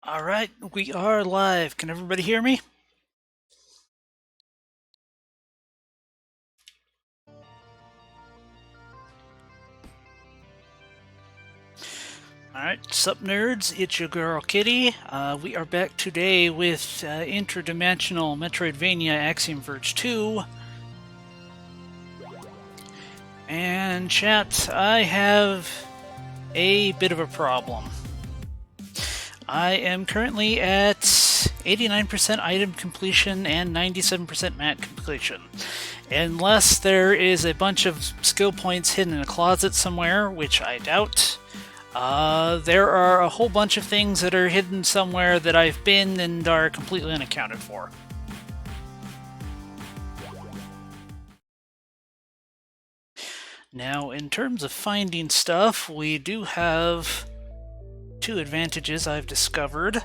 All right, we are live. Can everybody hear me? All right, sup nerds, it's your girl Kitty. We are back today with interdimensional Metroidvania Axiom Verge 2. And chat, I have a bit of a problem. I am currently at 89% item completion and 97% mat completion. Unless there is a bunch of skill points hidden in a closet somewhere, which I doubt. There are a whole bunch of things that are hidden somewhere that I've been and are completely unaccounted for. Now, in terms of finding stuff, we do have two advantages I've discovered.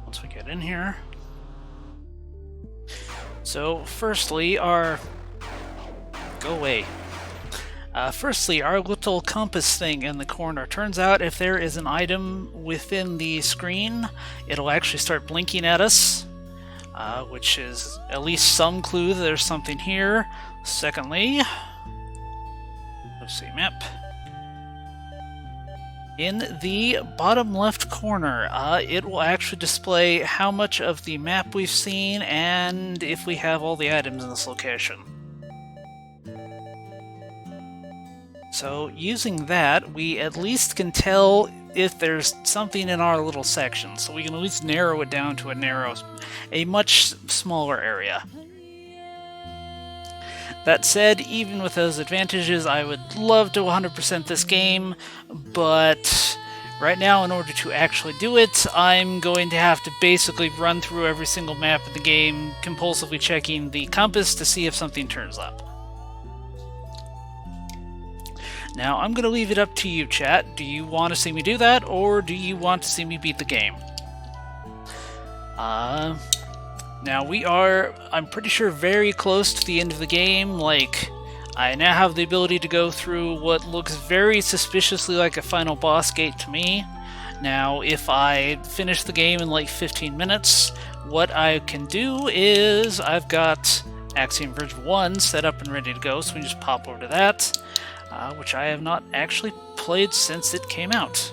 Once we get in here. So, firstly, go away. Firstly, our little compass thing in the corner. Turns out if there is an item within the screen, it'll actually start blinking at us, which is at least some clue that there's something here. Secondly, let's see, map. In the bottom left corner, it will actually display how much of the map we've seen and if we have all the items in this location. So using that, we at least can tell if there's something in our little section, so we can at least narrow it down to a much smaller area. That said, even with those advantages, I would love to 100% this game, but right now, in order to actually do it, I'm going to have to basically run through every single map of the game, compulsively checking the compass to see if something turns up. Now, I'm going to leave it up to you, chat. Do you want to see me do that, or do you want to see me beat the game? Now we are, I'm pretty sure, very close to the end of the game. Like, I now have the ability to go through what looks very suspiciously like a final boss gate to me. Now, if I finish the game in like 15 minutes, what I can do is I've got Axiom Verge 1 set up and ready to go, so we can just pop over to that, which I have not actually played since it came out.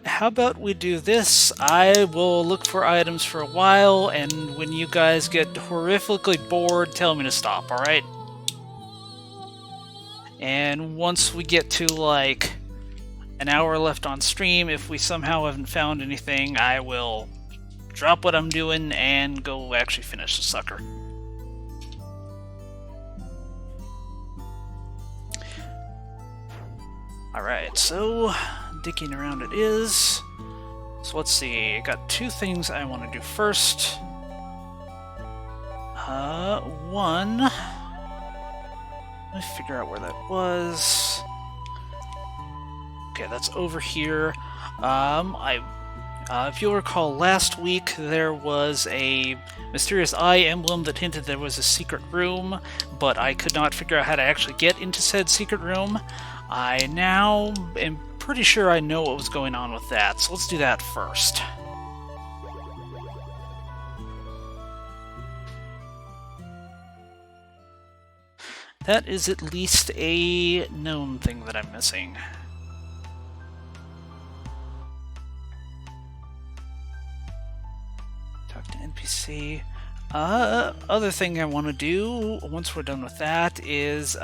How about we do this? I will look for items for a while, and when you guys get horrifically bored, tell me to stop, alright? And once we get to, like, an hour left on stream, if we somehow haven't found anything, I will drop what I'm doing and go actually finish the sucker. Alright, so digging around it is. So let's see, I got two things I want to do first. One, let me figure out where that was. Okay, that's over here. If you'll recall, last week there was a mysterious eye emblem that hinted there was a secret room, but I could not figure out how to actually get into said secret room. I now am pretty sure I know what was going on with that, so let's do that first. That is at least a known thing that I'm missing. Talk to NPC. Other thing I want to do, once we're done with that, is,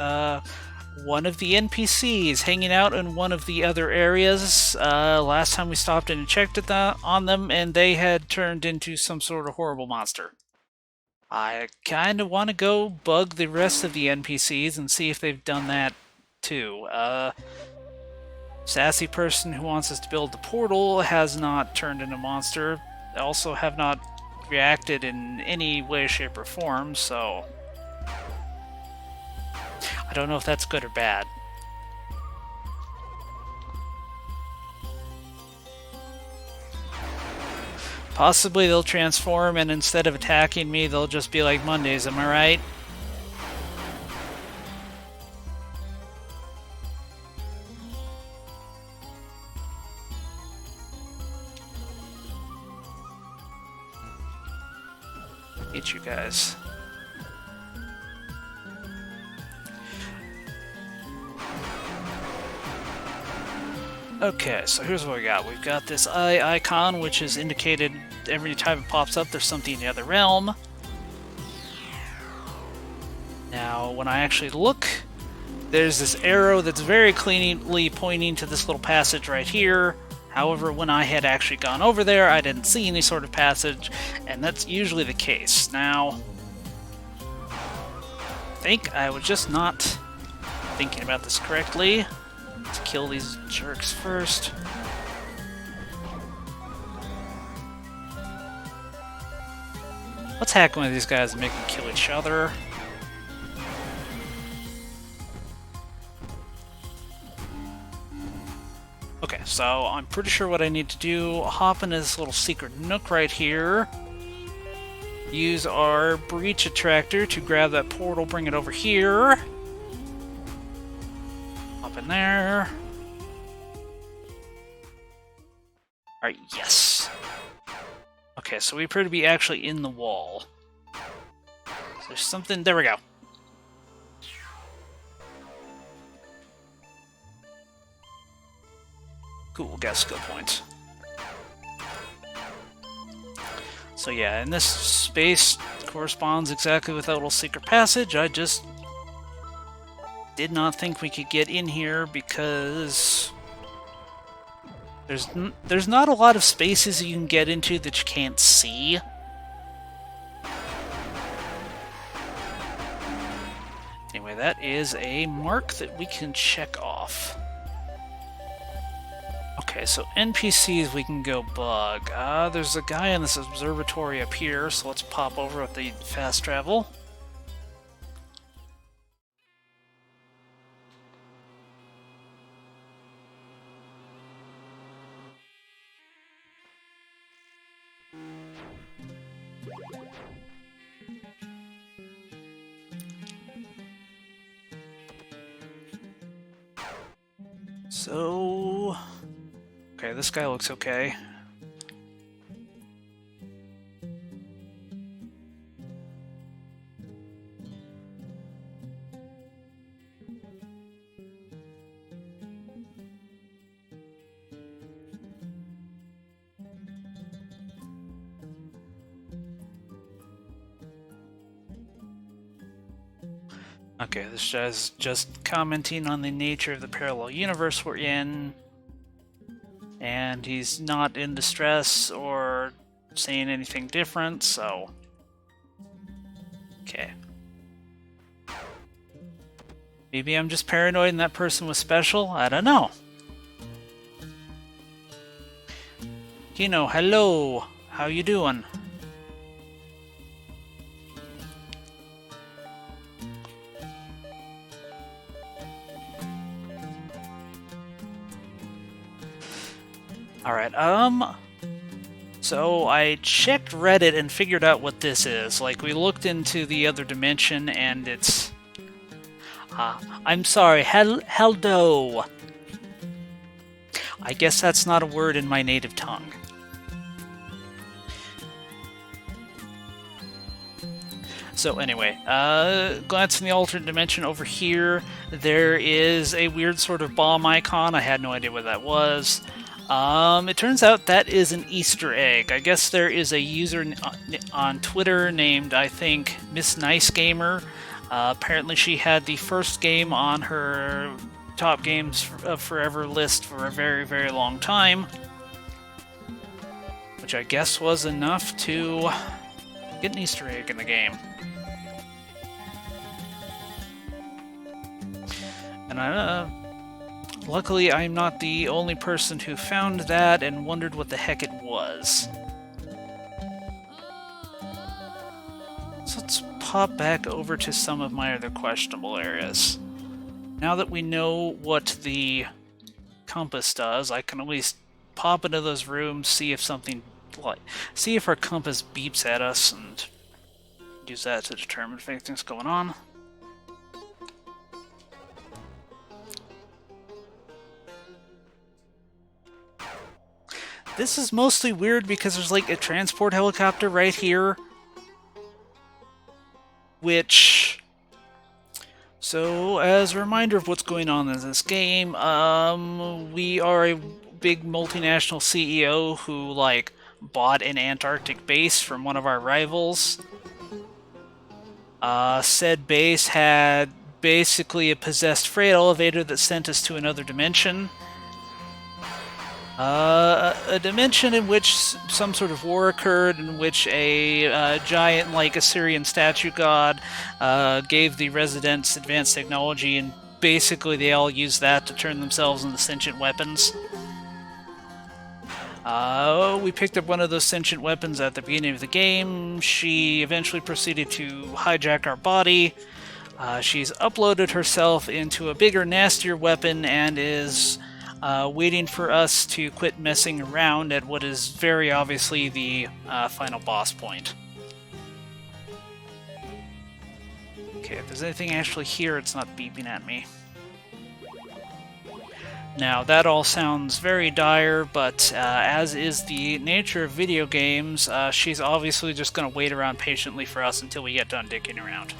one of the NPCs hanging out in one of the other areas. Last time we stopped in and checked on them, and they had turned into some sort of horrible monster. I kind of want to go bug the rest of the NPCs and see if they've done that too. Sassy person who wants us to build the portal has not turned into a monster. They also have not reacted in any way, shape, or form, so I don't know if that's good or bad. Possibly they'll transform, and instead of attacking me, they'll just be like Mondays, am I right? hate you guys. Okay, so here's what we got. We've got this eye icon, which is indicated every time it pops up there's something in the other realm. Now, when I actually look, there's this arrow that's very cleanly pointing to this little passage right here. However, when I had actually gone over there, I didn't see any sort of passage, and that's usually the case. Now, I think I was just not thinking about this correctly. Let's kill these jerks first. Let's hack one of these guys and make them kill each other. Okay, so I'm pretty sure what I need to do, hop into this little secret nook right here, use our breach attractor to grab that portal, bring it over here, hop in there. Alright, yes. Okay, so we appear to be actually in the wall. So there's something, there we go. Cool, got skill points. So yeah, and this space corresponds exactly with that little secret passage. I just did not think we could get in here because there's not a lot of spaces you can get into that you can't see. Anyway, that is a mark that we can check off. Okay, so NPCs we can go bug. There's a guy in this observatory up here, so let's pop over with the fast travel. So... okay, this guy looks okay. Okay, this guy's just commenting on the nature of the parallel universe we're in. And he's not in distress or saying anything different, so... okay. Maybe I'm just paranoid and that person was special? I don't know. Kino, hello! How you doing? Alright, so I checked Reddit and figured out what this is. Like, we looked into the other dimension and it's... I'm sorry, heldo. I guess that's not a word in my native tongue. So anyway, glancing the alternate dimension over here, there is a weird sort of bomb icon. I had no idea what that was. It turns out that is an Easter egg. I guess there is a user on Twitter named, I think, Miss Nice Gamer. Apparently she had the first game on her top games of forever list for a very, very long time. Which I guess was enough to get an Easter egg in the game. And luckily, I'm not the only person who found that and wondered what the heck it was. So let's pop back over to some of my other questionable areas. Now that we know what the compass does, I can at least pop into those rooms, see if something, see if our compass beeps at us, and use that to determine if anything's going on. This is mostly weird because there's like a transport helicopter right here. which... So, as a reminder of what's going on in this game, we are a big multinational CEO who, like, bought an Antarctic base from one of our rivals. Said base had basically a possessed freight elevator that sent us to another dimension. A dimension in which some sort of war occurred, in which a giant, like, Assyrian statue god gave the residents advanced technology, and basically they all used that to turn themselves into sentient weapons. We picked up one of those sentient weapons at the beginning of the game. She eventually proceeded to hijack our body. She's uploaded herself into a bigger, nastier weapon and is waiting for us to quit messing around at what is very obviously the final boss point. Okay, if there's anything actually here, it's not beeping at me. Now, that all sounds very dire, but as is the nature of video games, she's obviously just going to wait around patiently for us until we get done dicking around.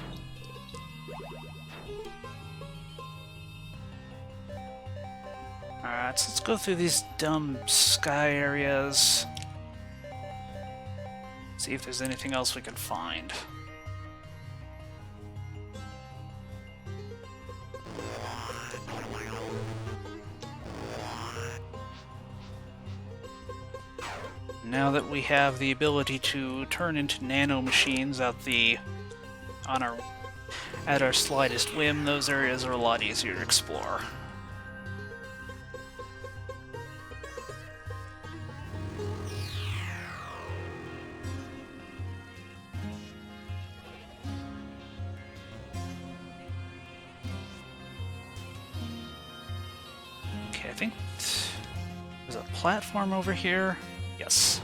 Alright, so let's go through these dumb sky areas. See if there's anything else we can find. Now that we have the ability to turn into nano machines at our slightest whim, those areas are a lot easier to explore. Okay, I think there's a platform over here. Yes.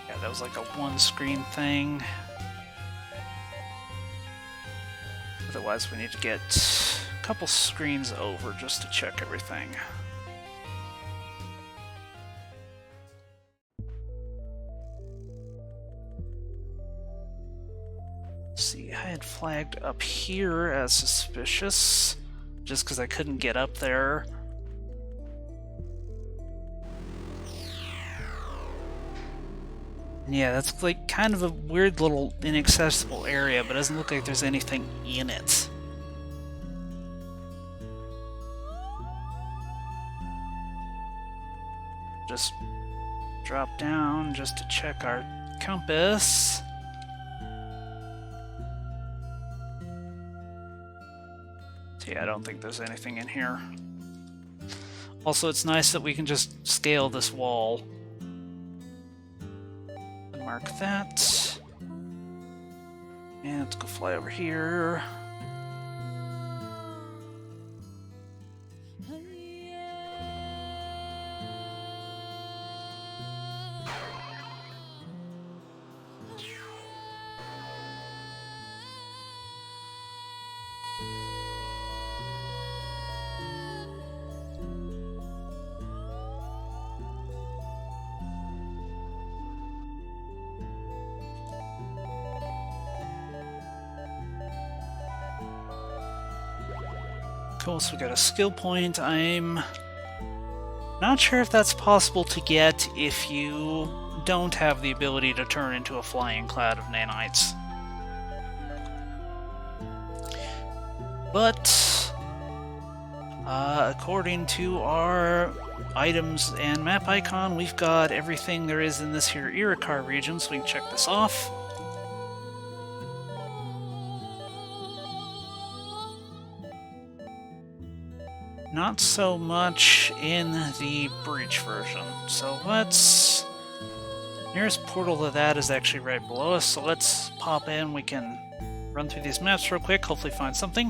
Yeah, that was like a one-screen thing. Otherwise, we need to get a couple screens over just to check everything. See, I had flagged up here as suspicious, just because I couldn't get up there. Yeah, that's like kind of a weird little inaccessible area, but it doesn't look like there's anything in it. Just drop down just to check our compass. Yeah, I don't think there's anything in here. Also, it's nice that we can just scale this wall. Mark that. And let's go fly over here. Cool, so we got a skill point. I'm not sure if that's possible to get if you don't have the ability to turn into a flying cloud of nanites. But according to our items and map icon, we've got everything there is in this here Iricar region, so we can check this off. Not so much in the Breach version. So let's... Nearest portal to that is actually right below us, so let's pop in. We can run through these maps real quick, hopefully find something.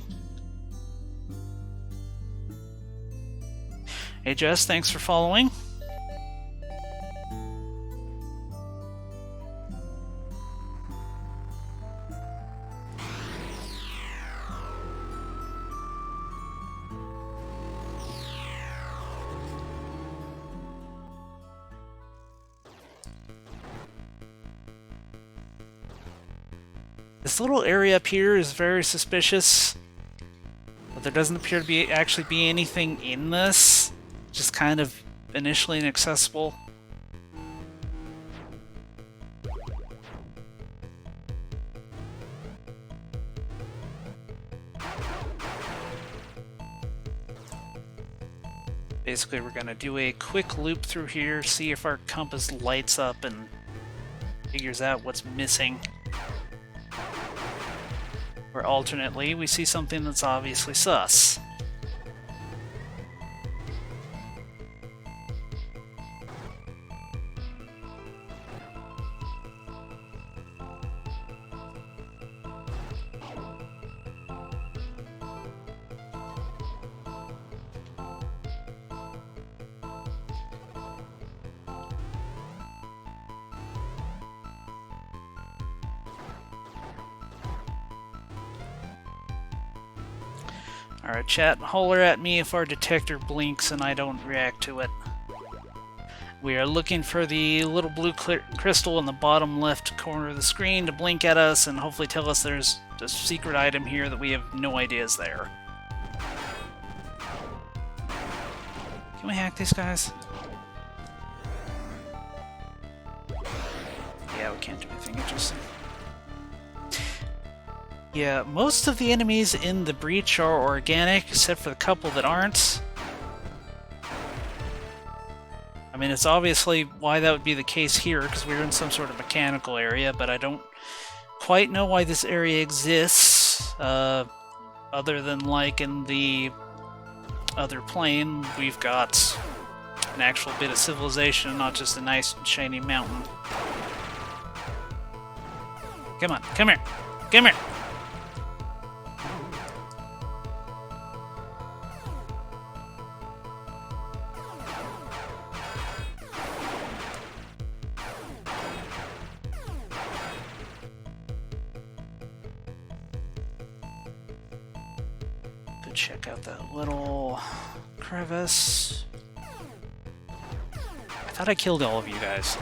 Hey Jess, thanks for following. This little area up here is very suspicious, but there doesn't appear to be actually be anything in this. Just kind of initially inaccessible. Basically, we're gonna do a quick loop through here, see if our compass lights up and figures out what's missing. Or alternately, we see something that's obviously sus. Alright, chat, holler at me if our detector blinks and I don't react to it. We are looking for the little blue crystal in the bottom left corner of the screen to blink at us and hopefully tell us there's a secret item here that we have no idea is there. Can we hack these guys? Yeah, we can't do anything interesting. Yeah, most of the enemies in the breach are organic, except for the couple that aren't. I mean, it's obviously why that would be the case here, because we're in some sort of mechanical area, but I don't quite know why this area exists, other than, like, in the other plane, we've got an actual bit of civilization, not just a nice shiny mountain. Come on, come here! Come here! Check out that little crevice. I thought I killed all of you guys.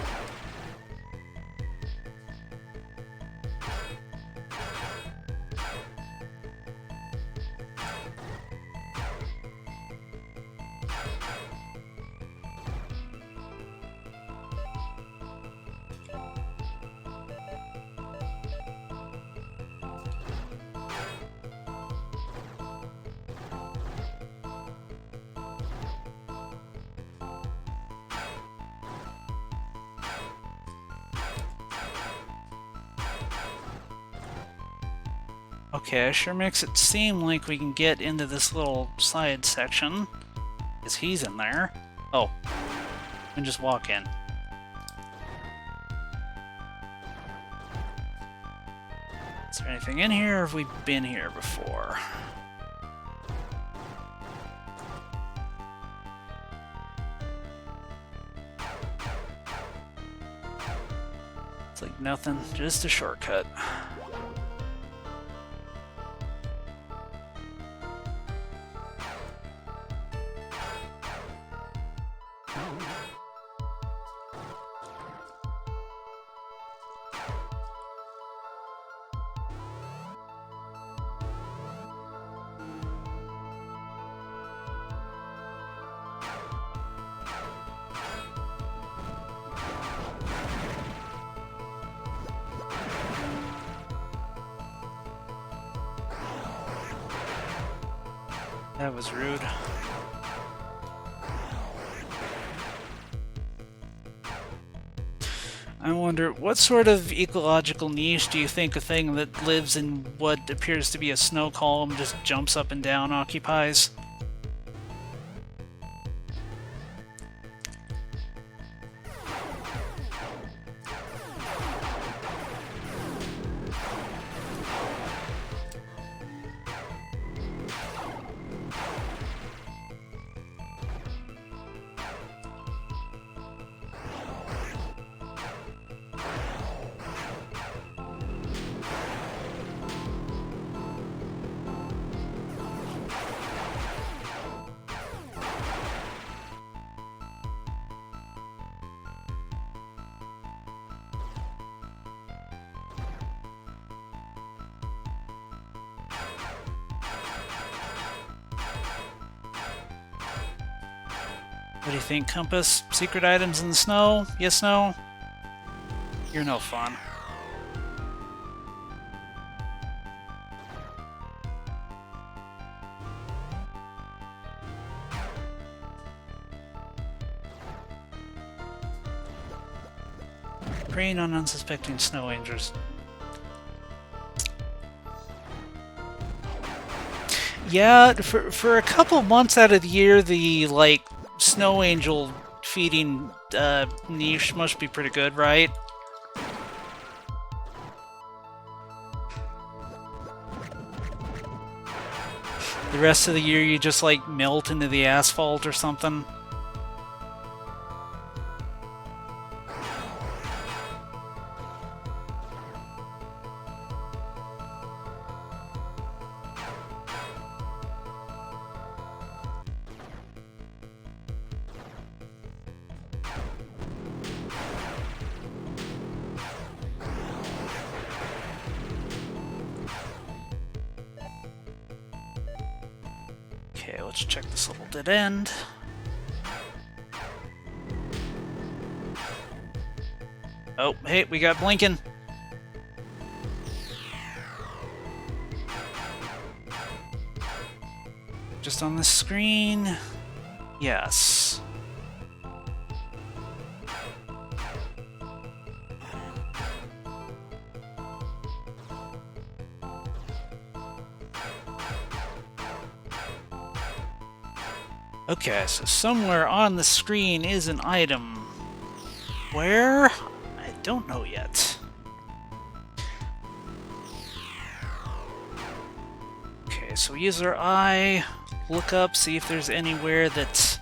Okay, sure makes it seem like we can get into this little side section. Because he's in there. Oh. We can just walk in. Is there anything in here, or have we been here before? It's like nothing, just a shortcut. That was rude. I wonder, what sort of ecological niche do you think a thing that lives in what appears to be a snow column just jumps up and down occupies? What do you think, Compass? Secret items in the snow? Yes, no? You're no fun. Preying on unsuspecting snow angels. Yeah, for a couple months out of the year, the, like, snow angel feeding niche must be pretty good, right? The rest of the year you just, like, melt into the asphalt or something. Okay, let's check this little dead end. Oh, hey, we got blinking. Just on the screen. Yes. Okay, so somewhere on the screen is an item. Where? I don't know yet. Okay, so we use our eye, look up, see if there's anywhere that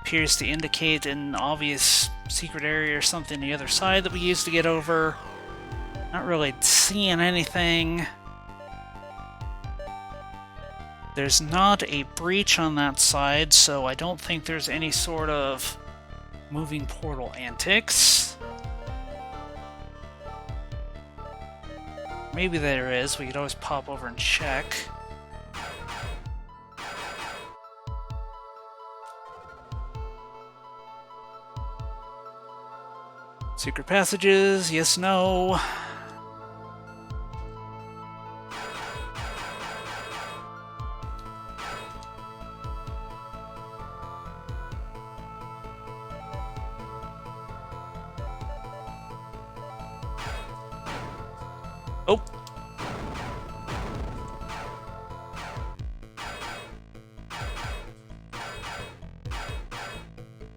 appears to indicate an obvious secret area or something on the other side that we used to get over. Not really seeing anything. There's not a breach on that side, so I don't think there's any sort of moving portal antics. Maybe there is. We could always pop over and check. Secret passages, yes, no. Oh!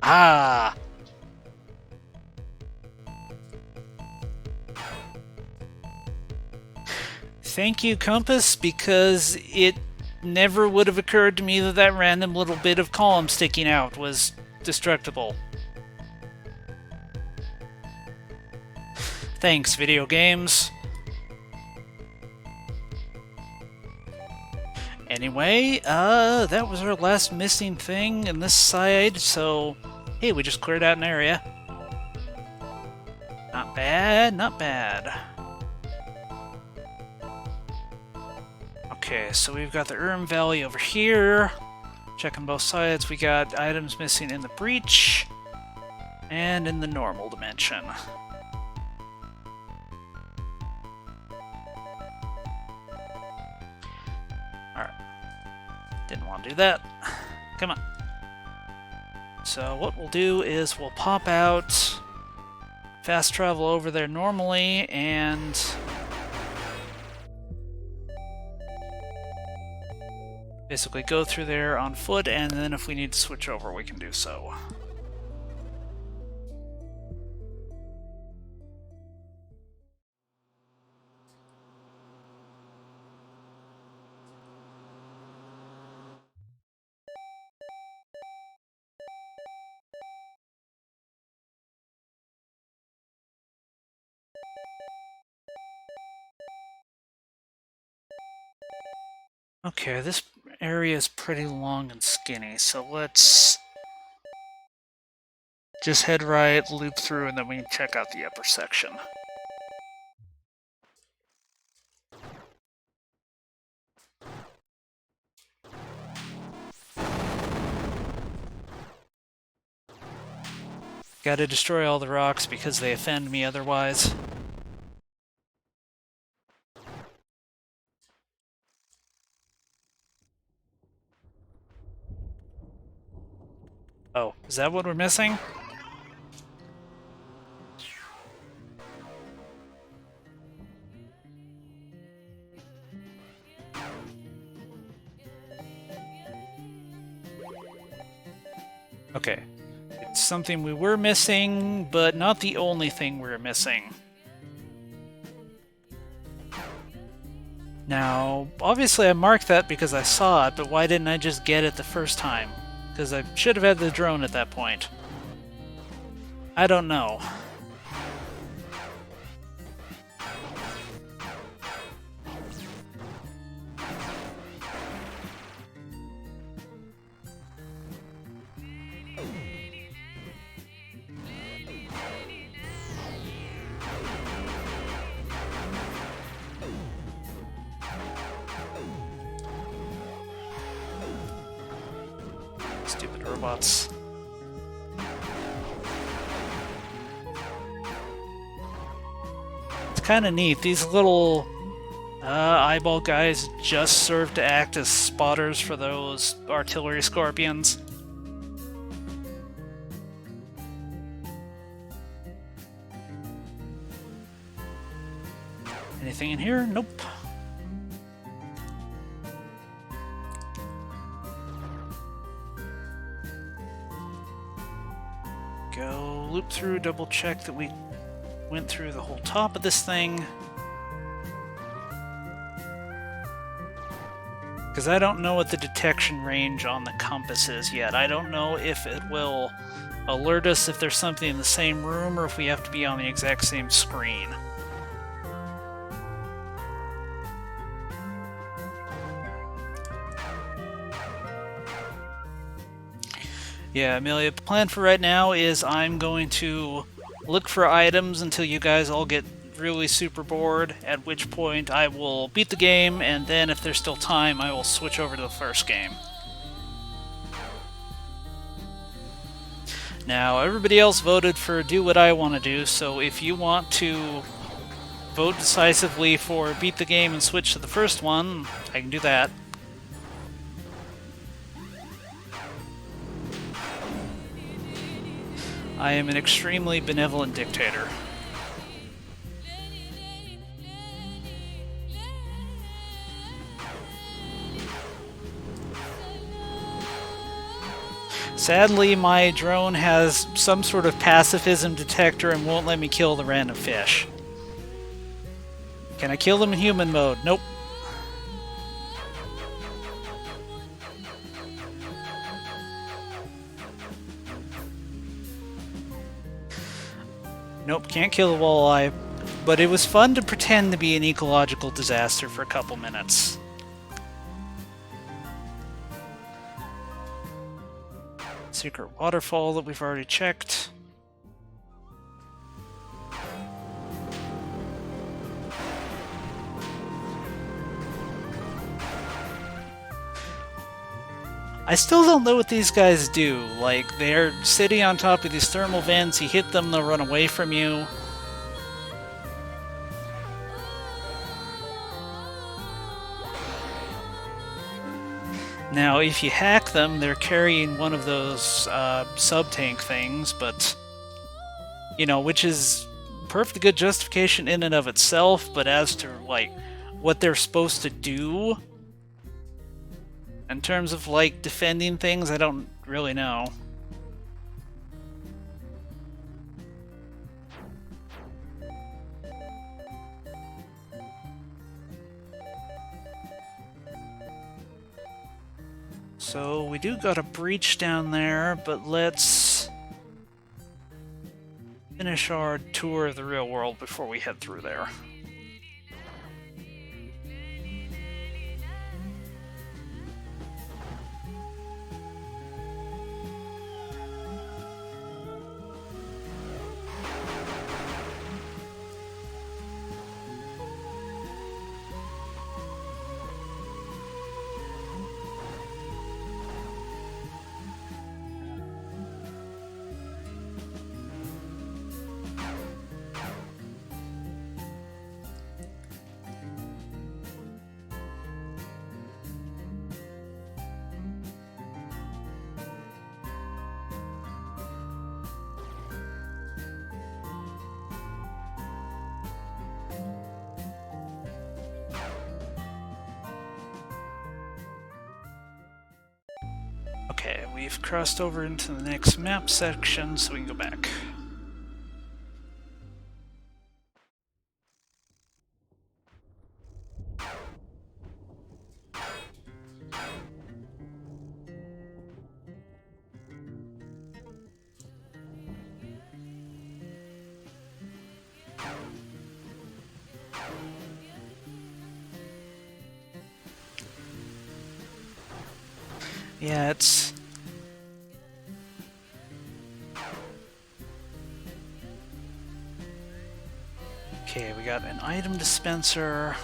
Ah! Thank you, Compass, because it never would have occurred to me that that random little bit of column sticking out was destructible. Thanks, video games. Anyway, that was our last missing thing in this side, so hey, we just cleared out an area. Not bad, not bad. Okay, so we've got the Urim Valley over here. Checking both sides, we got items missing in the breach and in the normal dimension. Alright. Didn't want to do that. Come on. So what we'll do is we'll pop out, fast travel over there normally, and basically go through there on foot, and then if we need to switch over, we can do so. Okay, this area is pretty long and skinny, so let's just head right, loop through, and then we can check out the upper section. Gotta destroy all the rocks because they offend me otherwise. Oh, is that what we're missing? Okay. It's something we were missing, but not the only thing we were missing. Now, obviously I marked that because I saw it, but why didn't I just get it the first time? Because I should have had the drone at that point. I don't know. Stupid robots. It's kind of neat. These little eyeball guys just serve to act as spotters for those artillery scorpions. Anything in here? Nope. Go loop through, double check that we went through the whole top of this thing. Because I don't know what the detection range on the compass is yet. I don't know if it will alert us if there's something in the same room or if we have to be on the exact same screen. Yeah, Amelia, the plan for right now is I'm going to look for items until you guys all get really super bored, at which point I will beat the game, and then if there's still time, I will switch over to the first game. Now, everybody else voted for do what I want to do, so if you want to vote decisively for beat the game and switch to the first one, I can do that. I am an extremely benevolent dictator. Sadly, my drone has some sort of pacifism detector and won't let me kill the random fish. Can I kill them in human mode? Nope. Nope, can't kill the walleye, but it was fun to pretend to be an ecological disaster for a couple minutes. Secret waterfall that we've already checked. I still don't know what these guys do. Like, they're sitting on top of these thermal vents, you hit them, they'll run away from you. Now, if you hack them, they're carrying one of those sub-tank things, but, you know, which is perfectly good justification in and of itself, but as to, like, what they're supposed to do, in terms of, like, defending things, I don't really know. So, we do got a breach down there, but let's finish our tour of the real world before we head through there. Okay, we've crossed over into the next map section, so we can go back. Yeah, it's... Okay, we got an item dispenser.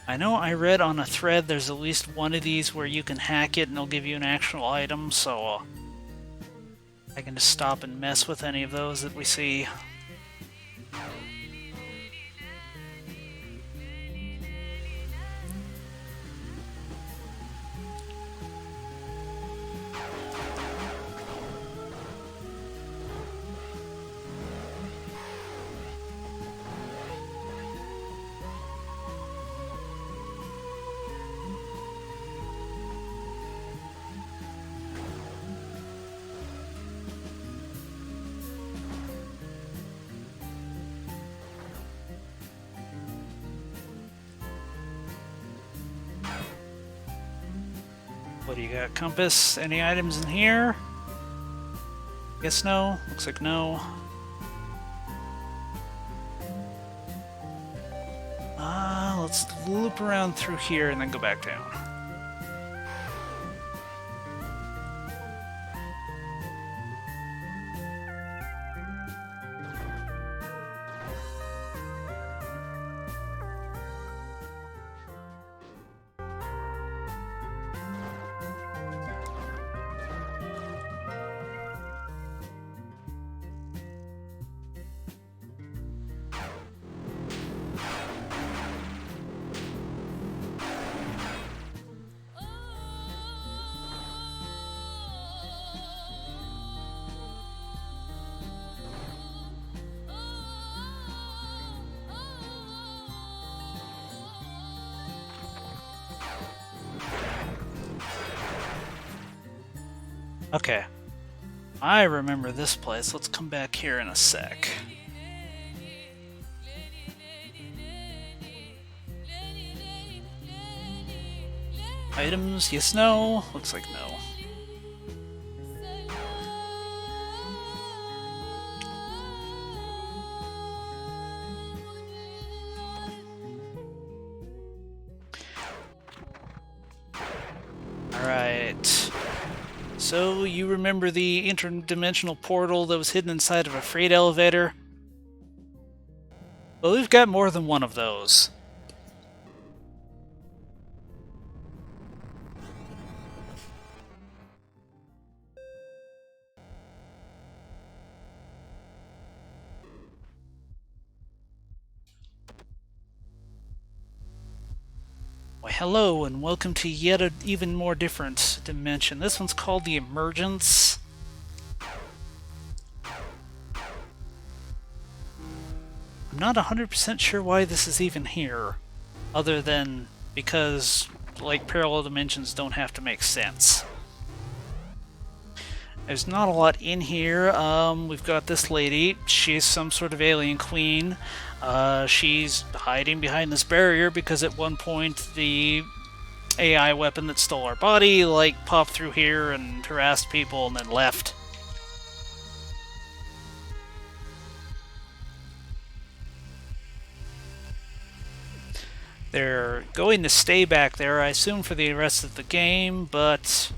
I know I read on a thread there's at least one of these where you can hack it and it'll give you an actual item, so I can just stop and mess with any of those that we see. What do you got? Compass? Any items in here? Guess no. Looks like no. Let's loop around through here and then go back down. Okay. I remember this place. Let's come back here in a sec. Items? Yes, no? Looks like no. Alright. So, you remember the interdimensional portal that was hidden inside of a freight elevator? Well, we've got more than one of those. Why, hello, and welcome to yet an even more different dimension. This one's called the Emergence. I'm not 100% sure why this is even here, other than because, like, parallel dimensions don't have to make sense. There's not a lot in here. We've got this lady. She's some sort of alien queen. She's hiding behind this barrier because at one point the AI weapon that stole our body, like, popped through here and harassed people and then left. They're going to stay back there, I assume, for the rest of the game, but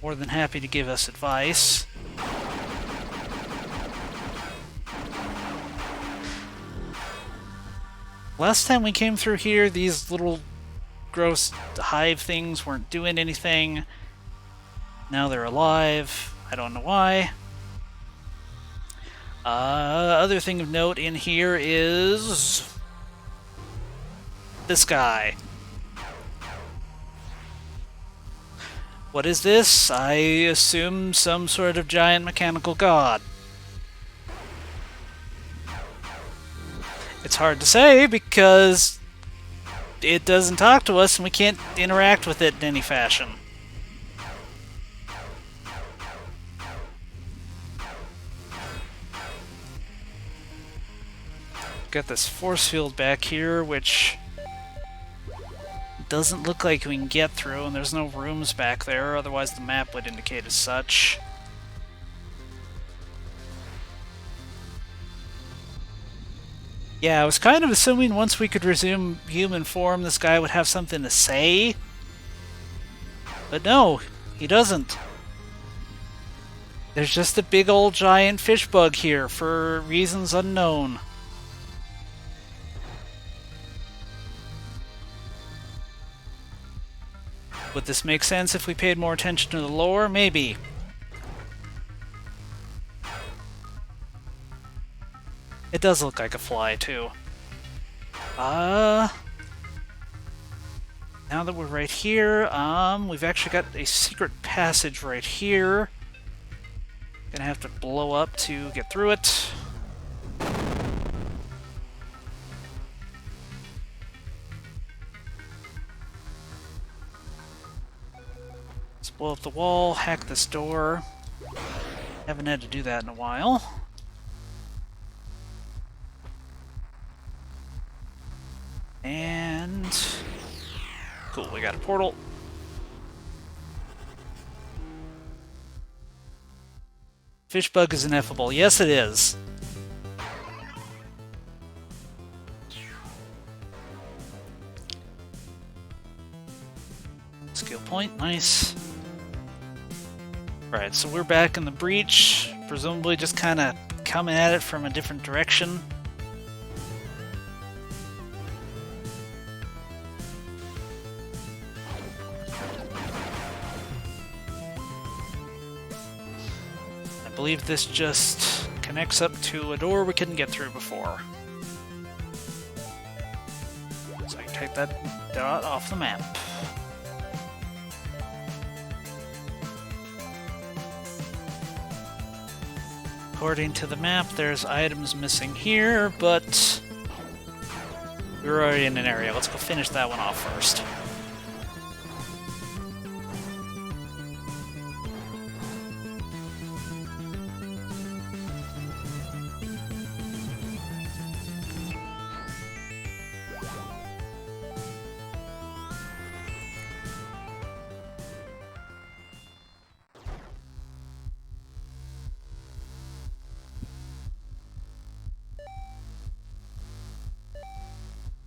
more than happy to give us advice. Last time we came through here, these little gross hive things weren't doing anything. Now they're alive. I don't know why. Other thing of note in here is this guy. What is this? I assume some sort of giant mechanical god. It's hard to say because it doesn't talk to us and we can't interact with it in any fashion. Got this force field back here, which doesn't look like we can get through, and there's no rooms back there, otherwise the map would indicate as such. Yeah, I was kind of assuming once we could resume human form, this guy would have something to say. But no, he doesn't. There's just a big old giant fish bug here for reasons unknown. Would this make sense if we paid more attention to the lore? Maybe. It does look like a fly, too. Now that we're right here, we've actually got a secret passage right here. Gonna have to blow up to get through it. Let's blow up the wall, hack this door. Haven't had to do that in a while. And cool, we got a portal. Fish bug is ineffable. Yes, it is. Skill point, nice. Right, so we're back in the breach, presumably just kind of coming at it from a different direction. I believe this just connects up to a door we couldn't get through before. So I can take that dot off the map. According to the map, there's items missing here, but we're already in an area. Let's go finish that one off first.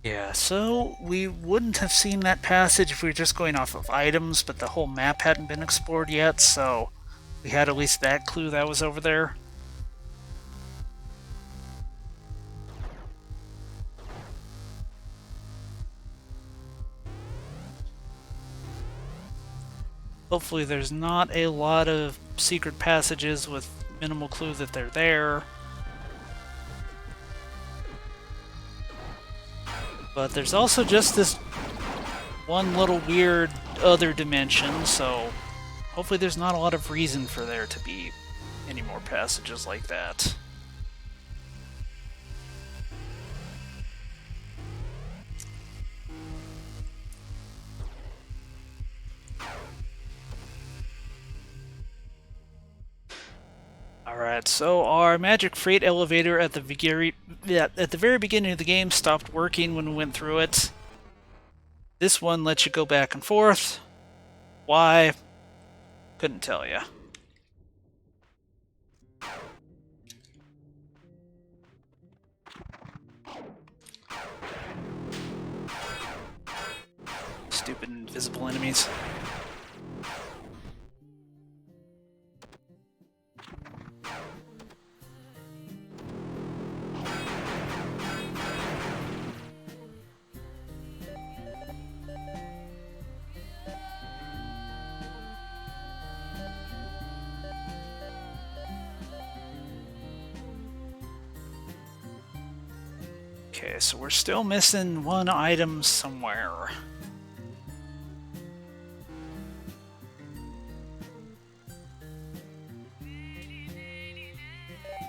Yeah, so we wouldn't have seen that passage if we were just going off of items, but the whole map hadn't been explored yet, so we had at least that clue that was over there. Hopefully there's not a lot of secret passages with minimal clue that they're there. But there's also just this one little weird other dimension, so hopefully there's not a lot of reason for there to be any more passages like that. Alright, so our magic freight elevator at the very beginning of the game stopped working when we went through it. This one lets you go back and forth. Why? Couldn't tell you. Stupid invisible enemies. Okay, so we're still missing one item somewhere.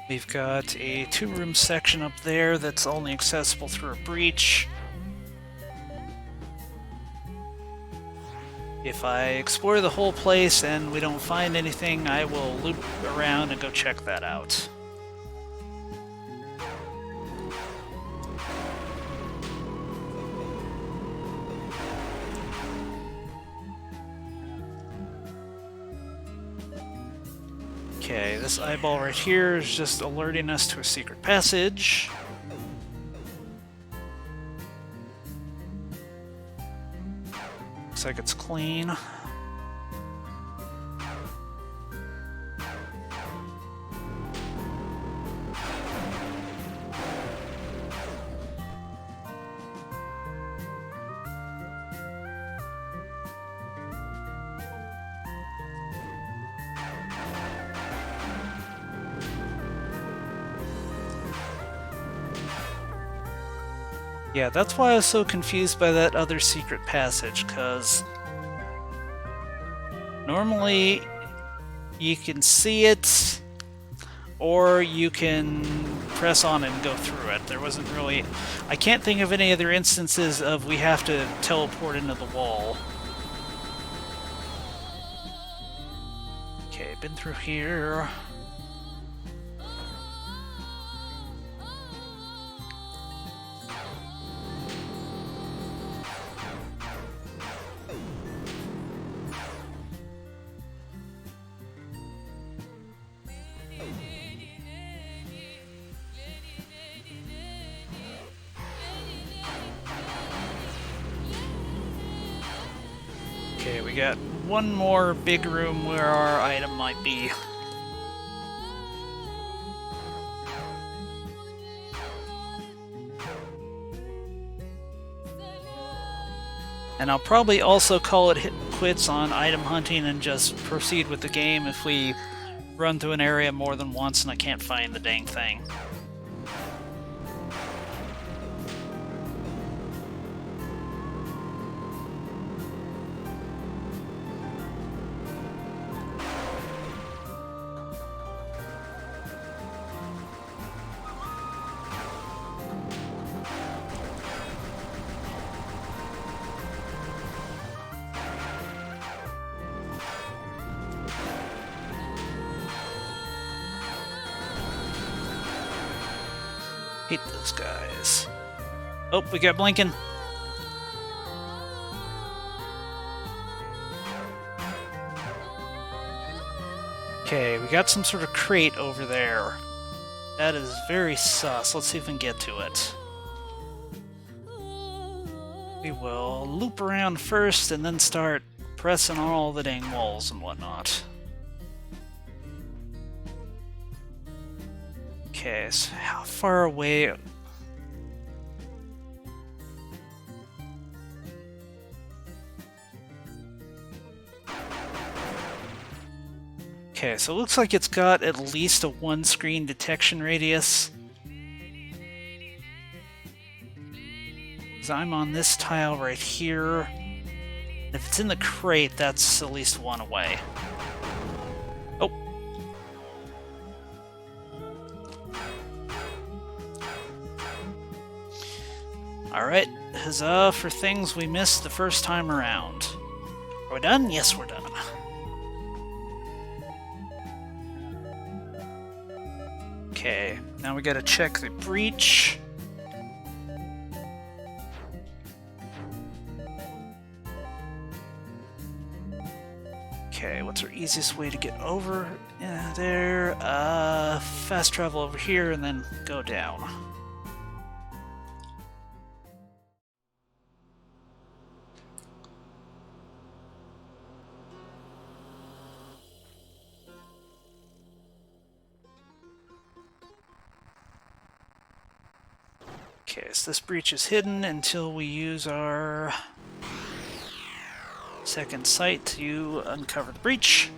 We've got a 2-room section up there that's only accessible through a breach. If I explore the whole place and we don't find anything, I will loop around and go check that out. Okay, this eyeball right here is just alerting us to a secret passage. Looks like it's clean. Yeah, that's why I was so confused by that other secret passage, because normally you can see it, or you can press on and go through it. There wasn't really... I can't think of any other instances of we have to teleport into the wall. Okay, been through here. Okay, we got one more big room where our item might be. And I'll probably also call it quits on item hunting and just proceed with the game if we run through an area more than once and I can't find the dang thing. Hate those guys. Oh, we got blinking. Okay, we got some sort of crate over there. That is very sus. Let's see if we can get to it. We will loop around first and then start pressing on all the dang walls and whatnot. Okay, so how far away... Okay, so it looks like it's got at least a one-screen detection radius. I'm on this tile right here. If it's in the crate, that's at least one away. Oh. Alright, huzzah for things we missed the first time around. Are we done? Yes, we're done. Okay, now we gotta check the breach. Okay, what's our easiest way to get over there? Fast travel over here and then go down. Okay, so this breach is hidden until we use our second sight to uncover the breach.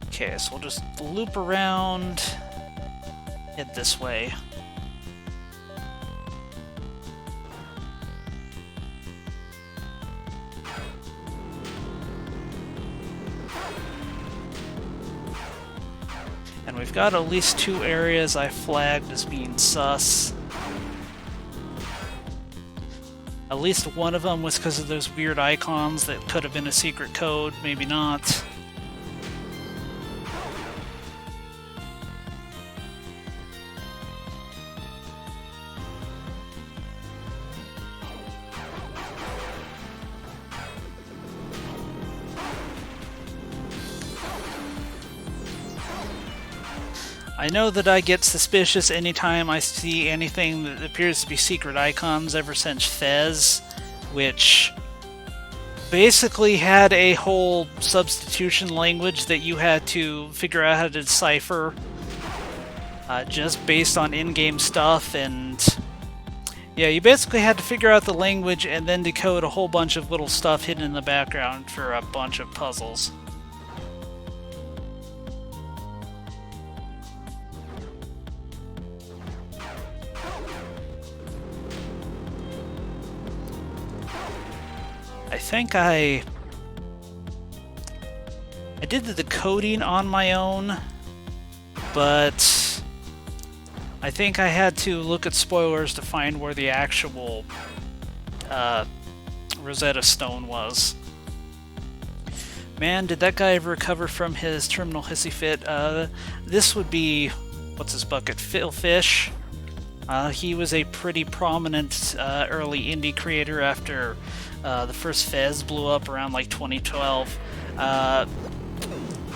Okay, so we'll just loop around, head this way. And we've got at least 2 areas I flagged as being sus. At least one of them was because of those weird icons that could have been a secret code, maybe not. I know that I get suspicious anytime I see anything that appears to be secret icons ever since Fez, which basically had a whole substitution language that you had to figure out how to decipher just based on in-game stuff, and yeah, you basically had to figure out the language and then decode a whole bunch of little stuff hidden in the background for a bunch of puzzles. I think I did the decoding on my own, but I think I had to look at spoilers to find where the actual Rosetta Stone was. Man, did that guy ever recover from his terminal hissy fit? This would be, what's his bucket? Phil Fish. He was a pretty prominent early indie creator after the first Fez blew up around like 2012.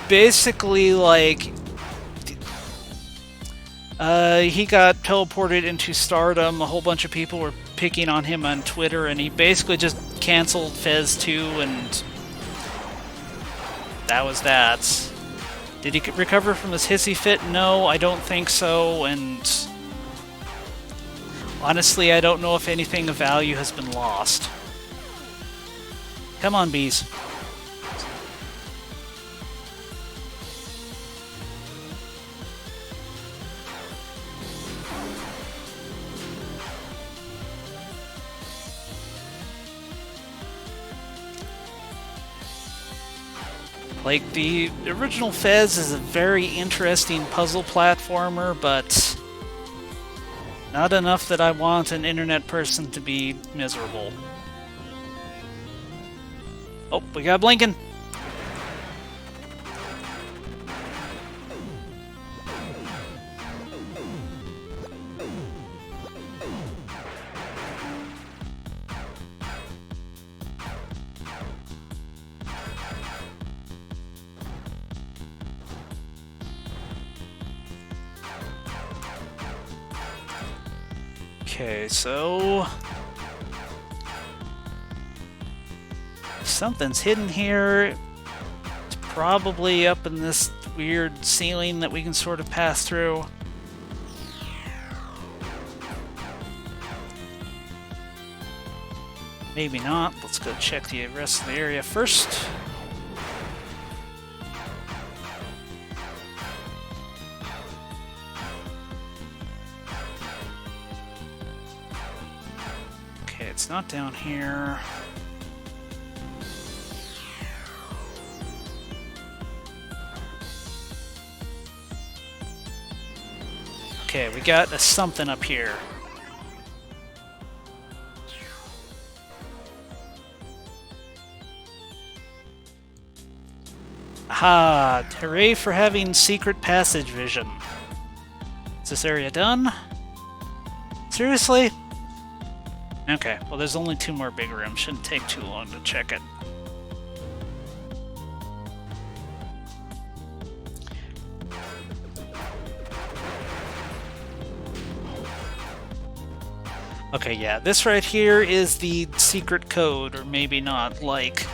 Basically, like, he got teleported into stardom. A whole bunch of people were picking on him on Twitter, and he basically just canceled Fez 2, and that was that. Did he recover from his hissy fit? No, I don't think so, and honestly, I don't know if anything of value has been lost. Come on, bees. Like, the original Fez is a very interesting puzzle platformer, but not enough that I want an internet person to be miserable. Oh, we got blinking! Okay, so something's hidden here. It's probably up in this weird ceiling that we can sort of pass through. Maybe not. Let's go check the rest of the area first. Okay, it's not down here. Okay, we got a something up here. Aha! Hooray for having secret passage vision. Is this area done? Seriously? Okay, well there's only 2 more big rooms. Shouldn't take too long to check it. Okay, yeah, this right here is the secret code, or maybe not, like.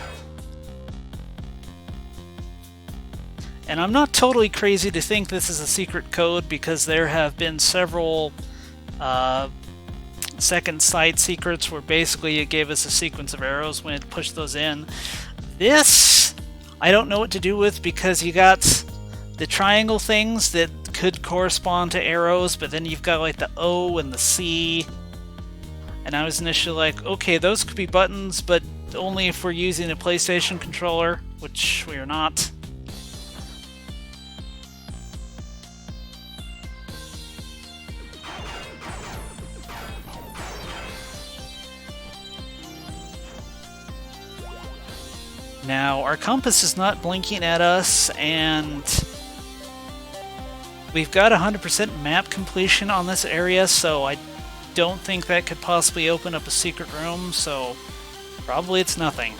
And I'm not totally crazy to think this is a secret code, because there have been several second sight secrets where basically it gave us a sequence of arrows when it pushed those in. This, I don't know what to do with, because you got the triangle things that could correspond to arrows, but then you've got like the O and the C. And I was initially like, okay, those could be buttons, but only if we're using a PlayStation controller, which we are not. Now, our compass is not blinking at us, and we've got 100% map completion on this area, so I don't think that could possibly open up a secret room, so probably it's nothing.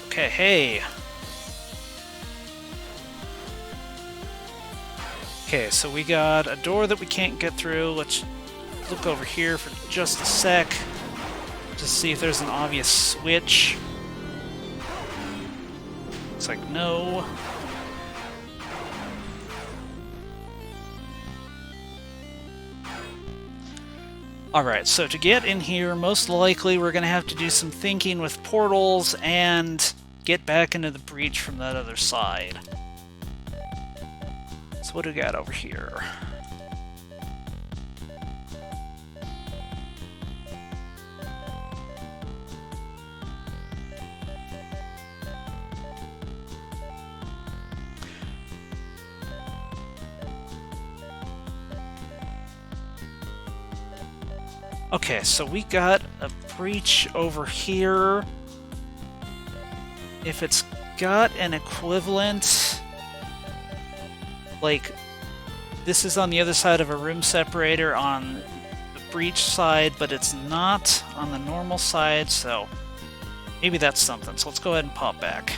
Okay, hey. Okay, so we got a door that we can't get through. Let's look over here for just a sec to see if there's an obvious switch. Looks like no. Alright, so to get in here, most likely we're going to have to do some thinking with portals and get back into the breach from that other side. So what do we got over here? Okay, so we got a breach over here. If it's got an equivalent, like this is on the other side of a room separator on the breach side, but it's not on the normal side, so maybe that's something. So let's go ahead and pop back.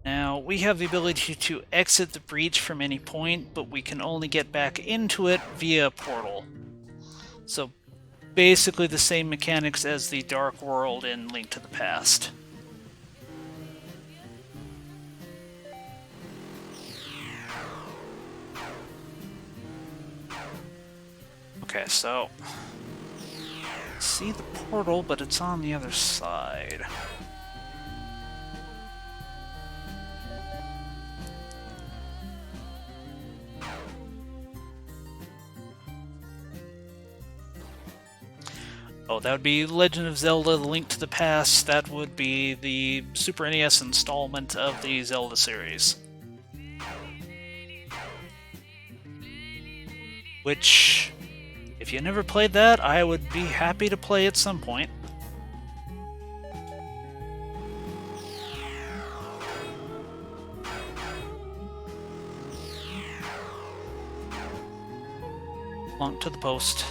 Now, we have the ability to exit the breach from any point, but we can only get back into it via a portal. So, basically the same mechanics as the Dark World in Link to the Past. Okay, so see the portal, but it's on the other side. Oh, that would be Legend of Zelda: The Link to the Past. That would be the Super NES installment of the Zelda series. Which, if you never played that, I would be happy to play at some point. Long to the post.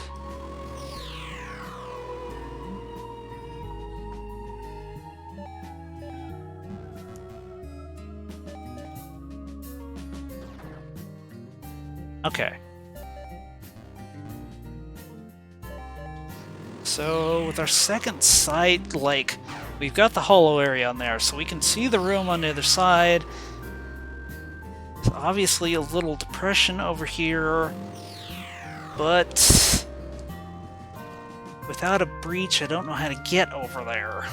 Okay. So, with our second sight, like, we've got the hollow area on there, so we can see the room on the other side. There's obviously a little depression over here, but without a breach, I don't know how to get over there.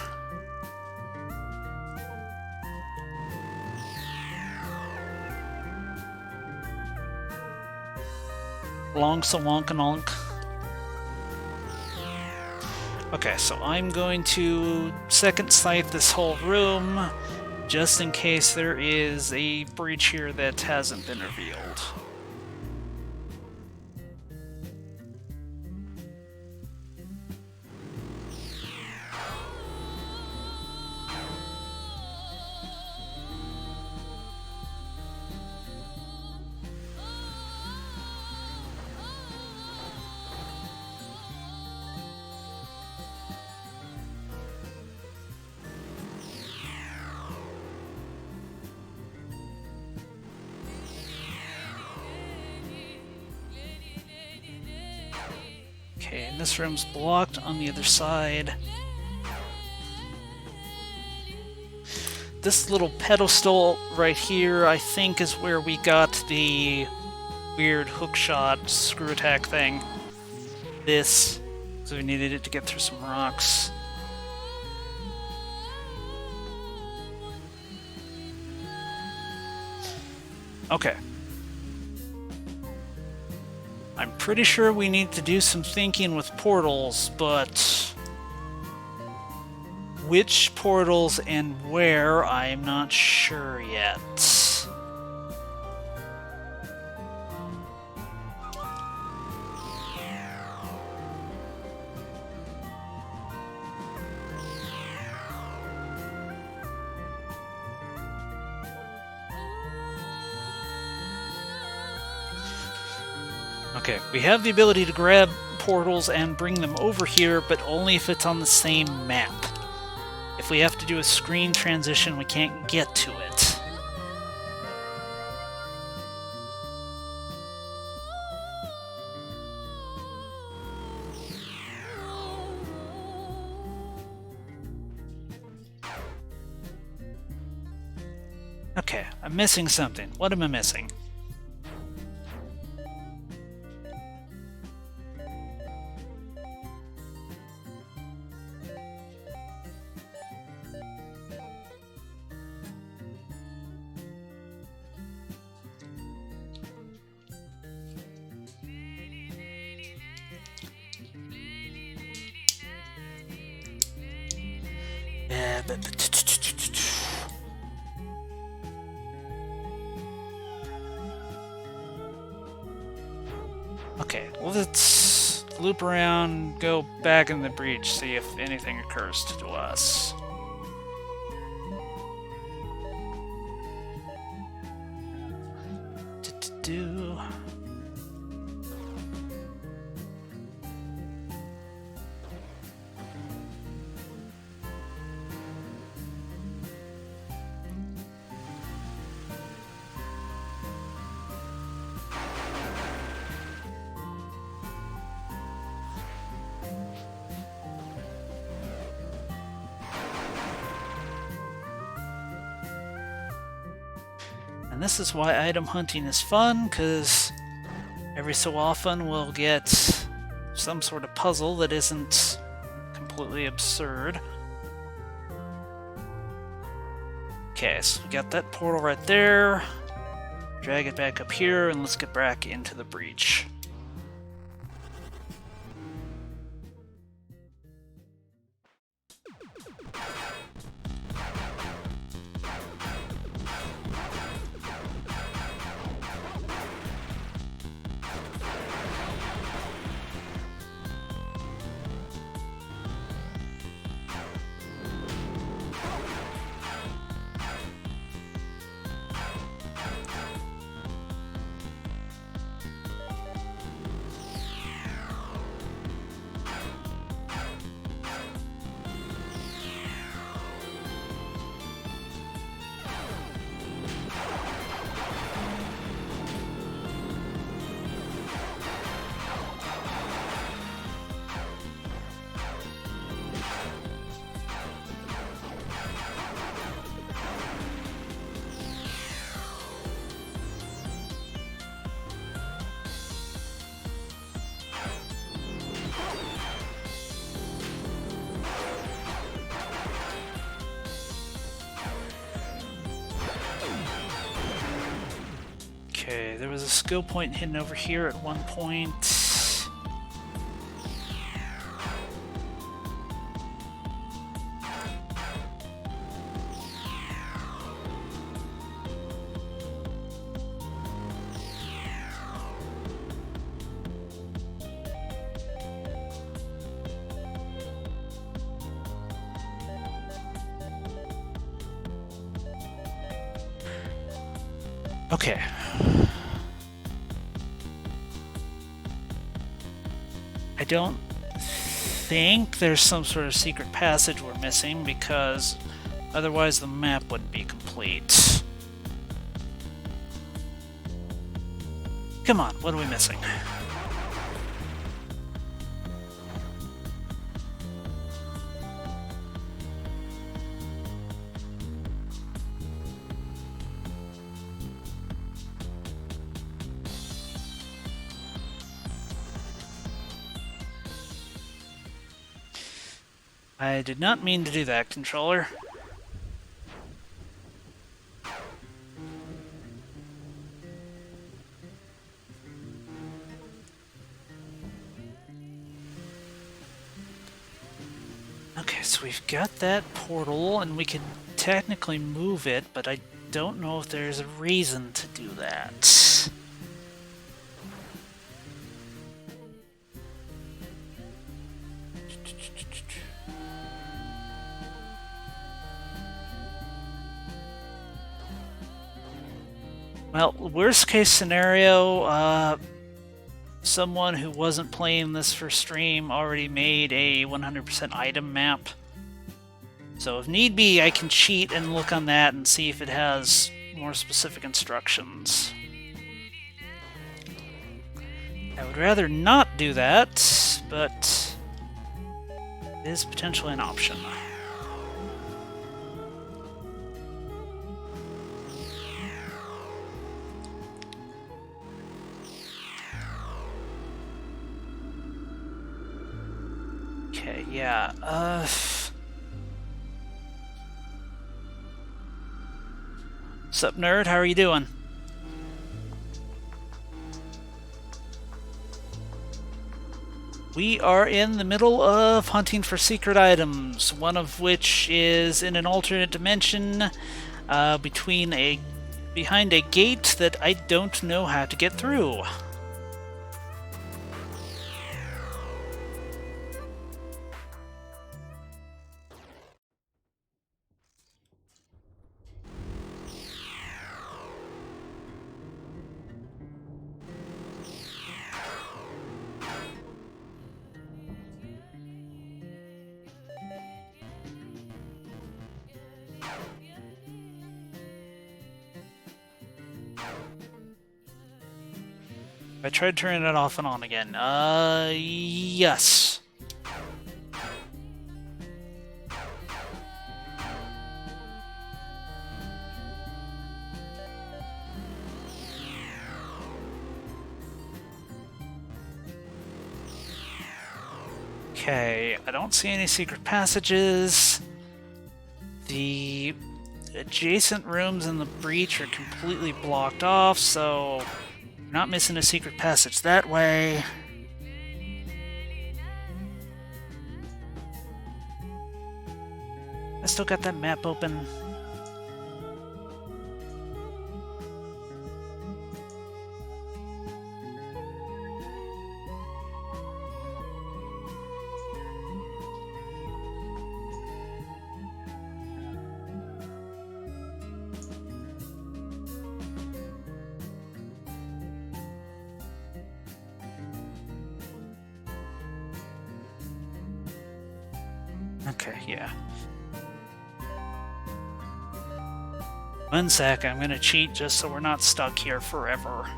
Long so wonk-a-nonk. Okay, so I'm going to second sight this whole room, just in case there is a breach here that hasn't been revealed. Okay, and this room's blocked on the other side. This little pedestal right here, I think, is where we got the weird hookshot screw attack thing. This, so we needed it to get through some rocks. Okay. I'm pretty sure we need to do some thinking with portals, but Which portals and where, I am not sure yet. Okay, we have the ability to grab portals and bring them over here, but only if it's on the same map. If we have to do a screen transition, we can't get to it. Okay, I'm missing something. What am I missing? Okay, well, let's loop around, go back in the breach, see if anything occurs to us. Do. And this is why item hunting is fun, because every so often we'll get some sort of puzzle that isn't completely absurd. Okay, so we got that portal right there. Drag it back up here, and let's get back into the breach. Okay, there was a skill point hidden over here at one point. Okay. I don't think there's some sort of secret passage we're missing, because otherwise the map wouldn't be complete. Come on, what are we missing? I did not mean to do that, controller. Okay, so we've got that portal, and we can technically move it, but I don't know if there's a reason to do that. Well, worst case scenario, someone who wasn't playing this for stream already made a 100% item map. So if need be, I can cheat and look on that and see if it has more specific instructions. I would rather not do that, but it is potentially an option. Okay, yeah, Sup, nerd? How are you doing? We are in the middle of hunting for secret items, one of which is in an alternate dimension, behind a gate that I don't know how to get through. I tried turning it off and on again. Yes. Okay, I don't see any secret passages. The adjacent rooms in the breach are completely blocked off, so we're not missing a secret passage that way. I still got that map open. Okay, yeah. One sec, I'm gonna cheat just so we're not stuck here forever.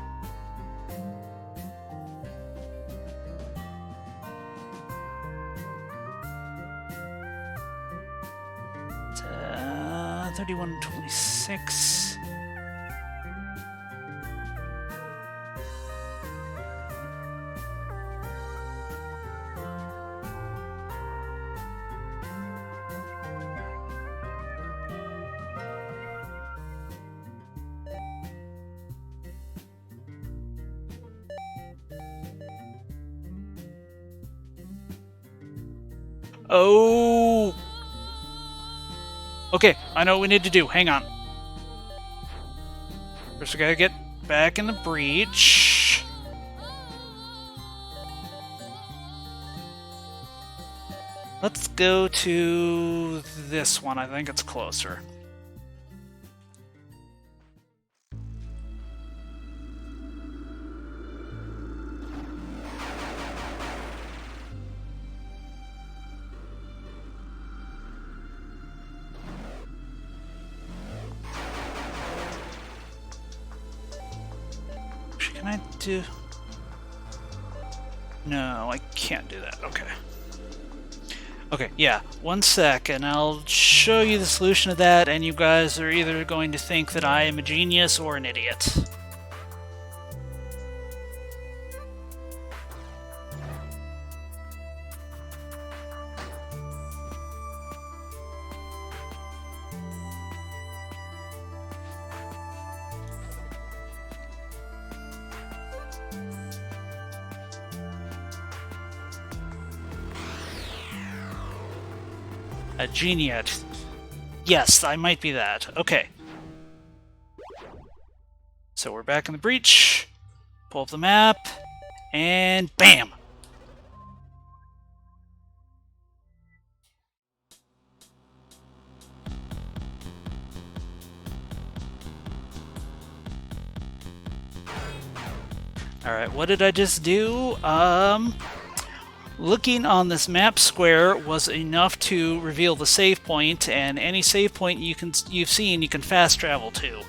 It's, 3126. Oh! Okay, I know what we need to do. Hang on. First, we gotta get back in the breach. Let's go to this one. I think it's closer. Can I do... No, I can't do that. Okay. Okay, yeah. One sec, and I'll show you the solution to that, and you guys are either going to think that I am a genius or an idiot. A geniet. Yes, I might be that. Okay. So we're back in the breach. Pull up the map. And bam! Alright, what did I just do? Looking on this map square was enough to reveal the save point, and any save point you've seen you can fast travel to.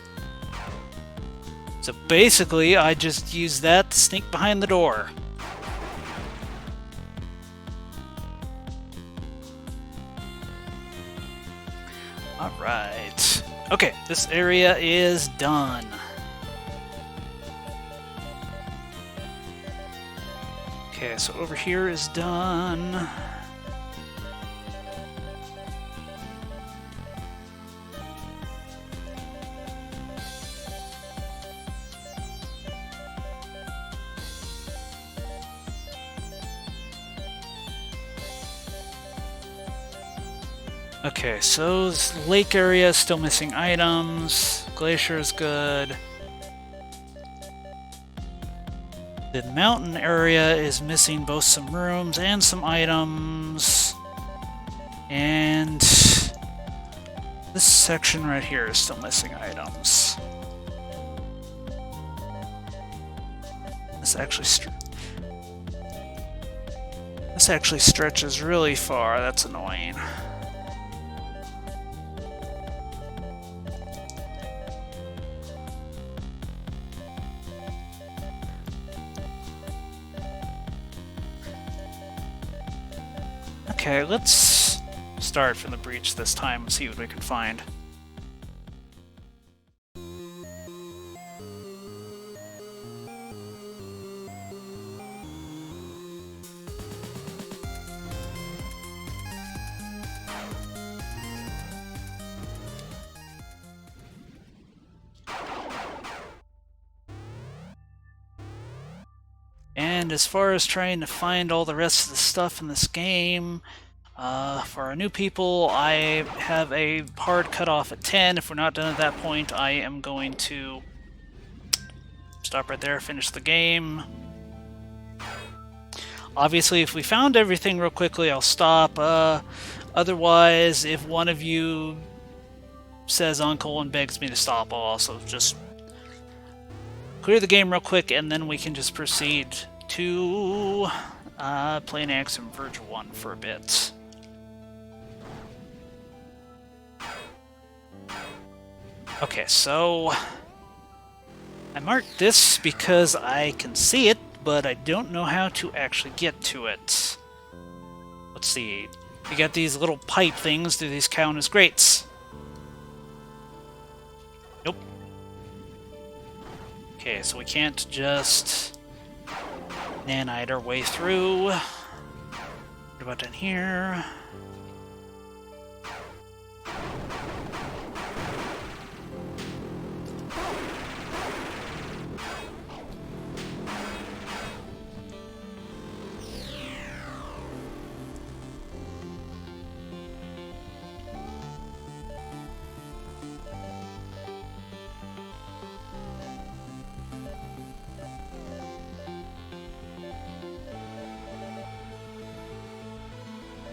So basically, I just used that to sneak behind the door. Alright. Okay, this area is done. Okay, so over here is done. Okay, so this lake area is still missing items. Glacier is good. The mountain area is missing both some rooms and some items. And this section right here is still missing items. This actually stretches really far. That's annoying. Okay, let's start from the breach this time and see what we can find. And as far as trying to find all the rest of the stuff in this game, for our new people, I have a hard cutoff at 10. If we're not done at that point, I am going to stop right there, finish the game. Obviously, if we found everything real quickly, I'll stop. Otherwise, if one of you says uncle and begs me to stop, I'll also just clear the game real quick, and then we can just proceed to playing Axiom Verge 1 for a bit. Okay, so I marked this because I can see it, but I don't know how to actually get to it. Let's see. You got these little pipe things. Do these count as grates? Nope. Okay, so we can't just nanite our way through. What about down here?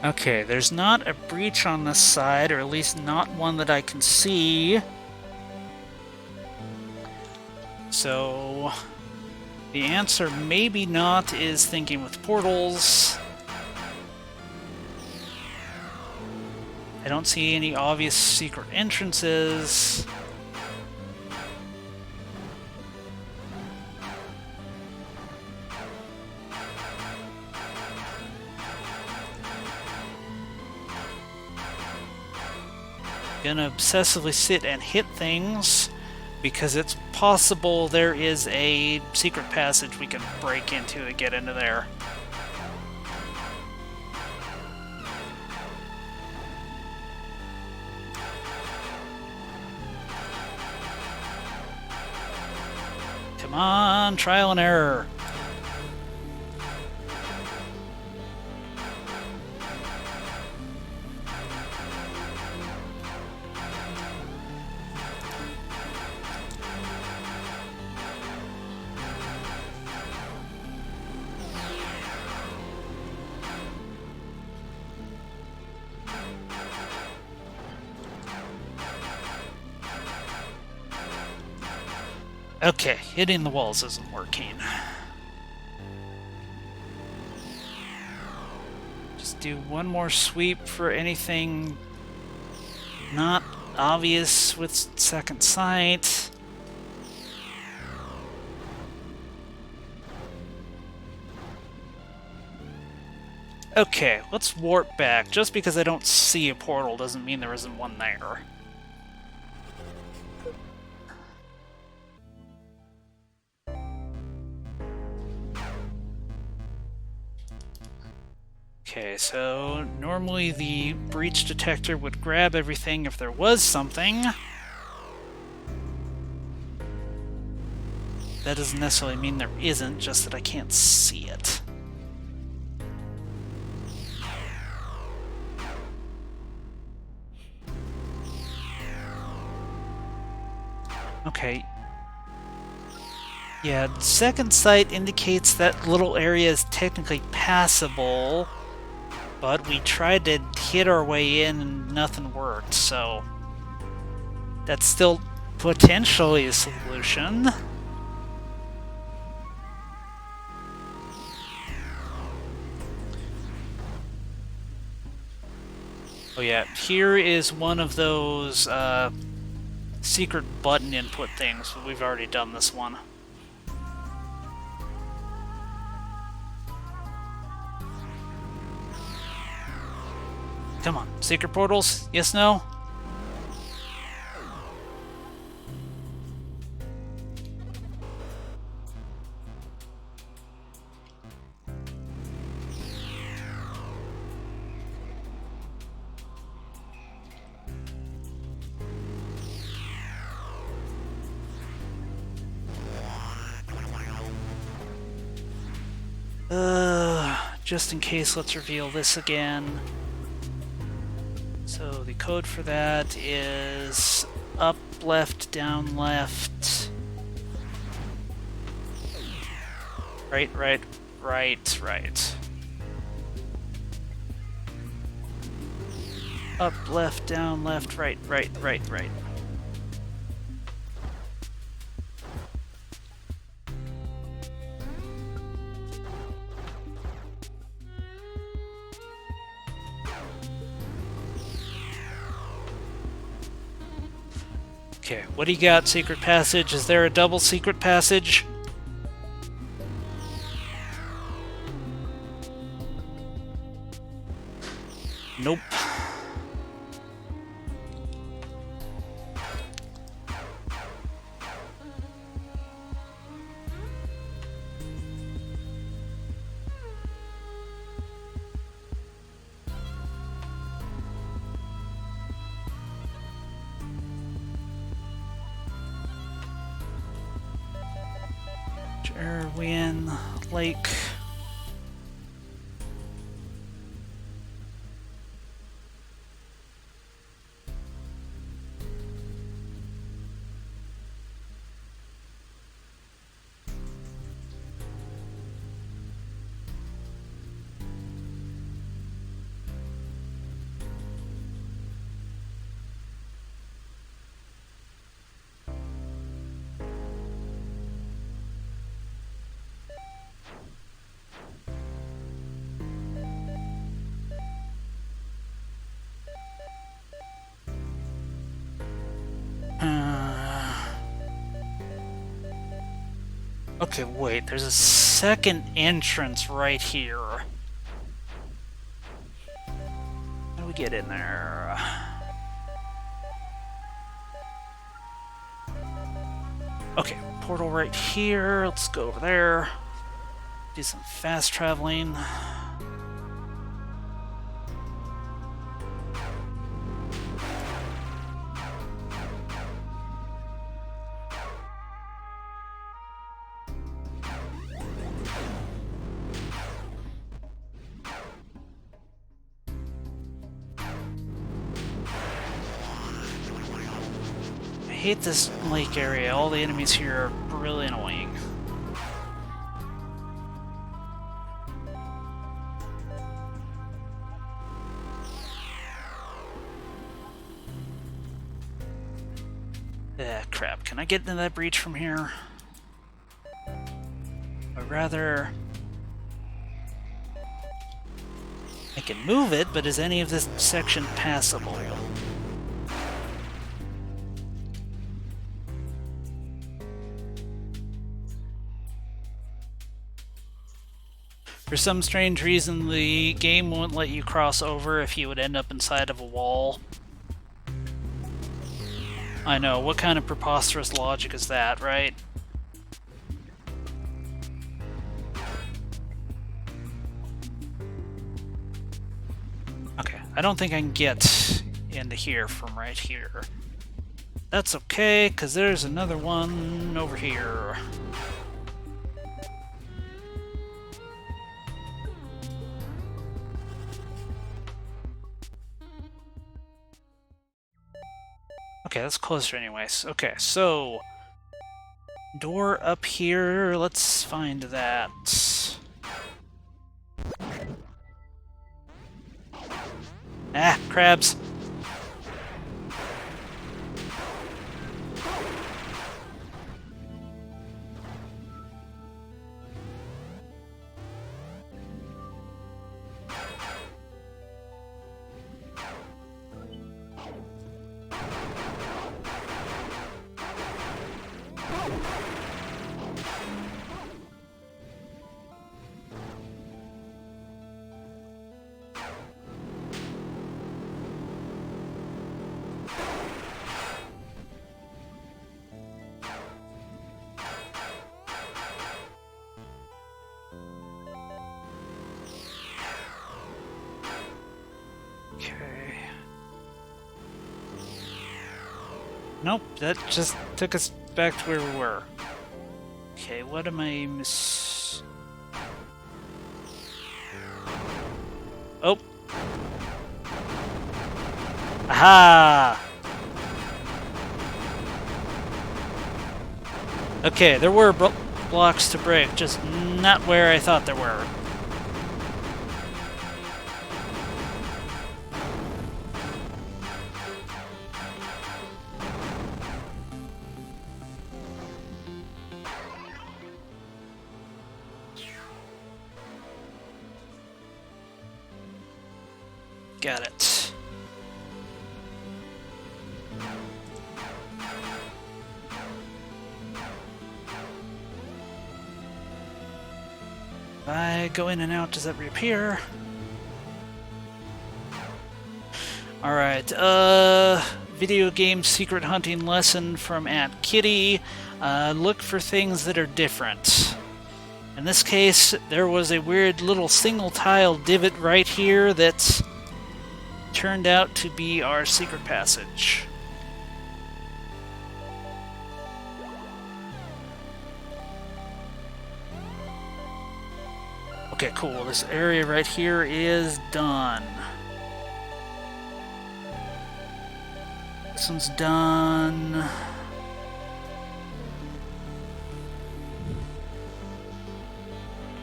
Okay, there's not a breach on this side, or at least not one that I can see. So the answer maybe not is thinking with portals. I don't see any obvious secret entrances. Gonna obsessively sit and hit things because it's possible there is a secret passage we can break into to get into there. Come on, trial and error. Okay, hitting the walls isn't working. Just do one more sweep for anything not obvious with second sight. Okay, let's warp back. Just because I don't see a portal doesn't mean there isn't one there. Okay, so normally the breach detector would grab everything if there was something. That doesn't necessarily mean there isn't, just that I can't see it. Okay. Yeah, second sight indicates that little area is technically passable, but we tried to hit our way in and nothing worked, so that's still potentially a solution. Oh yeah, here is one of those secret button input things, but we've already done this one. Come on, secret portals? Yes, no? Just in case, let's reveal this again. So the code for that is up, left, down, left. Right, right, right, right. Up, left, down, left, right, right, right, right. Okay, what do you got, secret passage? Is there a double secret passage? Nope. Erwin Lake. Okay, wait, there's a second entrance right here. How do we get in there? Okay, portal right here. Let's go over there. Do some fast traveling. I hate this lake area. All the enemies here are really annoying. crap. Can I get into that breach from here? Or rather... I can move it, but is any of this section passable? For some strange reason, the game won't let you cross over if you would end up inside of a wall. I know, what kind of preposterous logic is that, right? Okay, I don't think I can get into here from right here. That's okay, because there's another one over here. Okay, that's closer anyways. Okay, so... door up here, let's find that. Ah, crabs. Nope, that just took us back to where we were. Okay, what am I miss... Oh! Aha! Okay, there were blocks to break, just not where I thought there were. Got it. If I go in and out, does that reappear? Alright, video game secret hunting lesson from Aunt Kitty. Look for things that are different. In this case, there was a weird little single tile divot right here that turned out to be our secret passage. Okay, cool. This area right here is done. This one's done.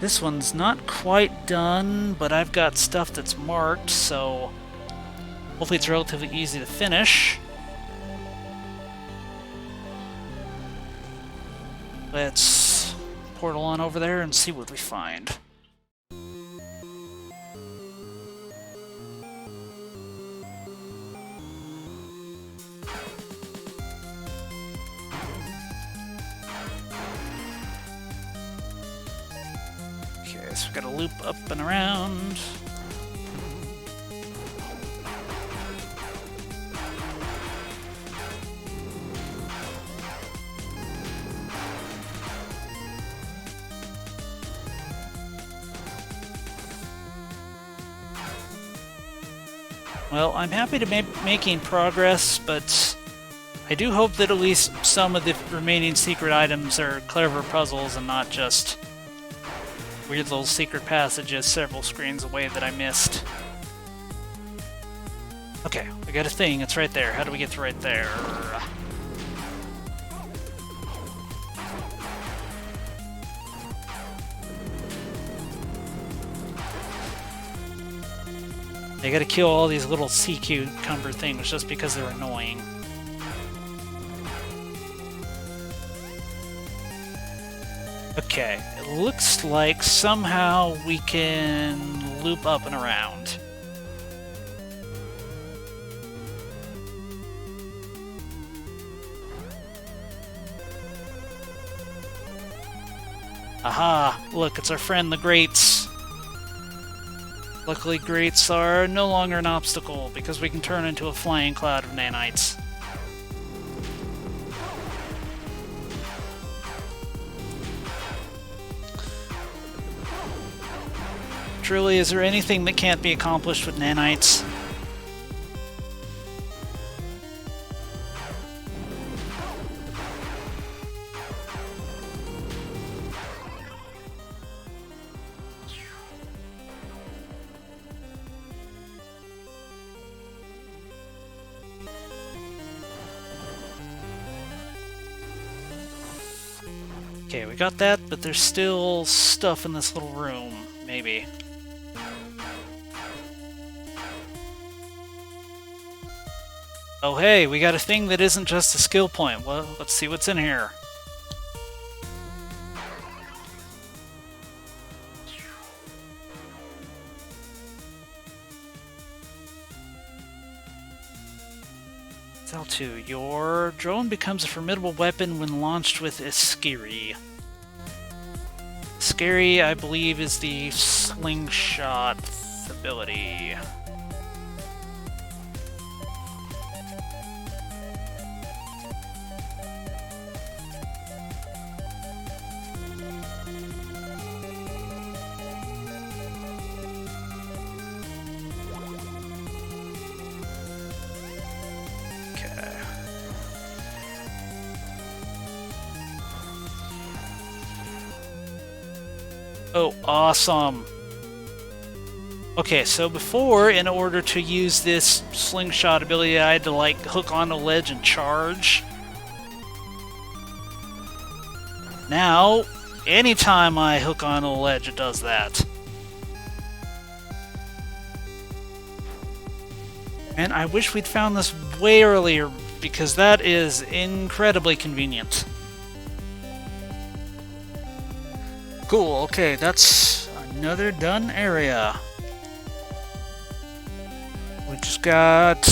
This one's not quite done, but I've got stuff that's marked, so hopefully it's relatively easy to finish. Let's portal on over there and see what we find. Okay, so we've got to loop up and around. Well, I'm happy to be making progress, but I do hope that at least some of the remaining secret items are clever puzzles and not just weird little secret passages several screens away that I missed. Okay, we got a thing. It's right there. How do we get to right there? They gotta kill all these little sea cucumber things just because they're annoying. Okay, it looks like somehow we can loop up and around. Aha! Look, it's our friend the Greats. Luckily, Greats are no longer an obstacle, because we can turn into a flying cloud of nanites. Truly, is there anything that can't be accomplished with nanites? Okay, we got that, but there's still stuff in this little room, maybe. Oh hey, we got a thing that isn't just a skill point. Well, let's see what's in here. L2, your drone becomes a formidable weapon when launched with Iskiri. Iskiri, I believe, is the slingshot ability. Oh, awesome. Okay, so before, in order to use this slingshot ability, I had to, like, hook on a ledge and charge. Now, anytime I hook on a ledge, it does that. And I wish we'd found this way earlier, because that is incredibly convenient. Cool, okay, that's another done area. We just got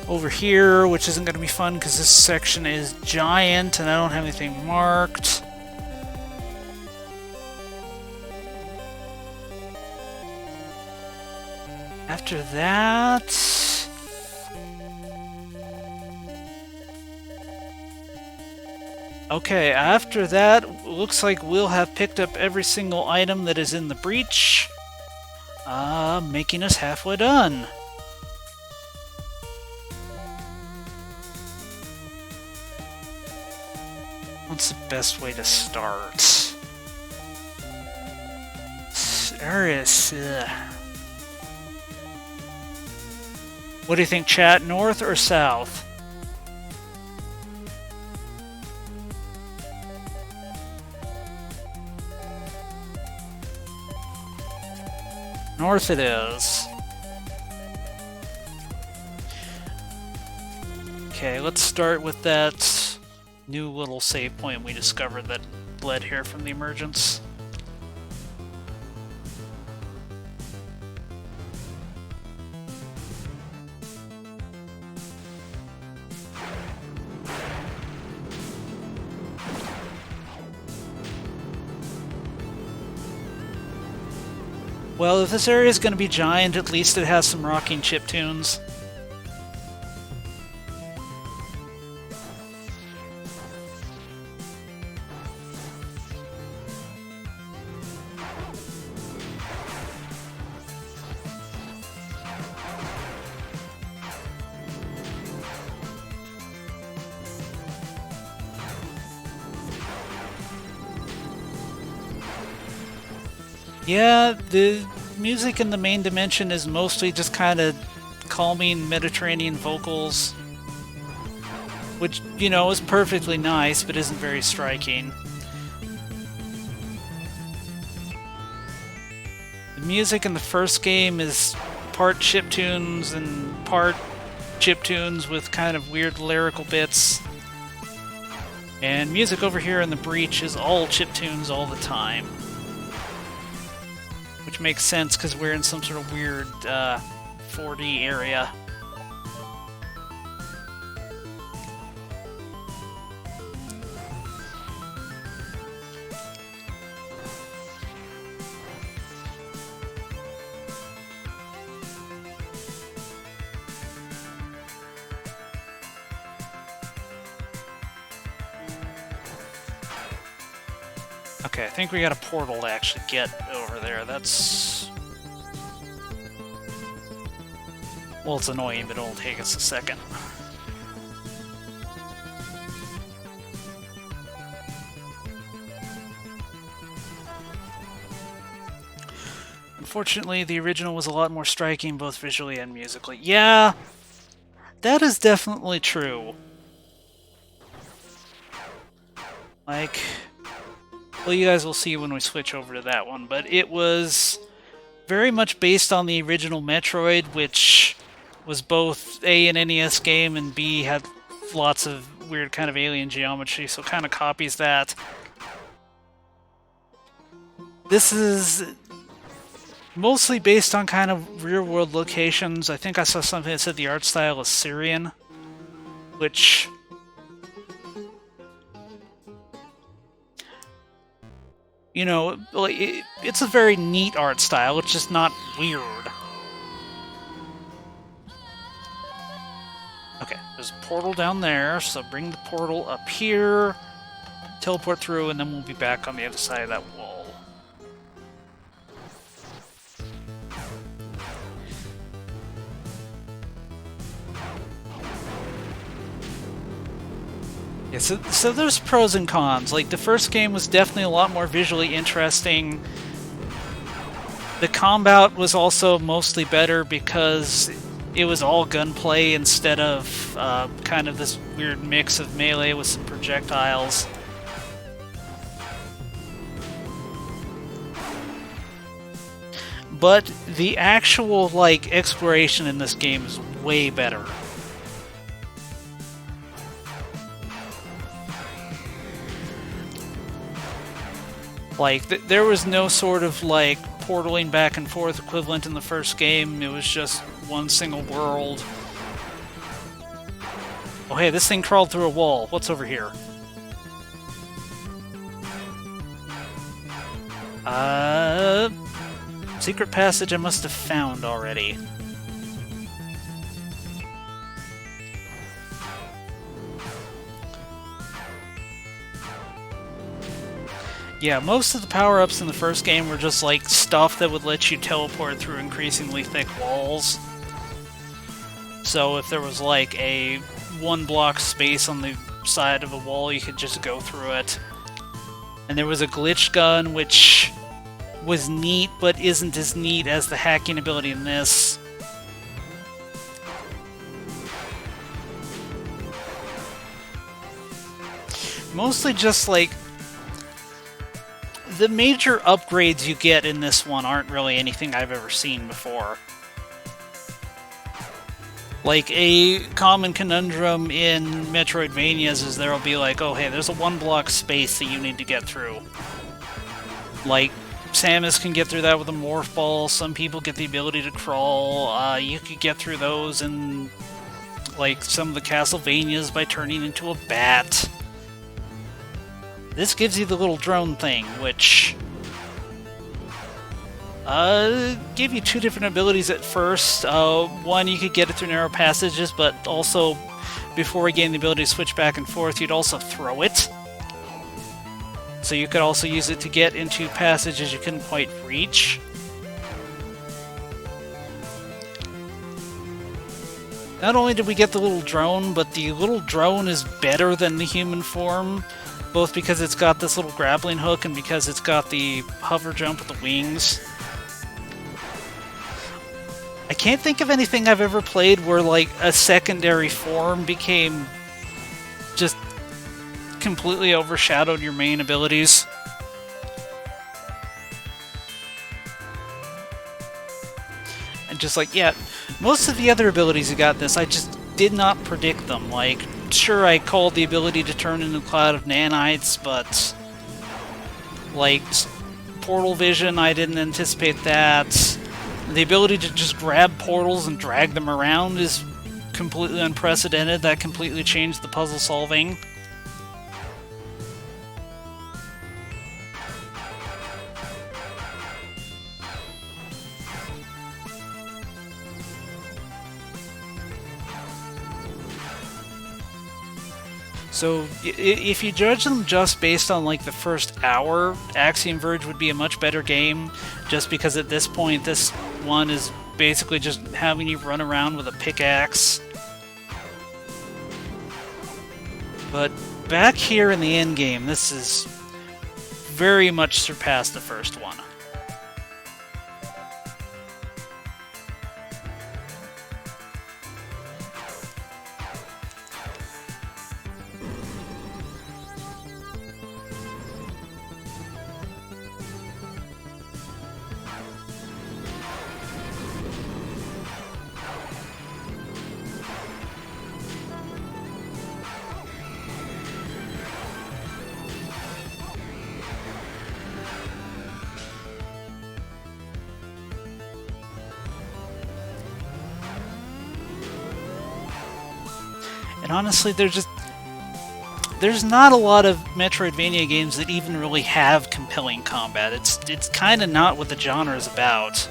over here, which isn't going to be fun because this section is giant and I don't have anything marked. After that... Okay, after that, looks like we'll have picked up every single item that is in the breach, making us halfway done. What's the best way to start? Saris. What do you think, chat? North or south? North it is. Okay, let's start with that new little save point we discovered that led here from the emergence. Well, if this area is going to be giant, at least it has some rocking chiptunes. Yeah, the music in the main dimension is mostly just kind of calming Mediterranean vocals, which, you know, is perfectly nice, but isn't very striking. The music in the first game is part chiptunes and part chiptunes with kind of weird lyrical bits. And music over here in the breach is all chiptunes all the time. Which makes sense because we're in some sort of weird 4D area. Okay, I think we got a portal to actually get over there. That's... well, it's annoying, but it'll take us a second. Unfortunately, the original was a lot more striking, both visually and musically. Yeah, that is definitely true. Like... well, you guys will see when we switch over to that one, but it was very much based on the original Metroid, which was both A, an NES game, and B, had lots of weird kind of alien geometry, so it kind of copies that. This is mostly based on kind of real-world locations. I think I saw something that said the art style is Syrian, which... you know, it's a very neat art style, it's just not weird. Okay, there's a portal down there, so bring the portal up here, teleport through, and then we'll be back on the other side of that wall. Yeah, so there's pros and cons. Like, the first game was definitely a lot more visually interesting. The combat was also mostly better because it was all gunplay instead of kind of this weird mix of melee with some projectiles. But the actual, like, exploration in this game is way better. Like, there was no sort of, like, portaling back and forth equivalent in the first game. It was just one single world. Oh, hey, this thing crawled through a wall. What's over here? Secret passage I must have found already. Yeah, most of the power-ups in the first game were just like stuff that would let you teleport through increasingly thick walls. So if there was like a one-block space on the side of a wall, you could just go through it. And there was a glitch gun, which was neat, but isn't as neat as the hacking ability in this. Mostly just like... the major upgrades you get in this one aren't really anything I've ever seen before. Like, a common conundrum in Metroidvanias is there'll be like, oh hey, there's a one-block space that you need to get through. Like, Samus can get through that with a morph ball, some people get the ability to crawl, you could get through those in, like, some of the Castlevanias by turning into a bat. This gives you the little drone thing, which... give you two different abilities at first. One, you could get it through narrow passages, but also, before we gain the ability to switch back and forth, you'd also throw it. So you could also use it to get into passages you couldn't quite reach. Not only did we get the little drone, but the little drone is better than the human form. Both because it's got this little grappling hook and because it's got the hover jump with the wings. I can't think of anything I've ever played where, like, a secondary form became just completely overshadowed your main abilities. And just like, yeah, most of the other abilities you got in this, I just did not predict them. Like, sure I called the ability to turn into a cloud of nanites, but like portal vision, I didn't anticipate that. The ability to just grab portals and drag them around is completely unprecedented. That completely changed the puzzle solving. So, if you judge them just based on like the first hour, Axiom Verge would be a much better game, just because at this point this one is basically just having you run around with a pickaxe. But back here in the end game, this is very much surpassed the first one. And honestly, there's not a lot of Metroidvania games that even really have compelling combat. It's kind of not what the genre is about.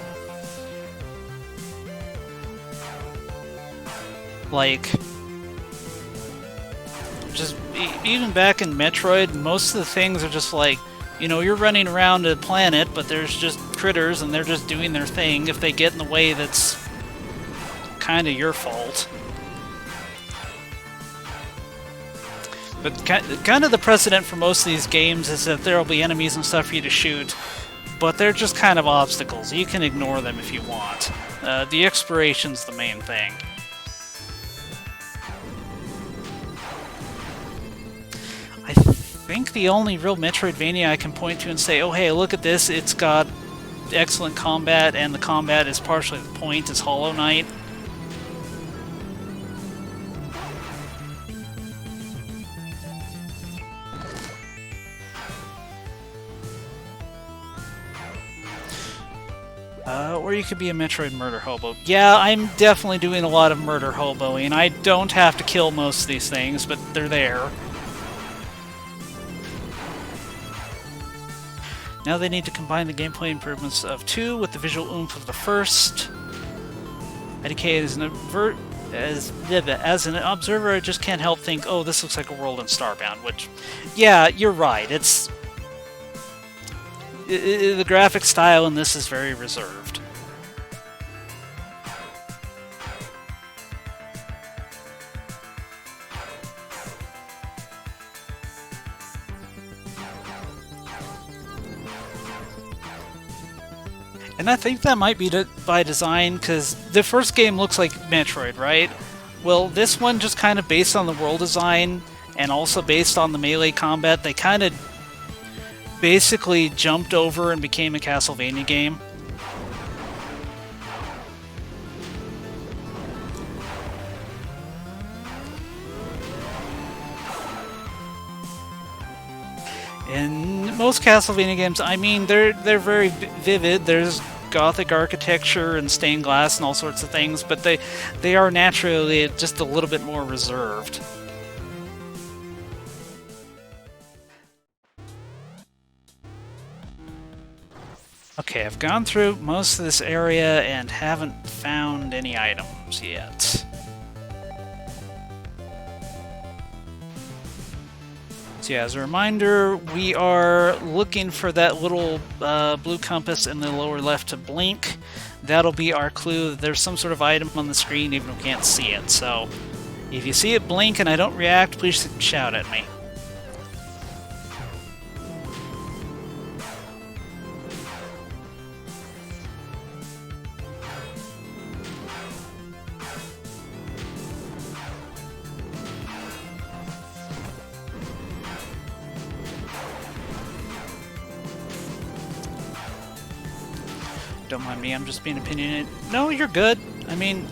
Like, just even back in Metroid, most of the things are just like, you know, you're running around a planet, but there's just critters and they're just doing their thing. If they get in the way, that's kind of your fault. But kind of the precedent for most of these games is that there will be enemies and stuff for you to shoot, but they're just kind of obstacles. You can ignore them if you want. The exploration's the main thing. I think the only real Metroidvania I can point to and say, oh hey, look at this, it's got excellent combat, and the combat is partially the point, is Hollow Knight. Or you could be a Metroid murder hobo. Yeah, I'm definitely doing a lot of murder hoboing. I don't have to kill most of these things, but they're there. Now they need to combine the gameplay improvements of 2 with the visual oomph of the first. IDK as an observer, I just can't help think, oh, this looks like a world in Starbound, which, yeah, you're right. The graphic style in this is very reserved. And I think that might be by design, because the first game looks like Metroid, right? Well, this one, just kind of based on the world design, and also based on the melee combat, they kind of basically jumped over and became a Castlevania game. In most Castlevania games, I mean, they're very vivid. There's Gothic architecture and stained glass and all sorts of things, but they are naturally just a little bit more reserved. Okay, I've gone through most of this area and haven't found any items yet. So yeah, as a reminder, we are looking for that little blue compass in the lower left to blink. That'll be our clue that there's some sort of item on the screen even if we can't see it. So if you see it blink and I don't react, please shout at me. Don't mind me, I'm just being opinionated. No, you're good. I mean,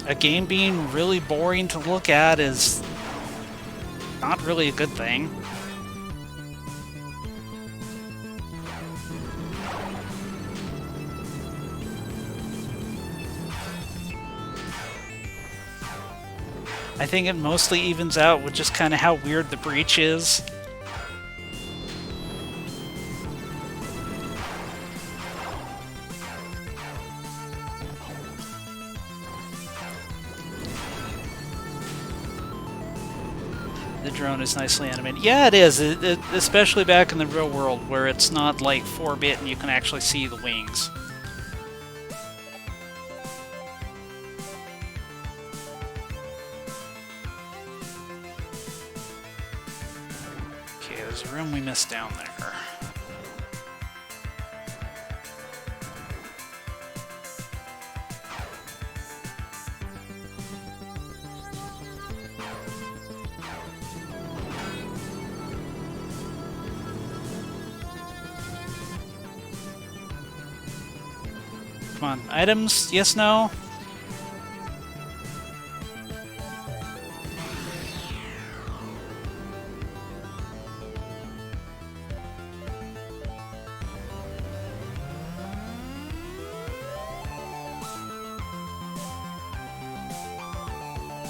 a game being really boring to look at is not really a good thing. I think it mostly evens out with just kind of how weird the breach is. The drone is nicely animated. Yeah, it is, especially back in the real world where it's not like 4-bit and you can actually see the wings. Okay, there's a room we missed down there. Come on, items? Yes, no?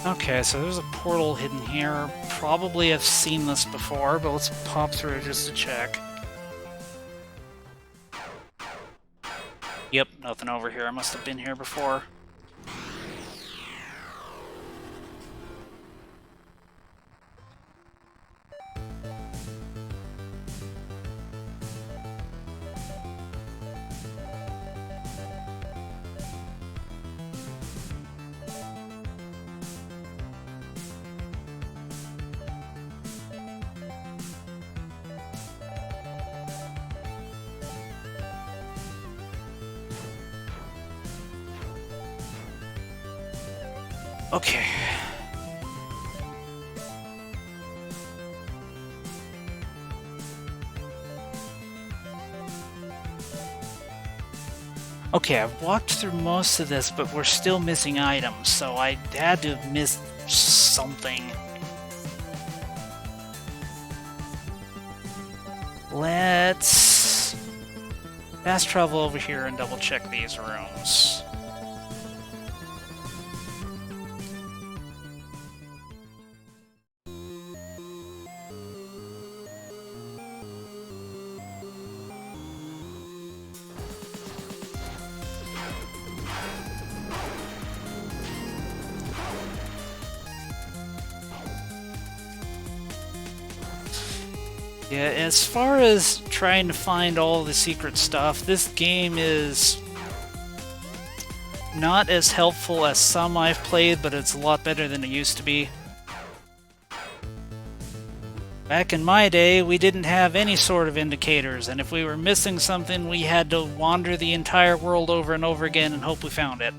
Okay, so there's a portal hidden here. Probably I've seen this before, but let's pop through just to check. Yep, nothing over here. I must have been here before. Okay. Okay, I've walked through most of this, but we're still missing items, so I had to have missed something. Let's fast travel over here and double check these rooms. Yeah, as far as trying to find all the secret stuff, this game is not as helpful as some I've played, but it's a lot better than it used to be. Back in my day, we didn't have any sort of indicators, and if we were missing something, we had to wander the entire world over and over again and hope we found it.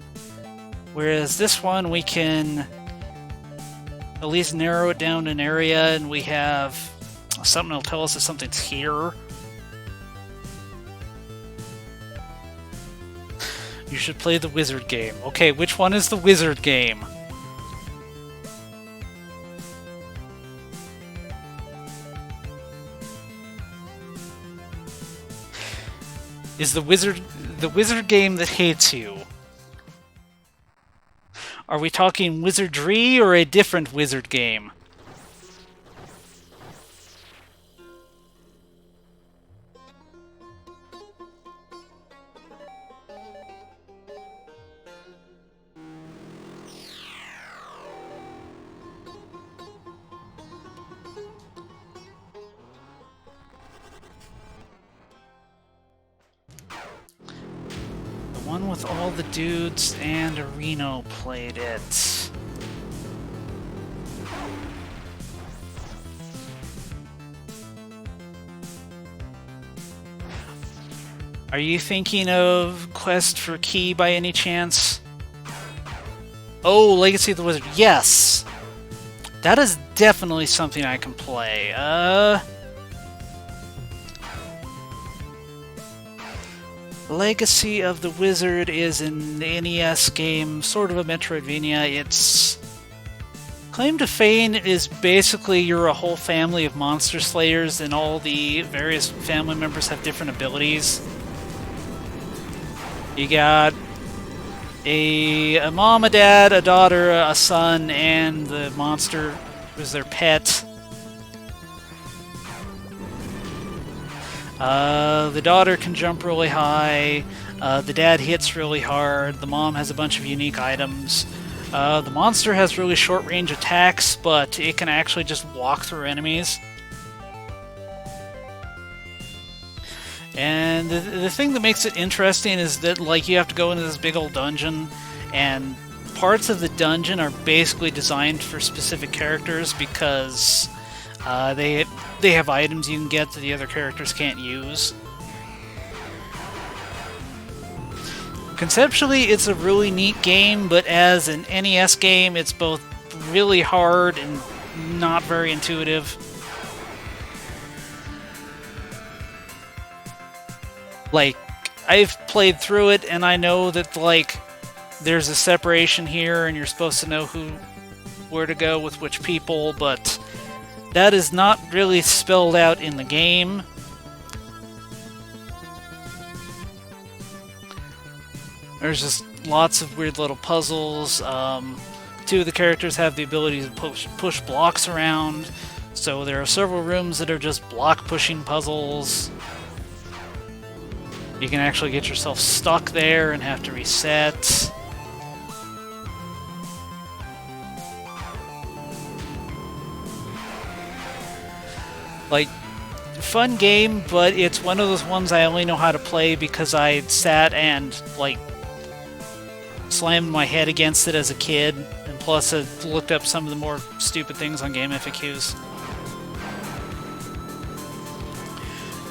Whereas this one, we can at least narrow it down to an area, and we have something that'll tell us if something's here. You should play the wizard game. Okay, which one is the wizard game? Is the wizard game that hates you? Are we talking wizardry or a different wizard game? One with all the dudes and Reno played it. Are you thinking of Quest for Key by any chance? Oh, Legacy of the Wizard. Yes! That is definitely something I can play. Legacy of the Wizard is an NES game, sort of a Metroidvania. It's Claim to Fame is basically you're a whole family of monster slayers, and all the various family members have different abilities. You got a mom, a dad, a daughter, a son, and the monster was their pet. The daughter can jump really high, the dad hits really hard, the mom has a bunch of unique items. The monster has really short range attacks, but it can actually just walk through enemies. And the thing that makes it interesting is that, like, you have to go into this big old dungeon, and parts of the dungeon are basically designed for specific characters because they have items you can get that the other characters can't use. Conceptually, it's a really neat game, but as an NES game, it's both really hard and not very intuitive. Like, I've played through it, and I know that, like, there's a separation here, and you're supposed to know where to go with which people, but that is not really spelled out in the game. There's just lots of weird little puzzles. Two of the characters have the ability to push blocks around, so there are several rooms that are just block-pushing puzzles. You can actually get yourself stuck there and have to reset. Like, fun game, but it's one of those ones I only know how to play because I sat and, like, slammed my head against it as a kid, and plus I looked up some of the more stupid things on game FAQs.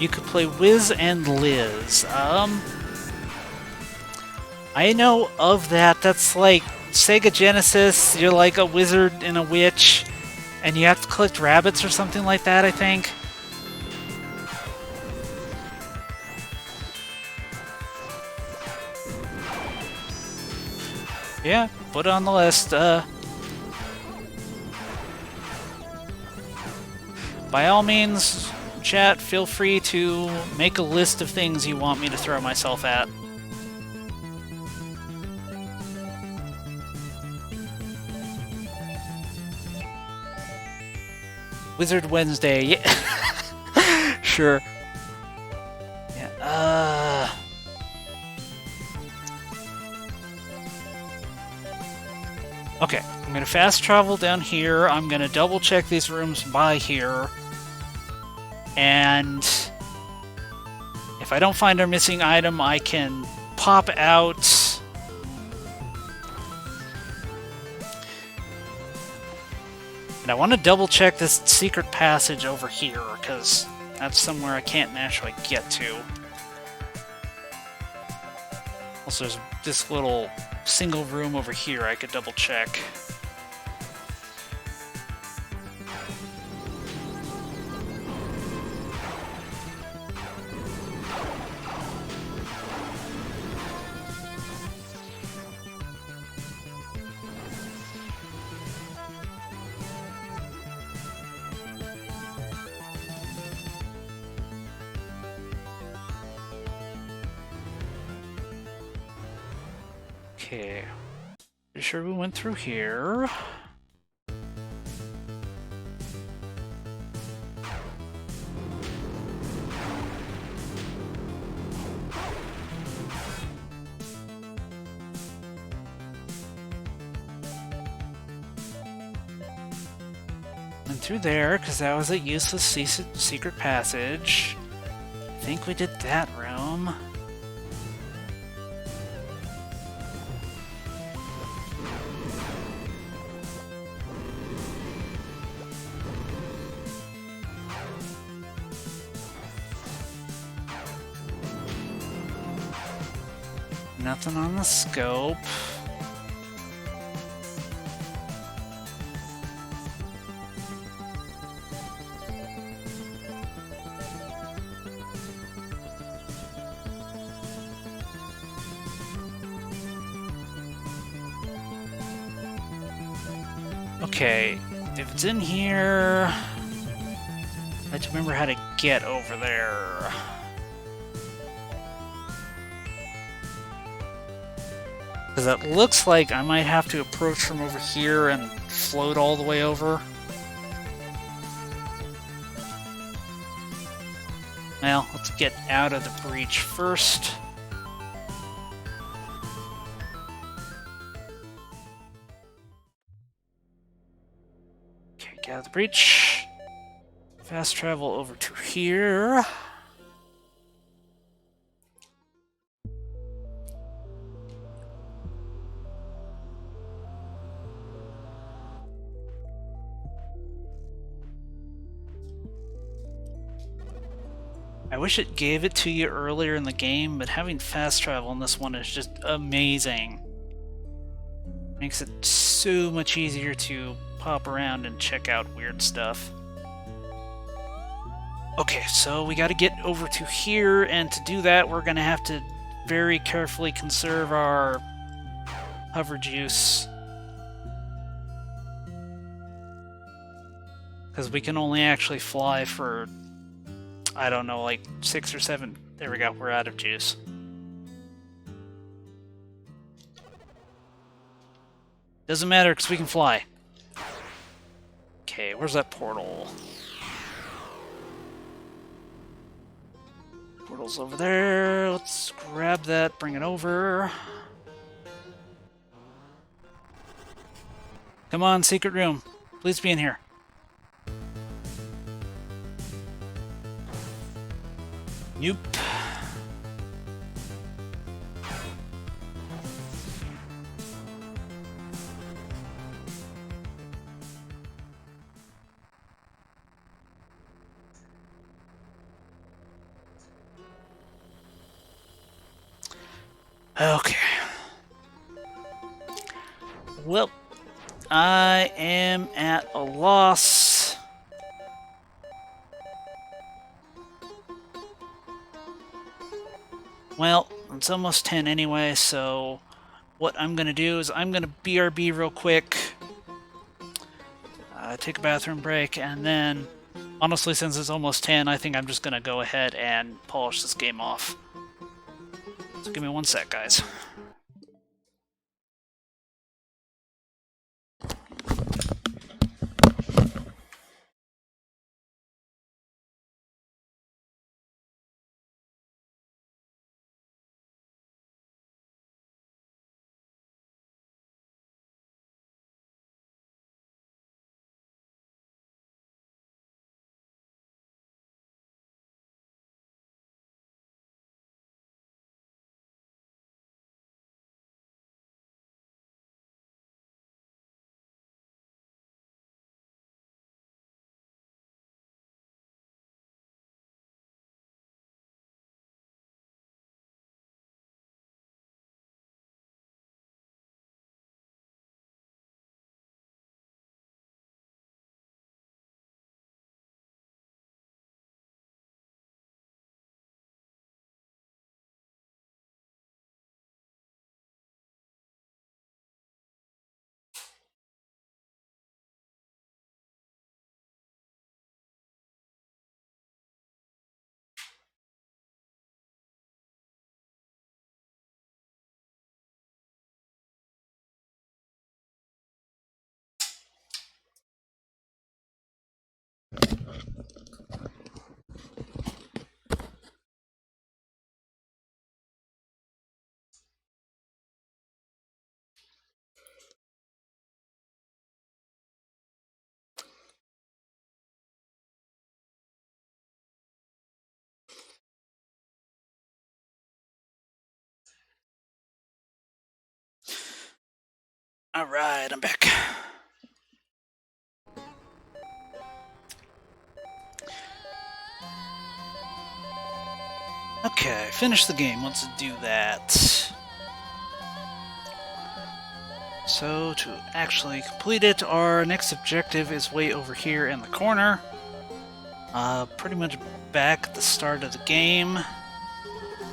You could play Wiz and Liz. I know of that. That's like Sega Genesis. You're like a wizard and a witch, and you have to collect rabbits or something like that, I think. Yeah, put it on the list. By all means, chat, feel free to make a list of things you want me to throw myself at. Wizard Wednesday, yeah. Sure. Yeah, okay, I'm gonna fast travel down here. I'm gonna double check these rooms by here. And if I don't find our missing item, I can pop out. And I want to double check this secret passage over here, because that's somewhere I can't naturally get to. Also, there's this little single room over here I could double check. Okay, pretty sure we went through here. Went through there, because that was a useless secret passage. I think we did that room. Nothing on the scope. Okay, if it's in here, I have to remember how to get over there. Because it looks like I might have to approach from over here and float all the way over. Well, let's get out of the breach first. Okay, get out of the breach. Fast travel over to here. I wish it gave it to you earlier in the game, but having fast travel in this one is just amazing. Makes it so much easier to pop around and check out weird stuff. Okay, so we gotta get over to here, and to do that we're gonna have to very carefully conserve our hover juice. Because we can only actually fly for, I don't know, like 6 or 7. There we go, we're out of juice. Doesn't matter, because we can fly. Okay, where's that portal? Portal's over there. Let's grab that, bring it over. Come on, secret room. Please be in here. Nope. Okay. Well, I am at a loss. Well, it's almost 10 anyway, so what I'm going to do is I'm going to BRB real quick, take a bathroom break, and then, honestly, since it's almost 10, I think I'm just going to go ahead and polish this game off. So give me 1 sec, guys. Alright, I'm back. Okay, finish the game. Let's do that. So, to actually complete it, our next objective is way over here in the corner. Pretty much back at the start of the game.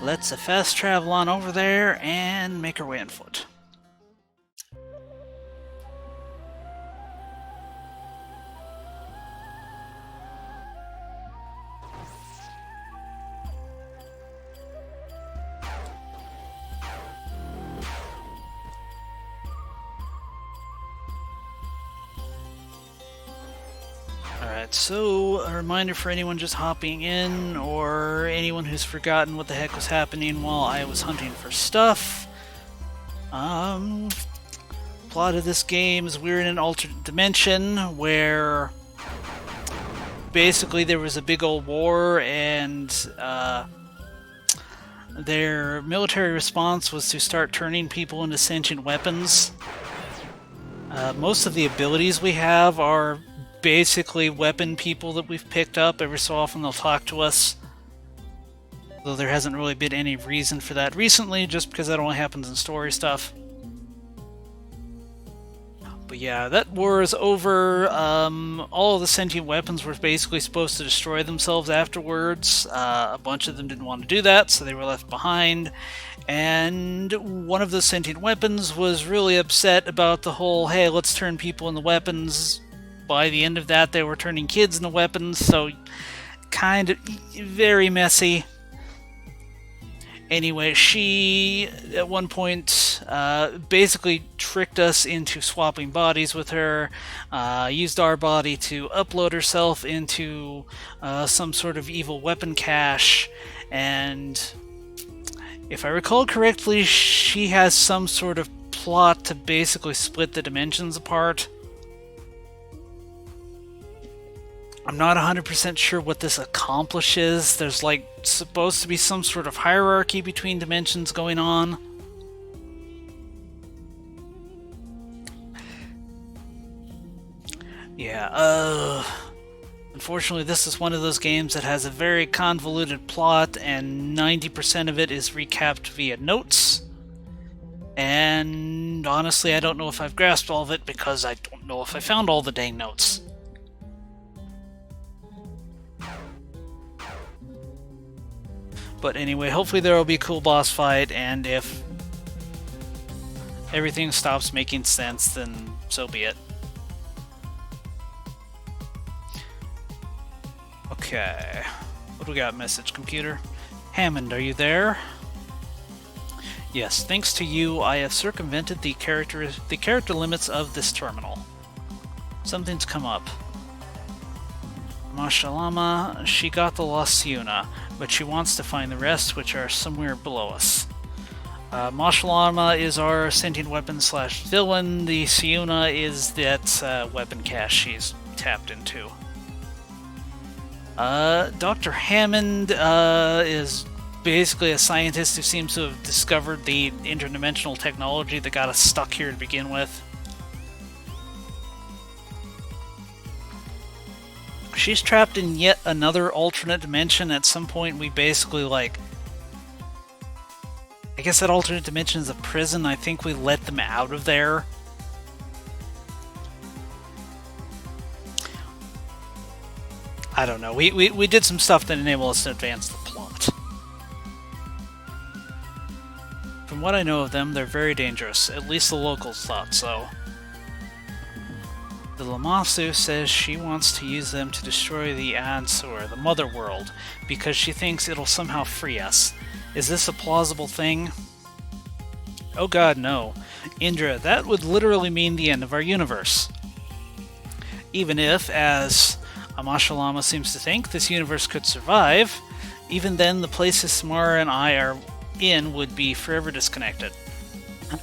Let's fast travel on over there and make our way on foot. Alright, so a reminder for anyone just hopping in, or anyone who's forgotten what the heck was happening while I was hunting for stuff. Plot of this game is we're in an alternate dimension where basically there was a big old war, and their military response was to start turning people into sentient weapons. Most of the abilities we have are basically weapon people that we've picked up. Every so often they'll talk to us, though there hasn't really been any reason for that recently, just because that only happens in story stuff. But yeah, that war is over. All of the sentient weapons were basically supposed to destroy themselves afterwards. A bunch of them didn't want to do that, so they were left behind. And one of the sentient weapons was really upset about the whole, hey, let's turn people into weapons. By the end of that, they were turning kids into weapons, so kind of very messy. Anyway, she, at one point, basically tricked us into swapping bodies with her, used our body to upload herself into some sort of evil weapon cache, and if I recall correctly, she has some sort of plot to basically split the dimensions apart. I'm not 100% sure what this accomplishes. There's like supposed to be some sort of hierarchy between dimensions going on. Yeah, unfortunately this is one of those games that has a very convoluted plot, and 90% of it is recapped via notes. And honestly, I don't know if I've grasped all of it, because I don't know if I found all the dang notes. But anyway, hopefully there will be a cool boss fight, and if everything stops making sense, then so be it. Okay, what do we got? Message computer. Hammond, are you there? Yes, thanks to you, I have circumvented the character limits of this terminal. Something's come up. Mashalama, she got the lost Siuna, but she wants to find the rest, which are somewhere below us. Mashalama is our sentient weapon slash villain. The Siuna is that weapon cache she's tapped into. Dr. Hammond is basically a scientist who seems to have discovered the interdimensional technology that got us stuck here to begin with. She's trapped in yet another alternate dimension. At some point we basically, like, I guess that alternate dimension is a prison. I think we let them out of there. I don't know. We did some stuff that enabled us to advance the plot. From what I know of them, they're very dangerous. At least the locals thought so. The Lamasu says she wants to use them to destroy the Ansur, the Mother World, because she thinks it'll somehow free us. Is this a plausible thing? Oh god, no. Indra, that would literally mean the end of our universe. Even if, as Amashalama seems to think, this universe could survive, even then the places Samara and I are in would be forever disconnected.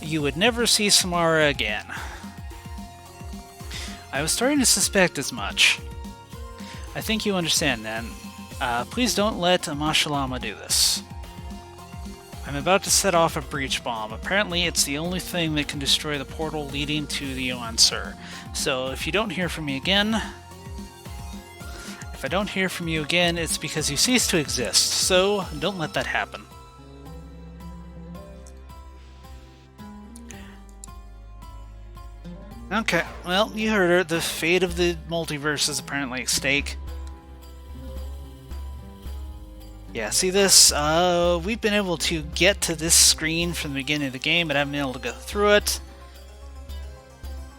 You would never see Samara again. I was starting to suspect as much. I think you understand, then. Please don't let Amashalama do this. I'm about to set off a breach bomb. Apparently it's the only thing that can destroy the portal leading to the Ansur. So if you don't hear from me again... If I don't hear from you again, it's because you cease to exist, so don't let that happen. Okay, well, you heard her. The fate of the multiverse is apparently at stake. Yeah, see this? We've been able to get to this screen from the beginning of the game, but I haven't been able to go through it.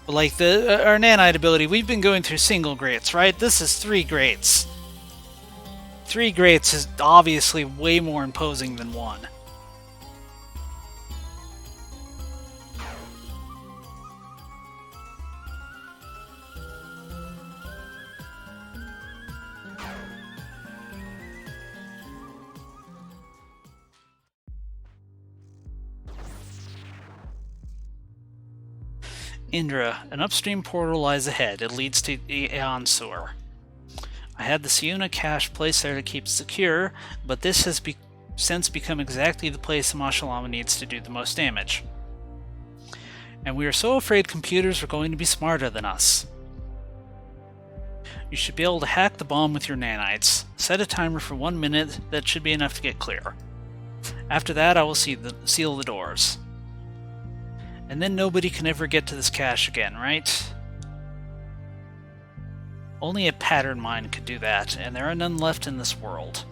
But like our nanite ability, we've been going through single grates, right? This is 3 grates. 3 grates is obviously way more imposing than 1. Indra, an upstream portal lies ahead. It leads to Aeon Sewer. I had the Siuna cache placed there to keep it secure, but this has since become exactly the place Mashalama needs to do the most damage. And we are so afraid computers are going to be smarter than us. You should be able to hack the bomb with your nanites. Set a timer for 1 minute, that should be enough to get clear. After that, I will seal the doors. And then nobody can ever get to this cache again, right? Only a pattern mine could do that, and there are none left in this world.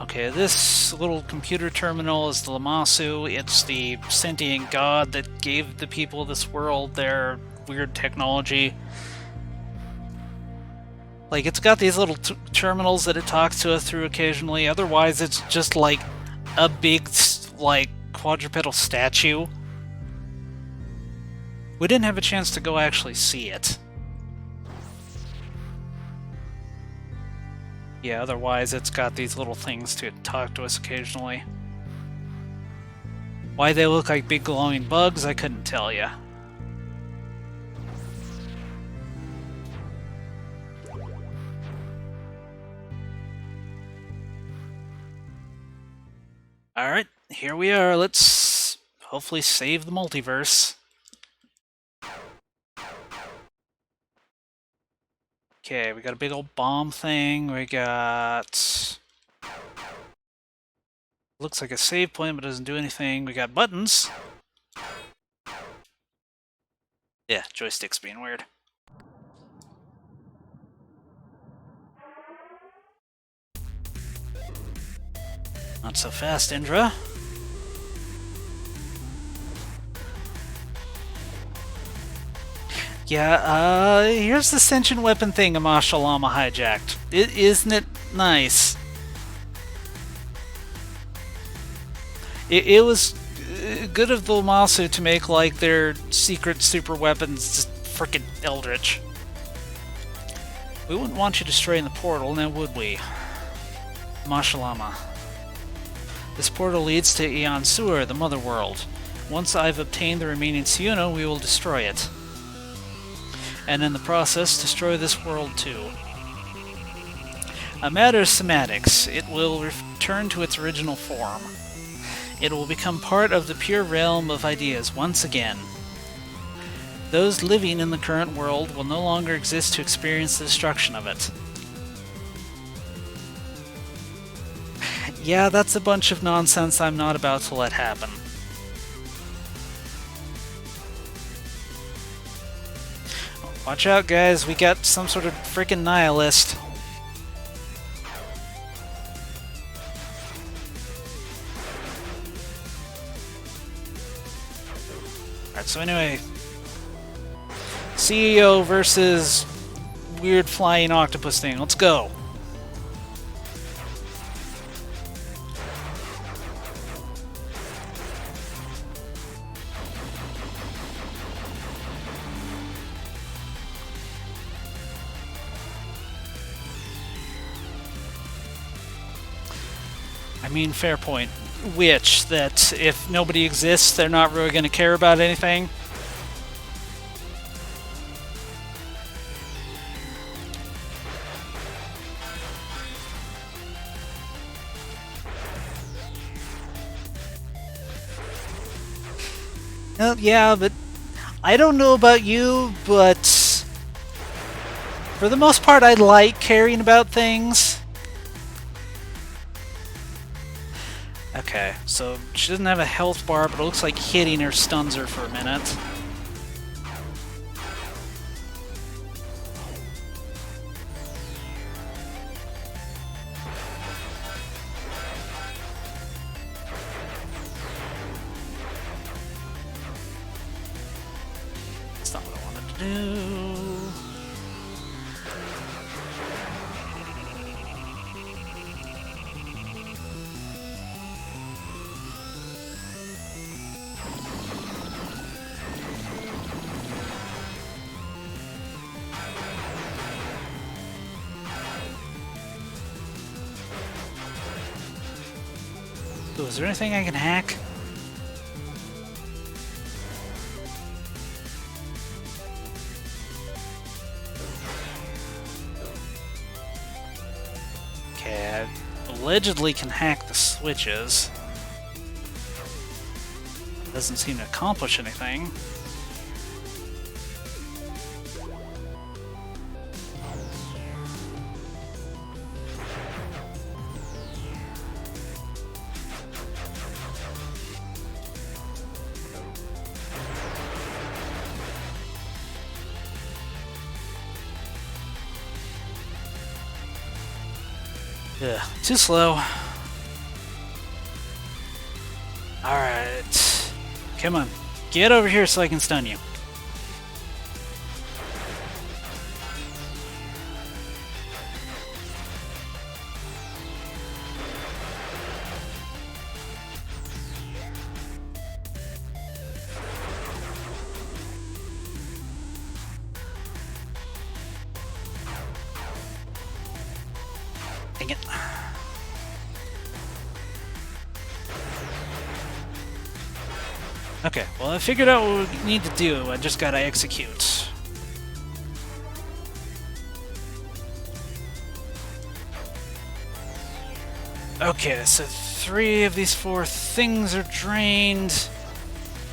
Okay, this little computer terminal is the Lamasu. It's the sentient god that gave the people of this world their weird technology. Like, it's got these little terminals that it talks to us through occasionally. Otherwise, it's just like a big, like, quadrupedal statue. We didn't have a chance to go actually see it. Yeah, otherwise it's got these little things to talk to us occasionally. Why they look like big glowing bugs, I couldn't tell you. Alright, here we are. Let's hopefully save the multiverse. Okay, we got a big old bomb thing. We got... looks like a save point, but doesn't do anything. We got buttons. Yeah, joystick's being weird. Not so fast, Indra. Yeah, here's the sentient weapon thing Mashalama hijacked. Isn't it nice? It was good of the Lamasu to make, like, their secret super weapons just frickin' eldritch. We wouldn't want you destroying the portal, now would we? Mashalama. This portal leads to Aeon Sewer, the mother world. Once I've obtained the remaining Siuna, we will destroy it. And in the process, destroy this world too. A matter of semantics, it will return to its original form. It will become part of the pure realm of ideas once again. Those living in the current world will no longer exist to experience the destruction of it. Yeah, that's a bunch of nonsense I'm not about to let happen. Watch out, guys, we got some sort of freaking nihilist. Alright, so anyway, CEO versus weird flying octopus thing. Let's go. I mean, fair point. Which, that if nobody exists, they're not really going to care about anything? Well, yeah, but I don't know about you, but for the most part, I like caring about things. Okay, so she doesn't have a health bar, but it looks like hitting her stuns her for a minute. That's not what I wanted to do. Ooh, is there anything I can hack? Okay, I allegedly can hack the switches. Doesn't seem to accomplish anything. Ugh, too slow. Alright. Come on. Get over here so I can stun you. Dang it. Okay, well I figured out what we need to do, I just gotta execute. Okay, so 3 of these 4 things are drained.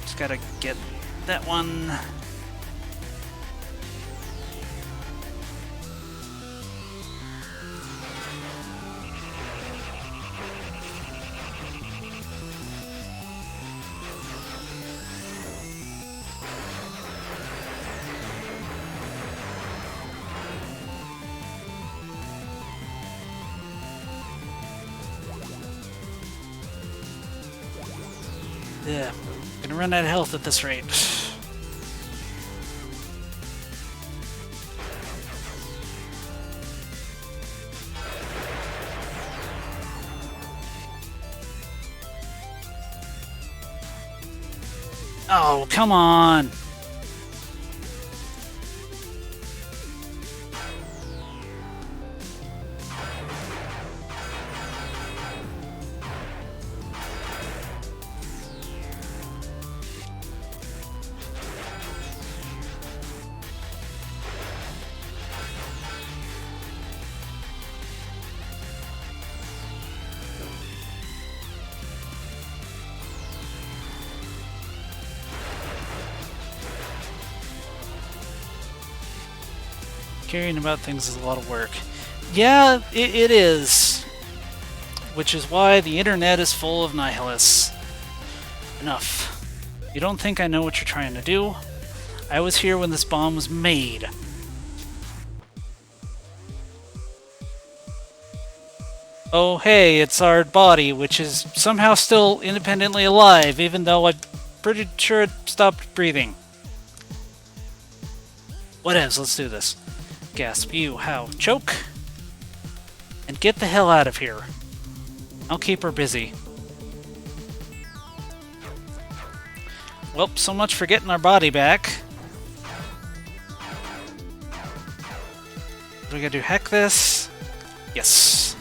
Just gotta get that one. Yeah, gonna run out of health at this rate. Oh, come on! Caring about things is a lot of work. Yeah, it is. Which is why the internet is full of nihilists. Enough. You don't think I know what you're trying to do? I was here when this bomb was made. Oh hey, it's our body, which is somehow still independently alive, even though I'm pretty sure it stopped breathing. Whatevs, let's do this. Gasp, you, how? Choke? And get the hell out of here. I'll keep her busy. Well, so much for getting our body back. What do we gotta do? Hack this? Yes.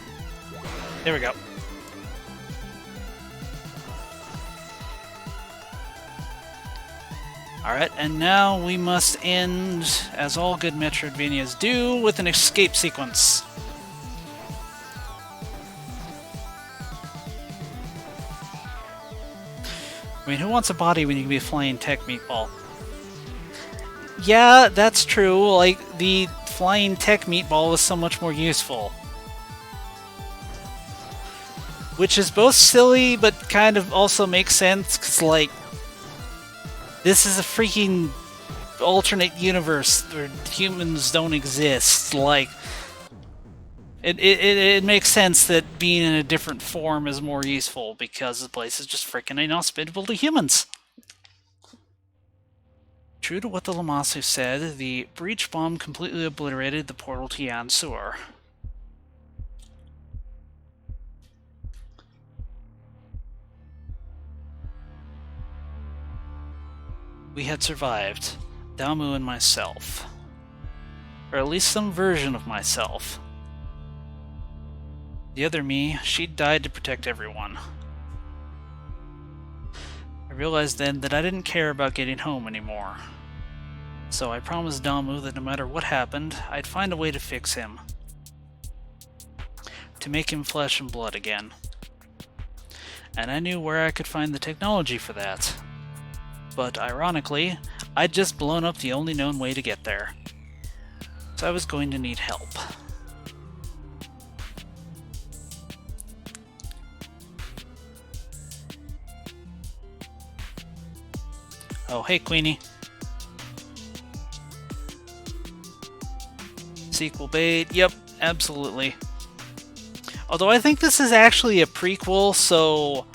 There we go. Alright, and now we must end, as all good Metroidvanias do, with an escape sequence. I mean, who wants a body when you can be a flying tech meatball? Yeah, that's true. Like, the flying tech meatball is so much more useful. Which is both silly, but kind of also makes sense, because, like, this is a freaking alternate universe where humans don't exist. Like, it makes sense that being in a different form is more useful because the place is just freaking inhospitable to humans. True to what the Lamasu said, the breach bomb completely obliterated the portal to Yan Sewer. We had survived, Damu and myself. Or at least some version of myself. The other me, she'd died to protect everyone. I realized then that I didn't care about getting home anymore. So I promised Damu that no matter what happened, I'd find a way to fix him. to make him flesh and blood again. And I knew where I could find the technology for that. But ironically, I'd just blown up the only known way to get there. So I was going to need help. Oh, hey, Queenie. Sequel bait. Yep, absolutely. Although I think this is actually a prequel, so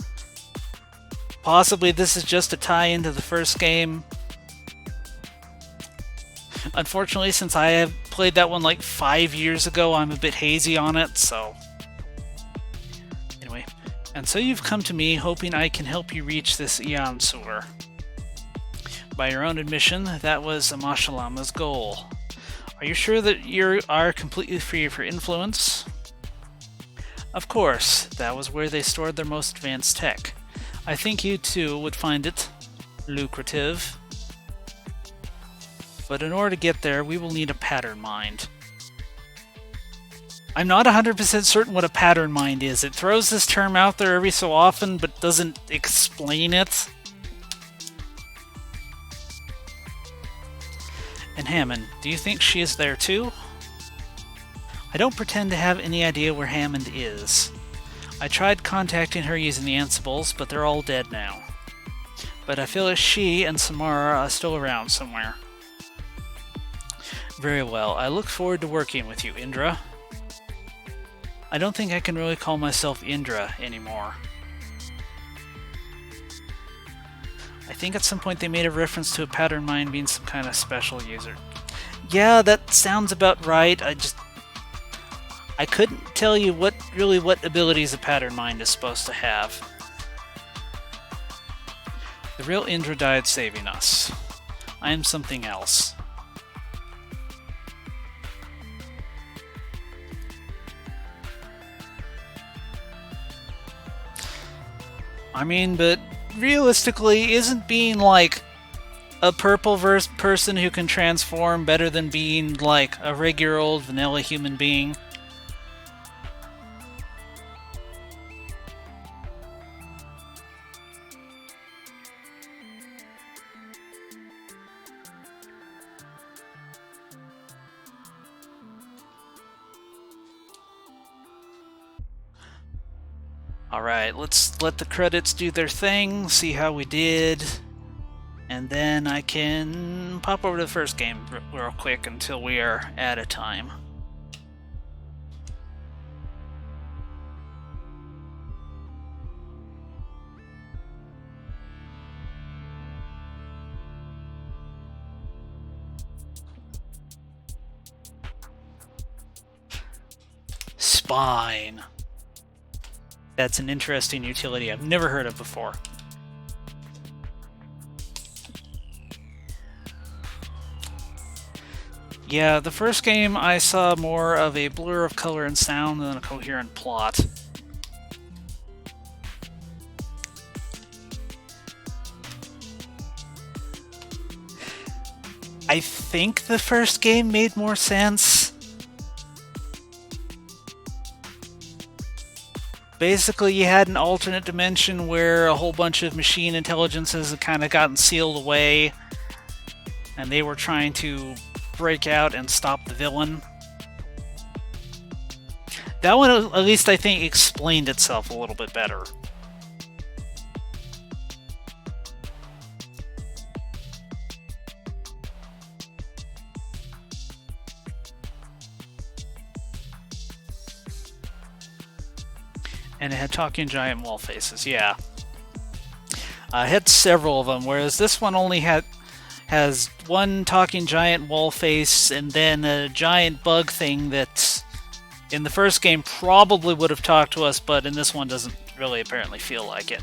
possibly this is just a tie-in to the first game. Unfortunately, since I have played that one like 5 years ago, I'm a bit hazy on it, so... Anyway, and so you've come to me hoping I can help you reach this Aeon Sewer. By your own admission, that was Amashalama's goal. Are you sure that you are completely free of her influence? Of course, that was where they stored their most advanced tech. I think you too would find it lucrative. But in order to get there, we will need a pattern mind. I'm not 100% certain what a pattern mind is. It throws this term out there every so often, but doesn't explain it. And Hammond, do you think she is there too? I don't pretend to have any idea where Hammond is. I tried contacting her using the Ansibles, but they're all dead now. But I feel like she and Samara are still around somewhere. Very well, I look forward to working with you, Indra. I don't think I can really call myself Indra anymore. I think at some point they made a reference to a pattern mind being some kind of special user. Yeah, that sounds about right. I couldn't tell you what abilities a pattern mind is supposed to have. The real Indra died saving us. I am something else. I mean, but realistically, isn't being like a purple person who can transform better than being like a regular old vanilla human being? Alright, let's let the credits do their thing, see how we did, and then I can pop over to the first game real quick until we are at a time. Spine. That's an interesting utility I've never heard of before. Yeah, the first game I saw more of a blur of color and sound than a coherent plot. I think the first game made more sense. Basically, you had an alternate dimension where a whole bunch of machine intelligences had kind of gotten sealed away, and they were trying to break out and stop the villain. That one, at least, I think, explained itself a little bit better. And it had talking giant wall faces, yeah. It had several of them, whereas this one only has one talking giant wall face and then a giant bug thing that in the first game probably would have talked to us, but in this one doesn't really apparently feel like it.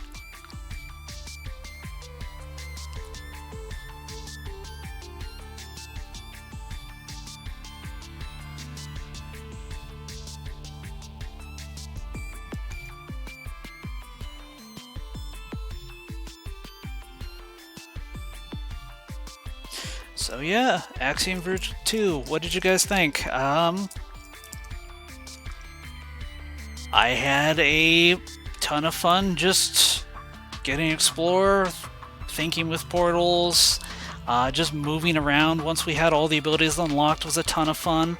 So yeah, Axiom Verge 2, what did you guys think? I had a ton of fun just getting to explore, thinking with portals, just moving around once we had all the abilities unlocked was a ton of fun.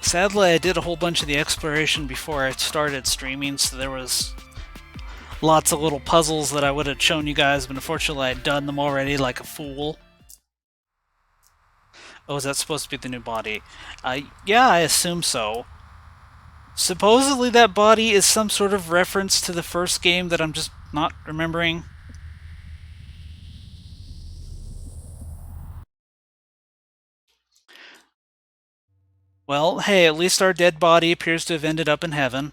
Sadly, I did a whole bunch of the exploration before I started streaming, so there was lots of little puzzles that I would have shown you guys, but unfortunately I'd done them already like a fool. Oh, is that supposed to be the new body? Yeah, I assume so. Supposedly that body is some sort of reference to the first game that I'm just not remembering. Well, hey, at least our dead body appears to have ended up in heaven.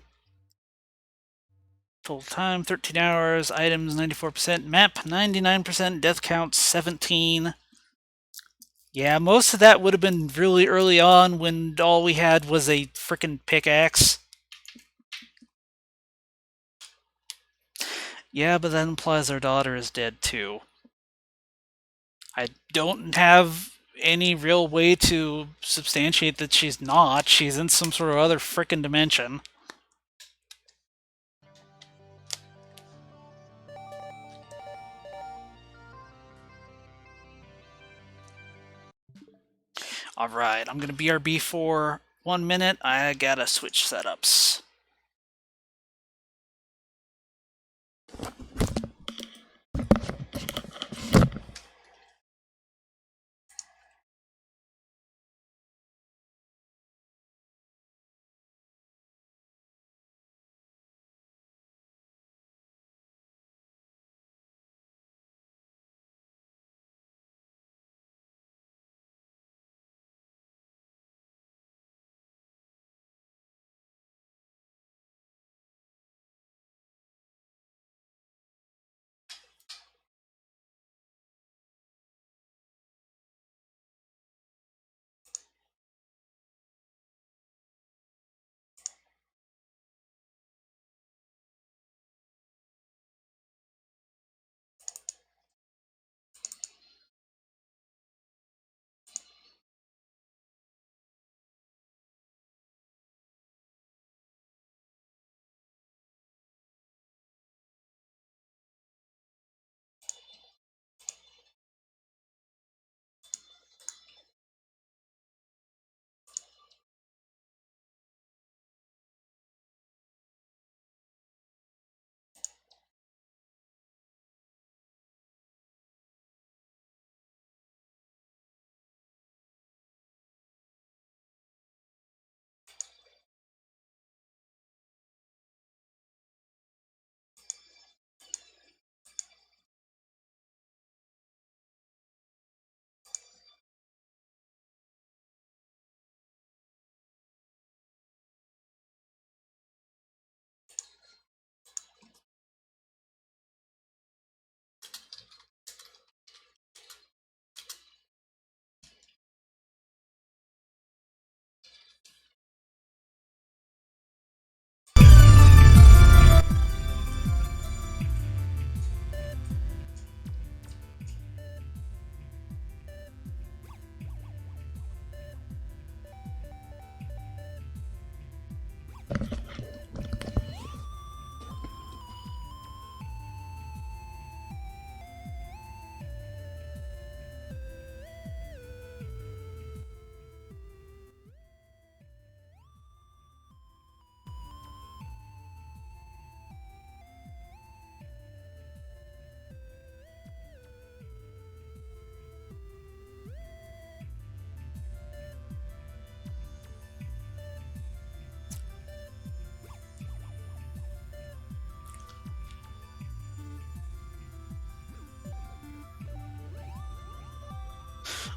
Total time 13 hours, items 94%, map 99%, death count 17. Yeah, most of that would have been really early on when all we had was a frickin' pickaxe. Yeah, but that implies our daughter is dead too. I don't have any real way to substantiate that she's not. She's in some sort of other frickin' dimension. Alright, I'm gonna BRB for 1 minute. I gotta switch setups.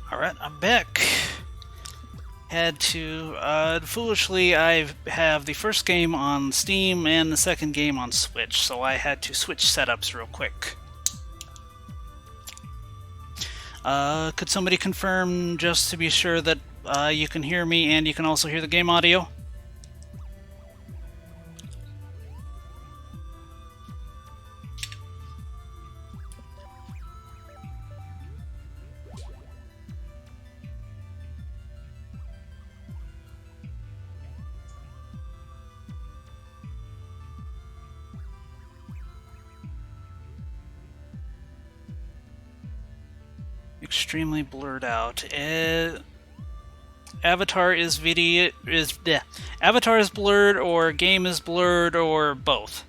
Alright, I'm back. Had to, foolishly, I have the first game on Steam and the second game on Switch, so I had to switch setups real quick. Could somebody confirm just to be sure that you can hear me and you can also hear the game audio? Extremely blurred out. Avatar is video is bleh. Avatar is blurred, or game is blurred, or both.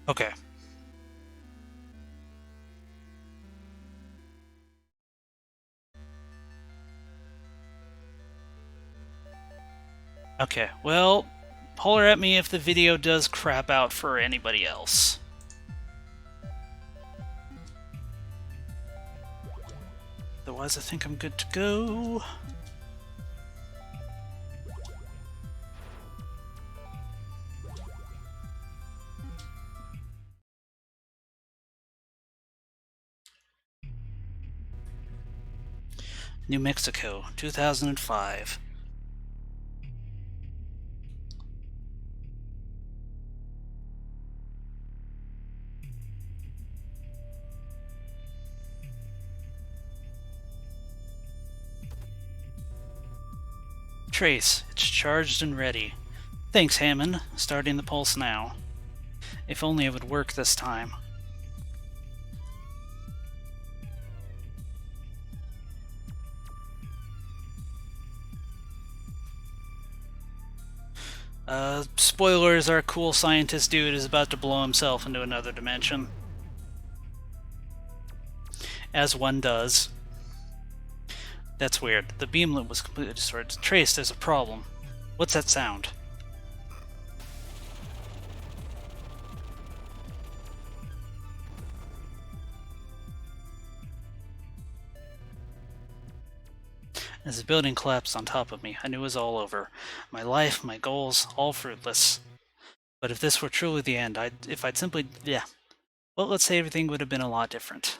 Okay. Okay, well, holler at me if the video does crap out for anybody else. Otherwise, I think I'm good to go. New Mexico, 2005. Trace, it's charged and ready. Thanks, Hammond. Starting the pulse now. If only it would work this time. Spoilers, our cool scientist dude is about to blow himself into another dimension. As one does. That's weird. The beam loop was completely destroyed. Trace, there's a problem. What's that sound? As the building collapsed on top of me, I knew it was all over. My life, my goals, all fruitless. But if this were truly the end, if I'd simply... yeah. Well, let's say everything would have been a lot different.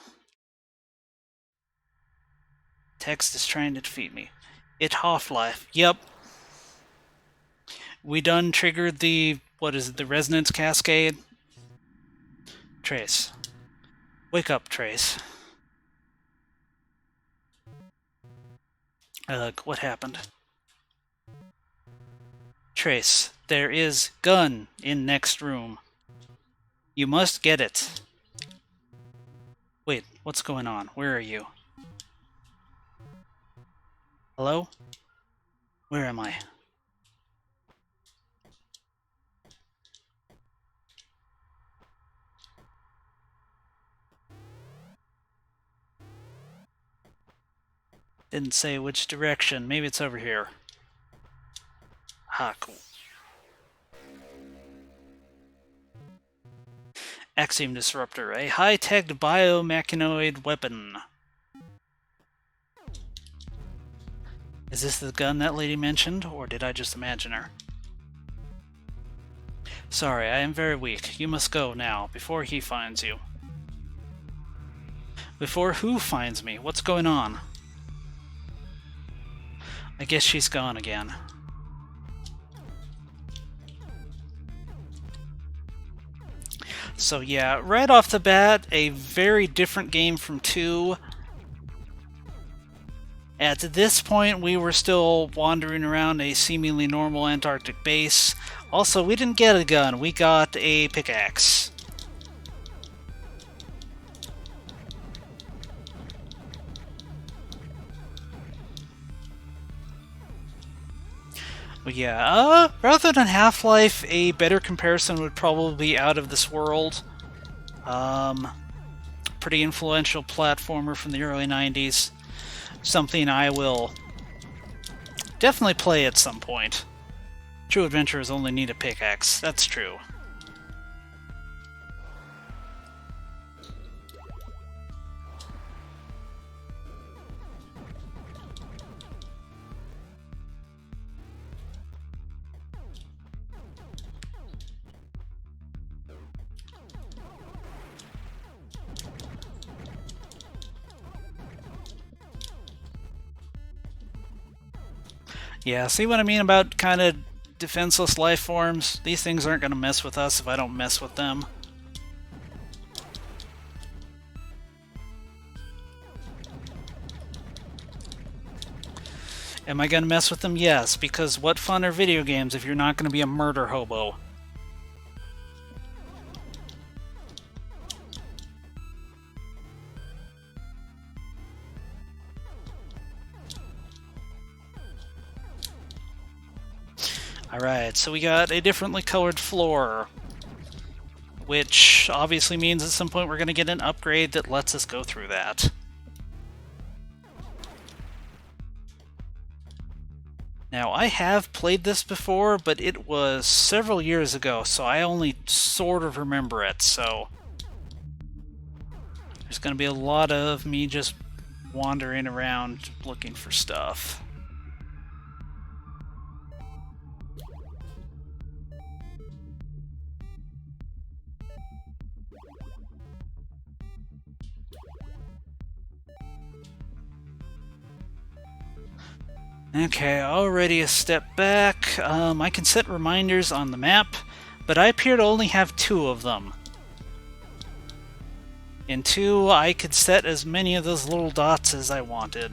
Text is trying to defeat me. It Half-Life. Yep. We done triggered the... what is it? The resonance cascade? Trace. Wake up, Trace. Ugh, what happened? Trace, there is gun in next room. You must get it. Wait, what's going on? Where are you? Hello? Where am I? Didn't say which direction. Maybe it's over here. Ah, cool. Axiom Disruptor, a high-tech biomechanoid weapon. Is this the gun that lady mentioned, or did I just imagine her? Sorry, I am very weak. You must go now, before he finds you. Before who finds me? What's going on? I guess she's gone again. So yeah, right off the bat, a very different game from 2. At this point, we were still wandering around a seemingly normal Antarctic base. Also, we didn't get a gun, we got a pickaxe. But yeah, rather than Half-Life, a better comparison would probably be Out of This World. Pretty influential platformer from the early 90s. Something I will definitely play at some point. True adventurers only need a pickaxe, that's true. Yeah, see what I mean about kind of defenseless life forms. These things aren't going to mess with us if I don't mess with them. Am I going to mess with them? Yes, because what fun are video games if you're not going to be a murder hobo? Alright, so we got a differently colored floor, which obviously means at some point we're going to get an upgrade that lets us go through that. Now, I have played this before, but it was several years ago, so I only sort of remember it, so there's going to be a lot of me just wandering around looking for stuff. Okay, already a step back. I can set reminders on the map, but I appear to only have 2 of them. In 2, I could set as many of those little dots as I wanted.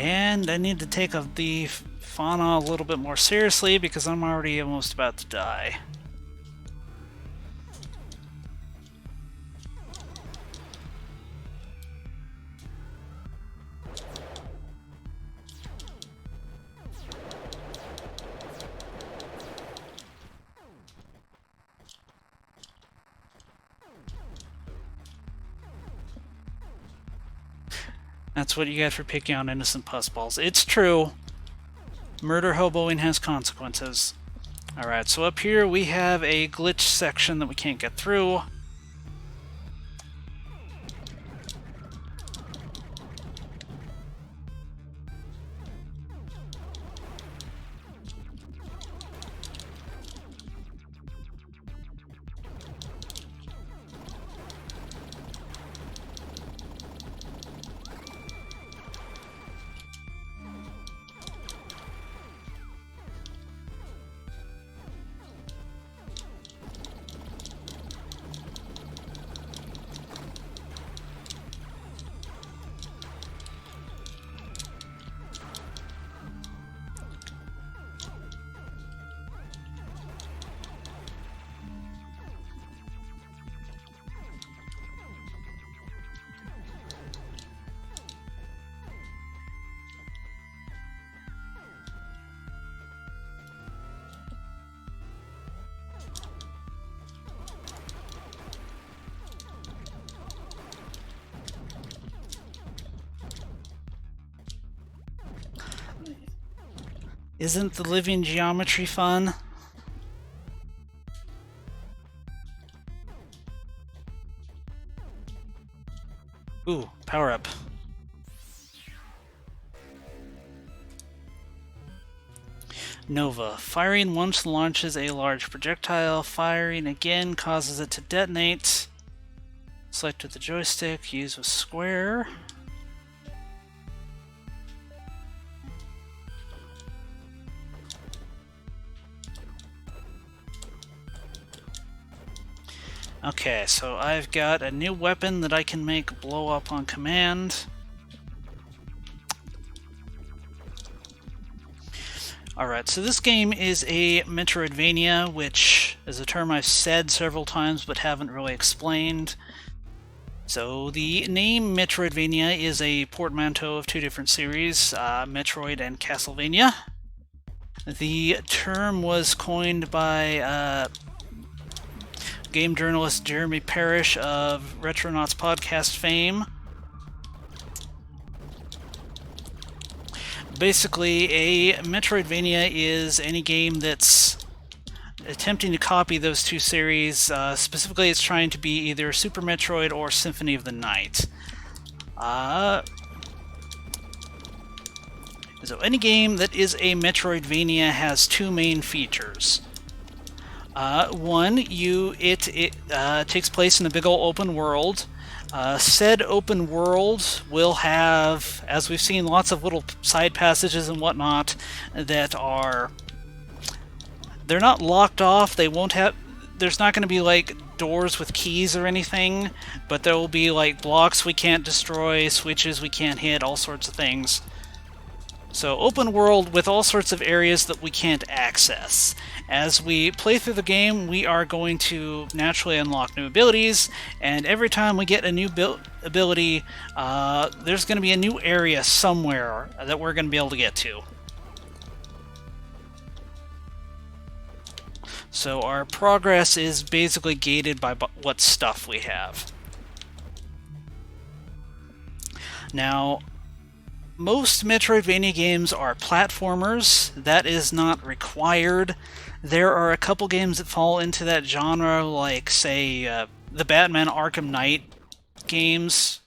And I need to take the fauna a little bit more seriously because I'm already almost about to die. That's what you get for picking on innocent pussballs. It's true. Murder hoboing has consequences. Alright, so up here we have a glitch section that we can't get through. Isn't the living geometry fun? Ooh, power up. Nova. Firing once launches a large projectile. Firing again causes it to detonate. Select with the joystick, use with square. Okay, so I've got a new weapon that I can make blow up on command. Alright, so this game is a Metroidvania, which is a term I've said several times but haven't really explained. So the name Metroidvania is a portmanteau of 2 different series, Metroid and Castlevania. The term was coined by game journalist Jeremy Parrish of Retronauts podcast fame. Basically, a Metroidvania is any game that's attempting to copy those two series. Specifically, it's trying to be either Super Metroid or Symphony of the Night. So any game that is a Metroidvania has two main features. One, it takes place in a big old open world. Said open world will have, as we've seen, lots of little side passages and whatnot that are... They're not locked off. They won't have... There's not going to be, like, doors with keys or anything, but there will be, like, blocks we can't destroy, switches we can't hit, all sorts of things. So, open world with all sorts of areas that we can't access. As we play through the game, we are going to naturally unlock new abilities, and every time we get a new ability, there's going to be a new area somewhere that we're going to be able to get to. So our progress is basically gated by what stuff we have. Now, most Metroidvania games are platformers. That is not required. There are a couple games that fall into that genre, like, say, the Batman Arkham Knight games,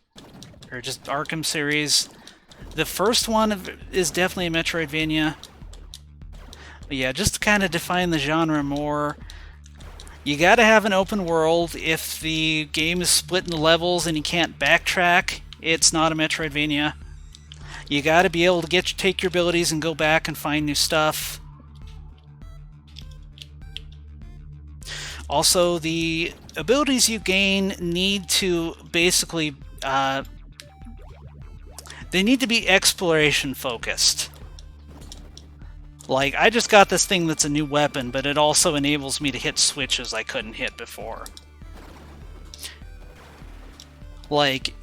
or just Arkham series. The first one is definitely a Metroidvania. But yeah, just to kind of define the genre more, you gotta have an open world. If the game is split into levels and you can't backtrack, it's not a Metroidvania. You gotta be able to take your abilities and go back and find new stuff. Also, the abilities you gain need to basically... they need to be exploration focused. Like, I just got this thing that's a new weapon, but it also enables me to hit switches I couldn't hit before. Like,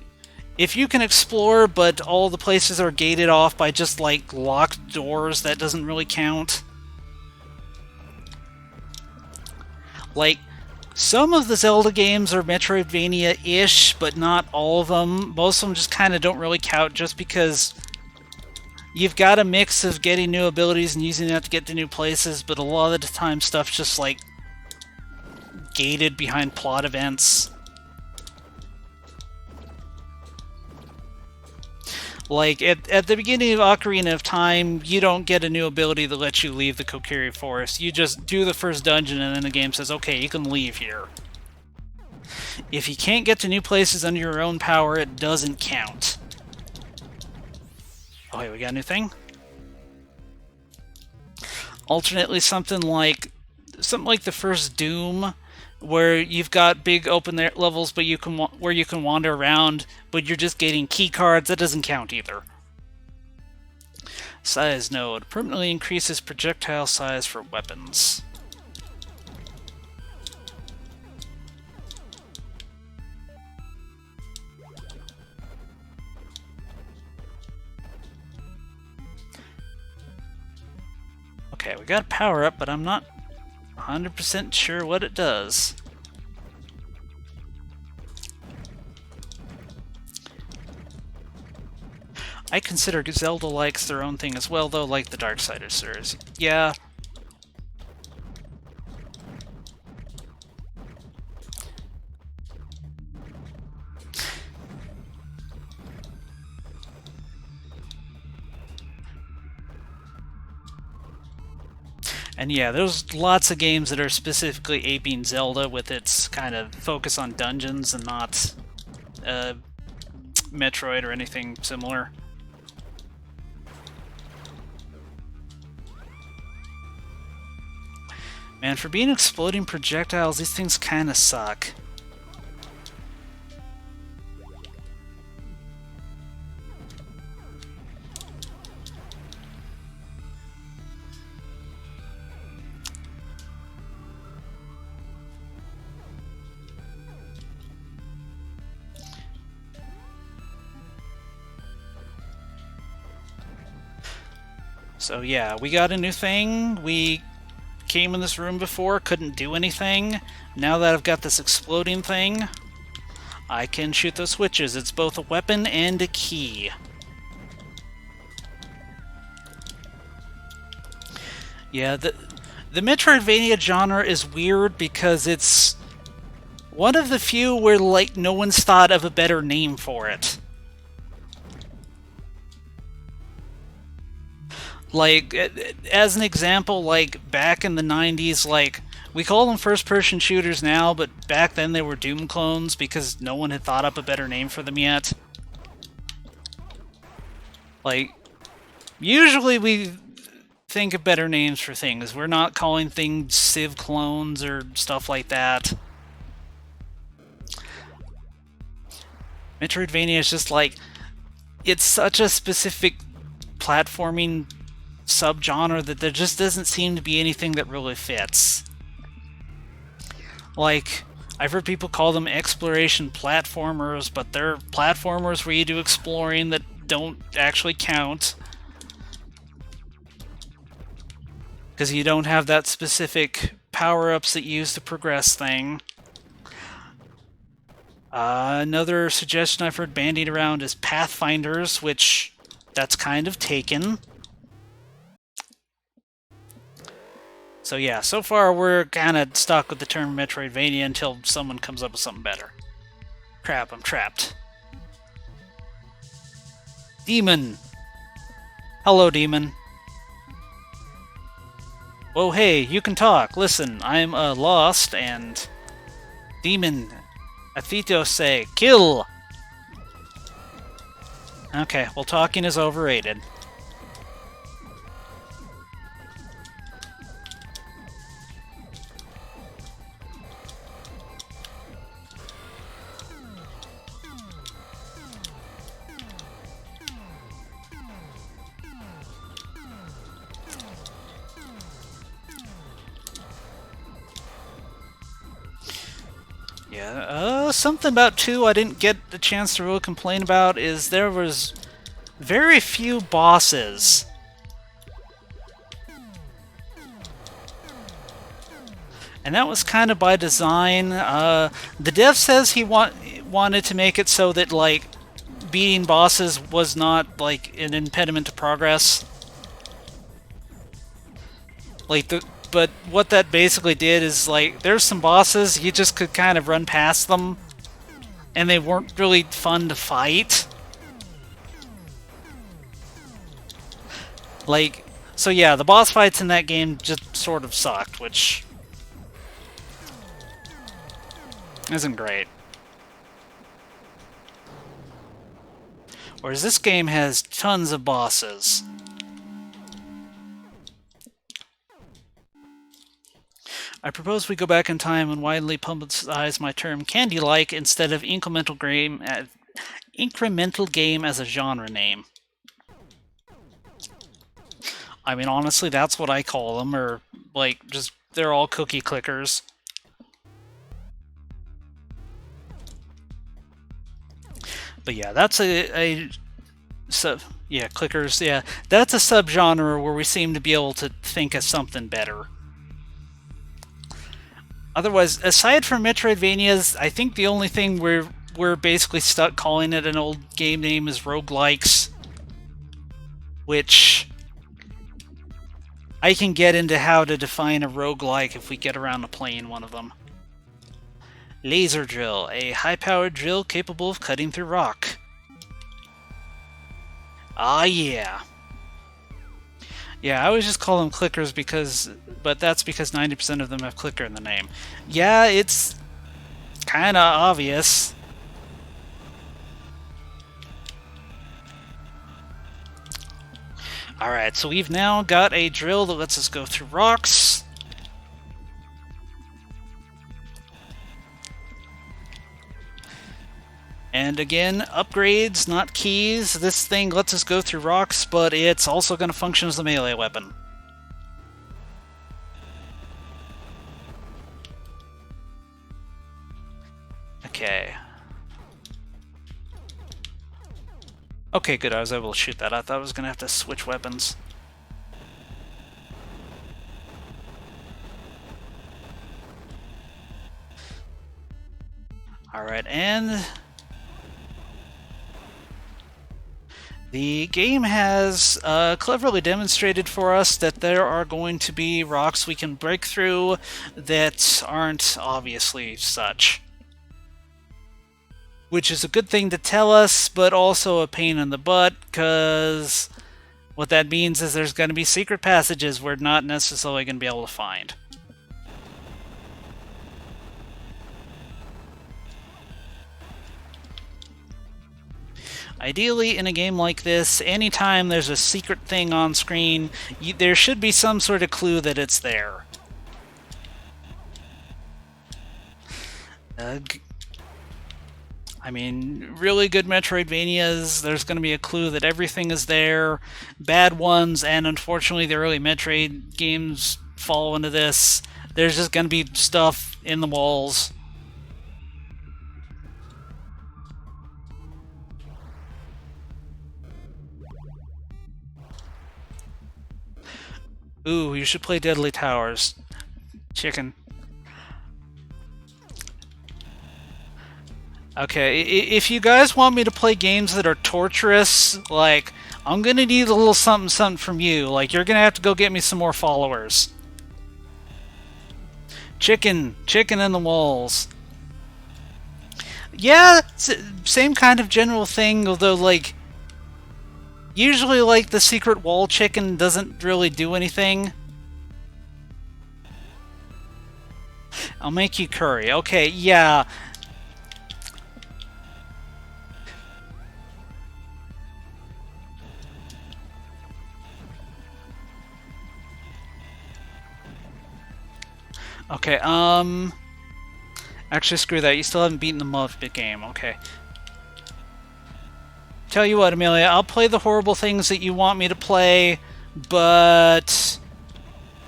if you can explore, but all the places are gated off by just, like, locked doors, that doesn't really count. Like, some of the Zelda games are Metroidvania-ish, but not all of them. Most of them just kind of don't really count just because you've got a mix of getting new abilities and using that to get to new places, but a lot of the time stuff's just, like, gated behind plot events. Like, at the beginning of Ocarina of Time, you don't get a new ability that lets you leave the Kokiri Forest. You just do the first dungeon, and then the game says, okay, you can leave here. If you can't get to new places under your own power, it doesn't count. Oh, hey, we got a new thing? Alternately, something like the first Doom, where you've got big open levels, but where you can wander around, but you're just getting key cards. That doesn't count either. Size node permanently increases projectile size for weapons. Okay, we got a power up, but I'm not 100% sure what it does. I consider Zelda likes their own thing as well, though, like the Darksiders series. Yeah. And yeah, there's lots of games that are specifically aping Zelda with its kind of focus on dungeons and not Metroid or anything similar. Man, for being exploding projectiles, these things kind of suck. So yeah, we got a new thing. We came in this room before couldn't do anything. Now that I've got this exploding thing, I can shoot those switches. It's both a weapon and a key. Yeah, the Metroidvania genre is weird because it's one of the few where, like, no one's thought of a better name for it. Like, as an example, like, back in the 90s, like, we call them first-person shooters now, but back then they were Doom clones because no one had thought up a better name for them yet. Like, usually we think of better names for things. We're not calling things Civ clones or stuff like that. Metroidvania is just like, it's such a specific platforming subgenre that there just doesn't seem to be anything that really fits. Like, I've heard people call them exploration platformers, but they're platformers where you do exploring that don't actually count. Because you don't have that specific power-ups that you use to progress thing. Another suggestion I've heard bandied around is Pathfinders, which that's kind of taken. So yeah, so far we're kind of stuck with the term Metroidvania until someone comes up with something better. Crap, I'm trapped. Demon! Hello, Demon. Whoa, hey, you can talk. Listen, I'm lost, and... Demon, Athito say, kill! Okay, well, talking is overrated. Yeah, something about 2 I didn't get a chance to really complain about is there was very few bosses. And that was kind of by design. The dev says he wanted to make it so that, like, beating bosses was not, like, an impediment to progress. Like, but what that basically did is, like, there's some bosses, you just could kind of run past them, and they weren't really fun to fight. Like, so yeah, the boss fights in that game just sort of sucked, which isn't great. Whereas this game has tons of bosses. I propose we go back in time and widely publicize my term candy-like instead of incremental game as a genre name. I mean, honestly, that's what I call them, or, like, just, they're all cookie clickers. But yeah, that's yeah, clickers, yeah. That's a subgenre where we seem to be able to think of something better. Otherwise, aside from Metroidvanias, I think the only thing we're basically stuck calling it an old game name is roguelikes, which I can get into how to define a roguelike if we get around to playing one of them. Laser drill, a high-powered drill capable of cutting through rock. Ah, yeah. Yeah, I always just call them clickers but that's because 90% of them have clicker in the name. Yeah, it's kinda obvious. Alright, so we've now got a drill that lets us go through rocks. And again, upgrades, not keys. This thing lets us go through rocks, but it's also going to function as a melee weapon. Okay. Okay, good, I was able to shoot that. I thought I was going to have to switch weapons. Alright, and the game has cleverly demonstrated for us that there are going to be rocks we can break through that aren't obviously such. Which is a good thing to tell us, but also a pain in the butt, because what that means is there's going to be secret passages we're not necessarily going to be able to find. Ideally, in a game like this, anytime there's a secret thing on screen, there should be some sort of clue that it's there. I mean, really good Metroidvanias, there's going to be a clue that everything is there. Bad ones, and unfortunately the early Metroid games fall into this. There's just going to be stuff in the walls. Ooh, you should play Deadly Towers. Chicken. Okay, if you guys want me to play games that are torturous, like, I'm gonna need a little something something from you. Like, you're gonna have to go get me some more followers. Chicken in the walls. Yeah, same kind of general thing, although, like, usually, like, the secret wall chicken doesn't really do anything. I'll make you curry. Okay, yeah. Okay, actually, screw that. You still haven't beaten the Muppet game. Okay. Tell you what, Amelia, I'll play the horrible things that you want me to play, but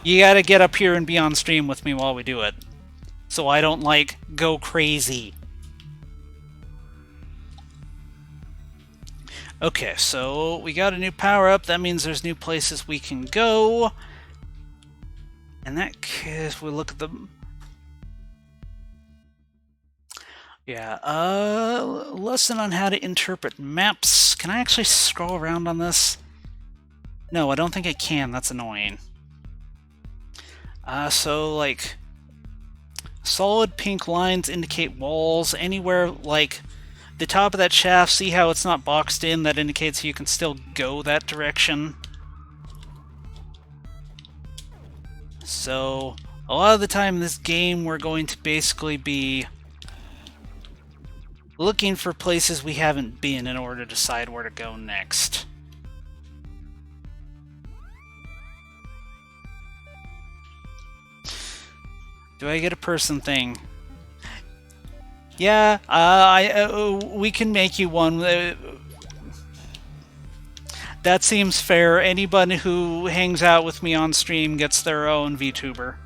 you gotta get up here and be on stream with me while we do it. So I don't, like, go crazy. Okay, so we got a new power-up. That means there's new places we can go. In that case, we look at the... Yeah, lesson on how to interpret maps. Can I actually scroll around on this? No, I don't think I can. That's annoying. So, like, solid pink lines indicate walls. Anywhere, like, the top of that shaft, see how it's not boxed in? That indicates you can still go that direction. So, a lot of the time in this game, we're going to basically be looking for places we haven't been in order to decide where to go next. Do I get a person thing? Yeah, we can make you one. That seems fair. Anybody who hangs out with me on stream gets their own VTuber.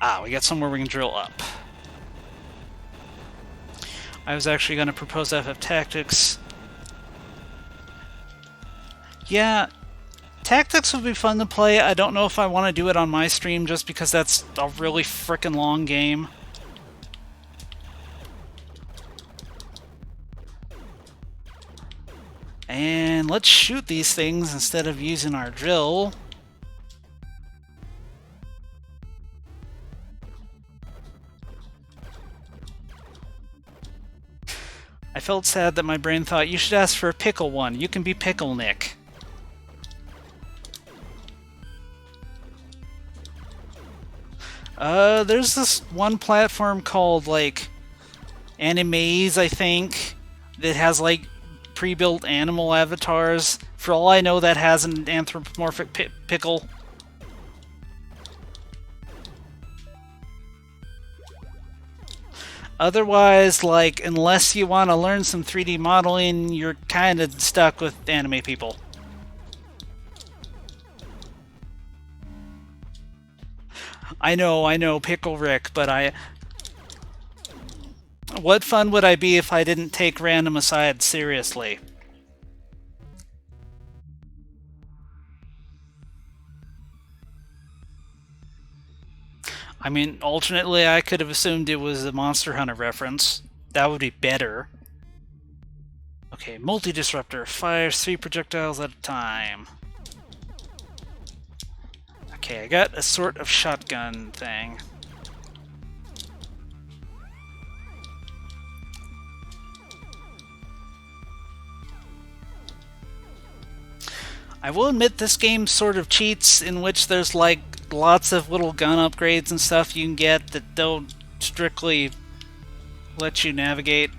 Ah, we got somewhere we can drill up. I was actually going to propose FF Tactics. Yeah, Tactics would be fun to play. I don't know if I want to do it on my stream just because that's a really frickin' long game. And let's shoot these things instead of using our drill. I felt sad that my brain thought, you should ask for a pickle one. You can be Pickle Nick. There's this one platform called, like, Animaze, I think, that has, like, pre-built animal avatars. For all I know, that has an anthropomorphic pickle. Otherwise, like, unless you want to learn some 3D modeling, you're kind of stuck with anime people. I know, Pickle Rick, but what fun would I be if I didn't take random asides seriously? I mean, alternately, I could have assumed it was a Monster Hunter reference. That would be better. Okay, multi-disruptor. Fires 3 projectiles at a time. Okay, I got a sort of shotgun thing. I will admit this game sort of cheats in which there's like lots of little gun upgrades and stuff you can get that don't strictly let you navigate.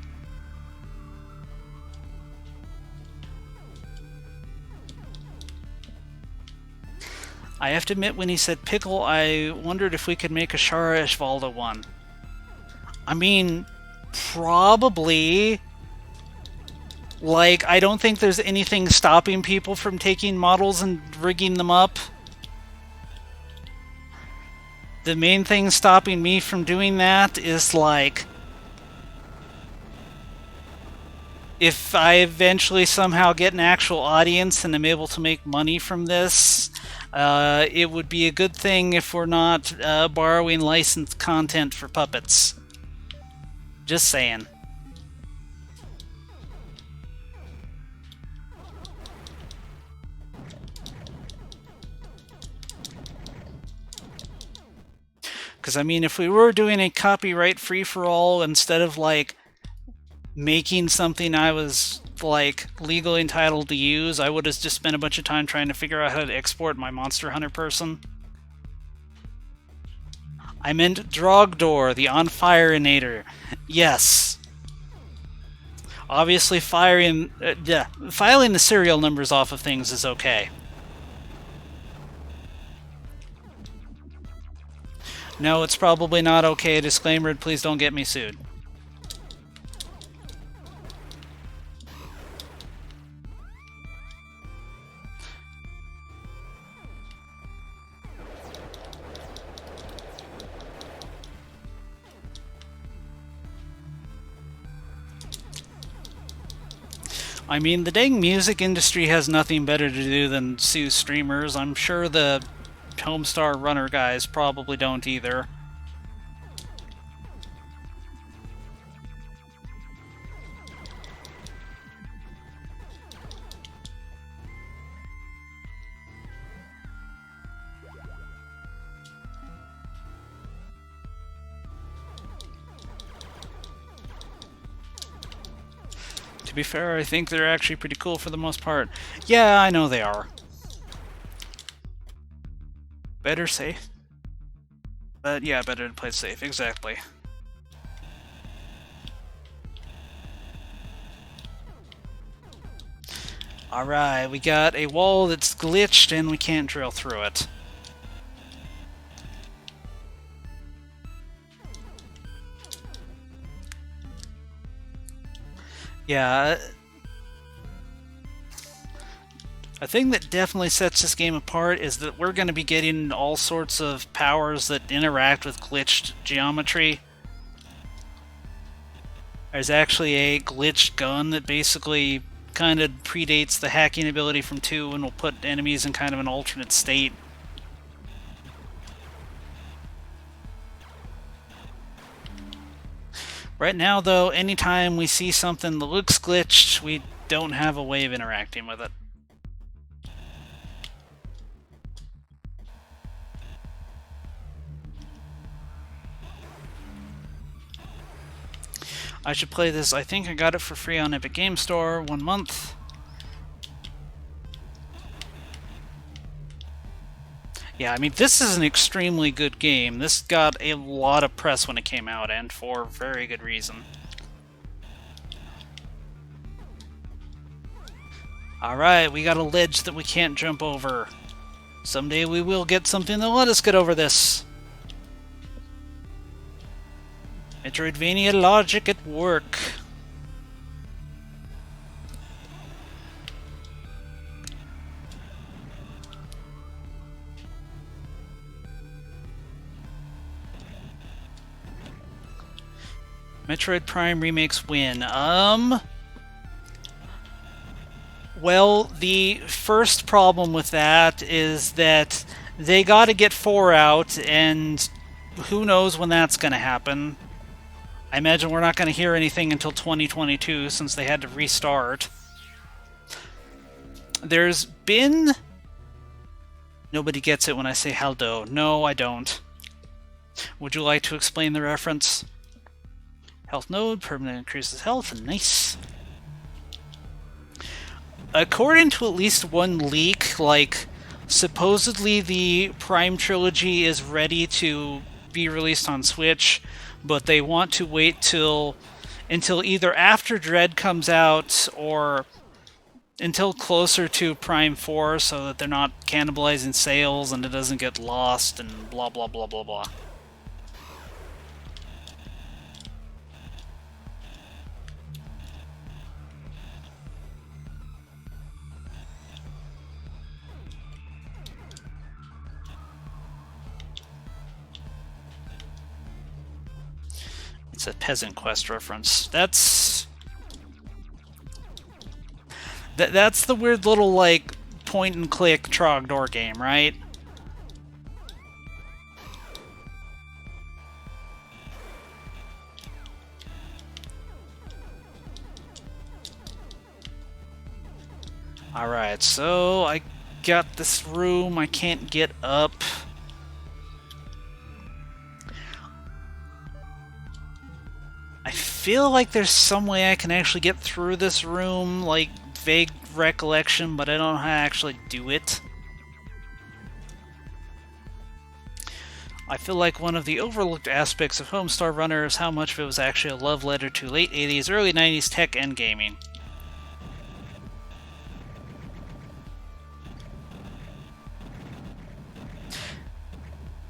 I have to admit, when he said pickle, I wondered if we could make a Shara Ishvalda one. I mean, probably. Like, I don't think there's anything stopping people from taking models and rigging them up. The main thing stopping me from doing that is, like, if I eventually somehow get an actual audience and am able to make money from this, it would be a good thing if we're not borrowing licensed content for puppets. Just saying. Because, I mean, if we were doing a copyright free-for-all instead of, like, making something I was, like, legally entitled to use, I would have just spent a bunch of time trying to figure out how to export my Monster Hunter person. I meant Drogdor, the on-fire-inator. Yes. Obviously, filing the serial numbers off of things is okay. No, it's probably not okay. Disclaimer, please don't get me sued. I mean, the dang music industry has nothing better to do than sue streamers. I'm sure the Homestar Runner guys probably don't either. To be fair, I think they're actually pretty cool for the most part. Yeah, I know they are. Better safe. But yeah, better to play safe, exactly. Alright, we got a wall that's glitched and we can't drill through it. Yeah. A thing that definitely sets this game apart is that we're going to be getting all sorts of powers that interact with glitched geometry. There's actually a glitched gun that basically kind of predates the hacking ability from 2 and will put enemies in kind of an alternate state. Right now, though, anytime we see something that looks glitched, we don't have a way of interacting with it. I should play this. I think I got it for free on Epic Game Store 1 month. Yeah, I mean, this is an extremely good game. This got a lot of press when it came out, and for very good reason. Alright, we got a ledge that we can't jump over. Someday we will get something that'll let us get over this. Metroidvania logic at work. Metroid Prime remakes win. Well, the first problem with that is that they gotta get 4 out, and who knows when that's going to happen. I imagine we're not going to hear anything until 2022 since they had to restart. There's been... Nobody gets it when I say Haldo. No, I don't. Would you like to explain the reference? Health node, permanent increases health, nice. According to at least one leak, like, supposedly the Prime Trilogy is ready to be released on Switch, but they want to wait until either after Dread comes out or until closer to Prime 4 so that they're not cannibalizing sales and it doesn't get lost and blah blah blah blah blah. It's a Peasant Quest reference. That's the weird little, like, point-and-click Trogdor game, right? Alright, so I got this room. I can't get up. I feel like there's some way I can actually get through this room, like, vague recollection, but I don't know how to actually do it. I feel like one of the overlooked aspects of Homestar Runner is how much of it was actually a love letter to late 80s, early 90s tech and gaming.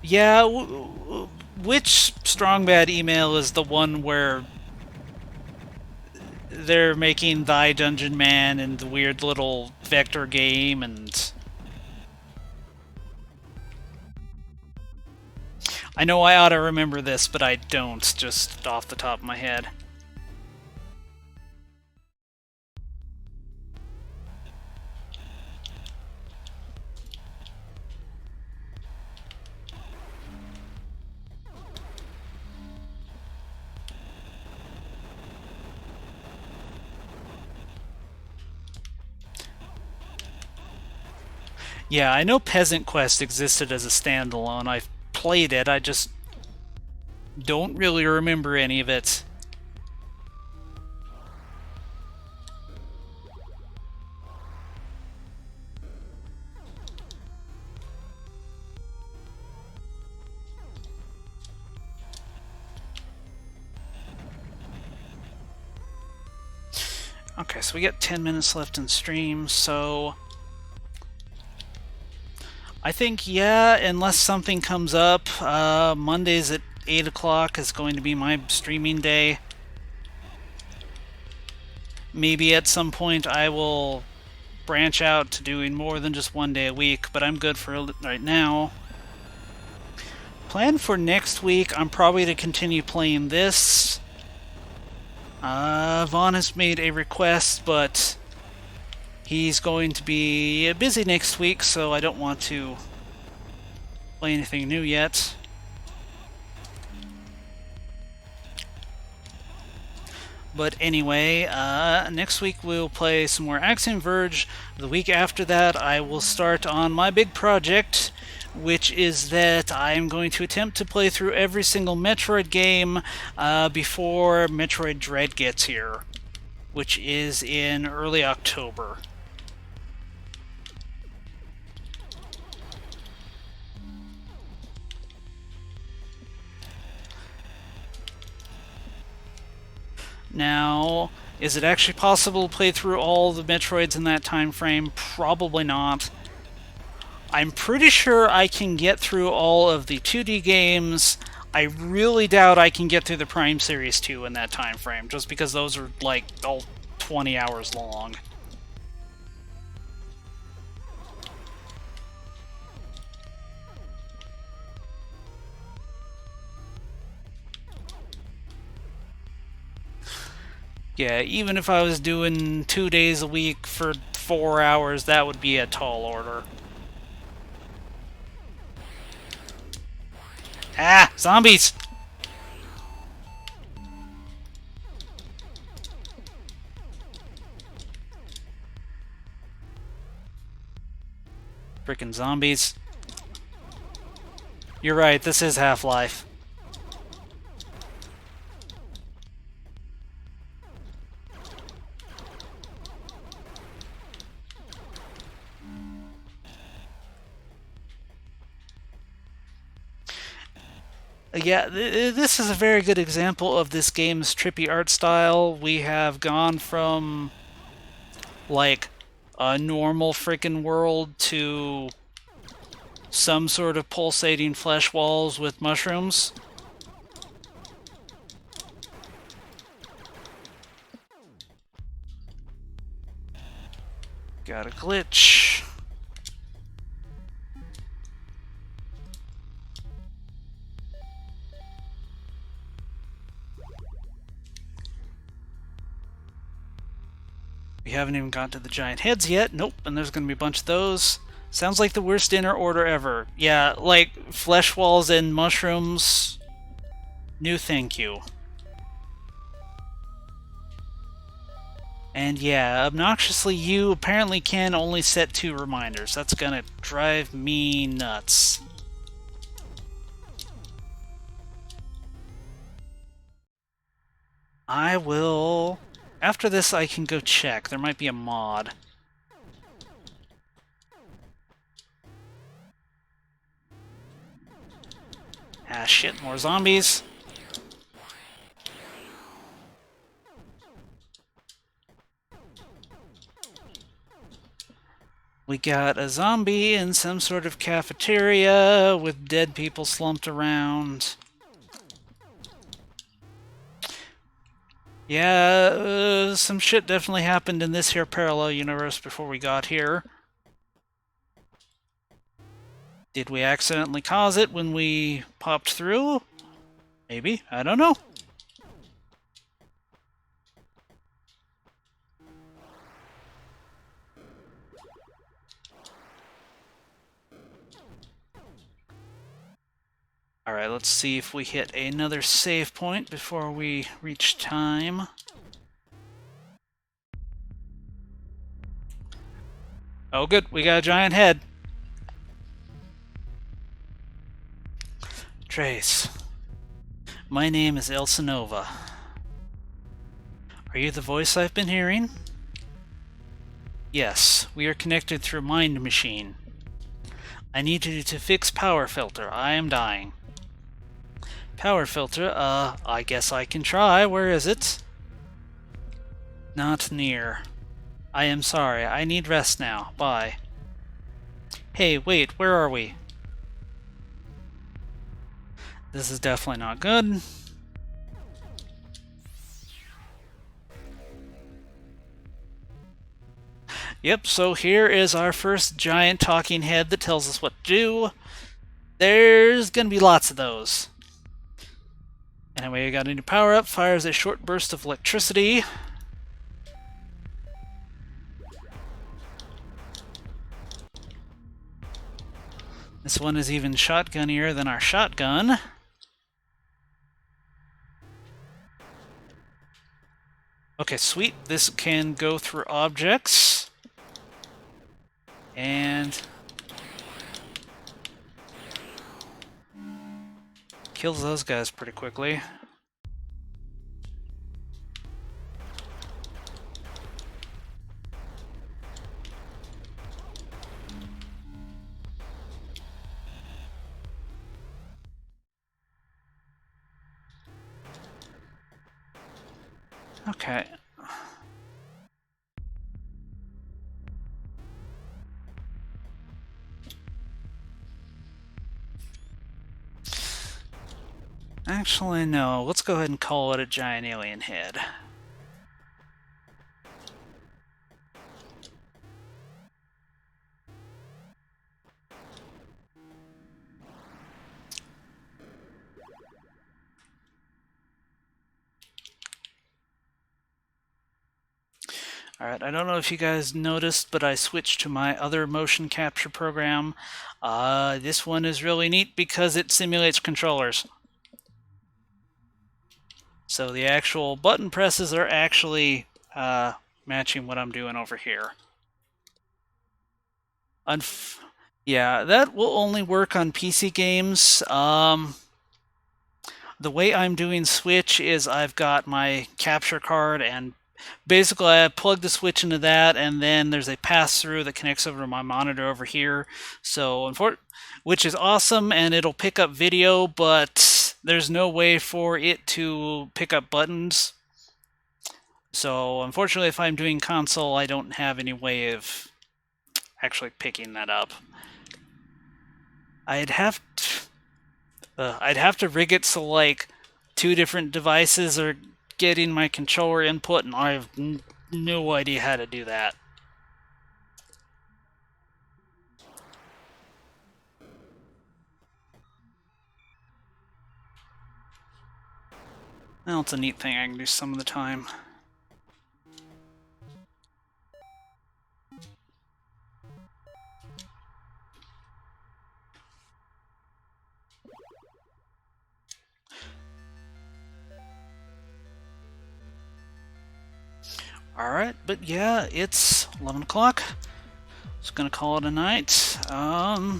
Yeah, which Strong Bad email is the one where they're making Thy Dungeon Man and the weird little vector game and... I know I ought to remember this, but I don't, just off the top of my head. Yeah, I know Peasant Quest existed as a standalone. I've played it, I just don't really remember any of it. Okay, so we got 10 minutes left in stream, so... I think, yeah, unless something comes up, Mondays at 8 o'clock is going to be my streaming day. Maybe at some point I will branch out to doing more than just one day a week, but I'm good for right now. Plan for next week, I'm probably to continue playing this. Vaughn has made a request, but he's going to be busy next week, so I don't want to play anything new yet. But anyway, next week we'll play some more Axiom Verge. The week after that I will start on my big project, which is that I'm going to attempt to play through every single Metroid game before Metroid Dread gets here, which is in early October. Now, is it actually possible to play through all the Metroids in that time frame? Probably not. I'm pretty sure I can get through all of the 2D games. I really doubt I can get through the Prime Series 2 in that time frame, just because those are, like, all 20 hours long. Yeah, even if I was doing 2 days a week for 4 hours, that would be a tall order. Ah! Zombies! Freaking zombies. You're right, this is Half-Life. Yeah, this is a very good example of this game's trippy art style. We have gone from, like, a normal freaking world to some sort of pulsating flesh walls with mushrooms. Got a glitch. We haven't even gotten to the giant heads yet. Nope, and there's going to be a bunch of those. Sounds like the worst dinner order ever. Yeah, like flesh walls and mushrooms. No thank you. And yeah, obnoxiously you apparently can only set 2 reminders. That's gonna drive me nuts. I will... After this I can go check. There might be a mod. Ah shit, more zombies. We got a zombie in some sort of cafeteria with dead people slumped around. Yeah, some shit definitely happened in this here parallel universe before we got here. Did we accidentally cause it when we popped through? Maybe, I don't know. Alright, let's see if we hit another save point before we reach time. Oh good, we got a giant head. Trace. My name is Elsinova. Are you the voice I've been hearing? Yes, we are connected through Mind Machine. I need you to fix Power Filter. I am dying. Power Filter? I guess I can try. Where is it? Not near. I am sorry. I need rest now. Bye. Hey, wait, where are we? This is definitely not good. Yep, so here is our first giant talking head that tells us what to do. There's gonna be lots of those. Anyway, we got a new power-up. Fires a short burst of electricity. This one is even shotgunnier than our shotgun. Okay, sweet. This can go through objects. And... kills those guys pretty quickly. Okay. Actually, no. Let's go ahead and call it a giant alien head. Alright, I don't know if you guys noticed, but I switched to my other motion capture program. This one is really neat because it simulates controllers. So the actual button presses are actually matching what I'm doing over here. Yeah, that will only work on PC games. The way I'm doing Switch is I've got my capture card, and basically I plug the Switch into that, and then there's a pass-through that connects over to my monitor over here. So, which is awesome, and it'll pick up video, but there's no way for it to pick up buttons. So, unfortunately, if I'm doing console, I don't have any way of actually picking that up. I'd have to rig it so like 2 different devices are getting my controller input, and I have no idea how to do that. Well, it's a neat thing I can do some of the time. Alright, but yeah, it's 11 o'clock. Just gonna call it a night. At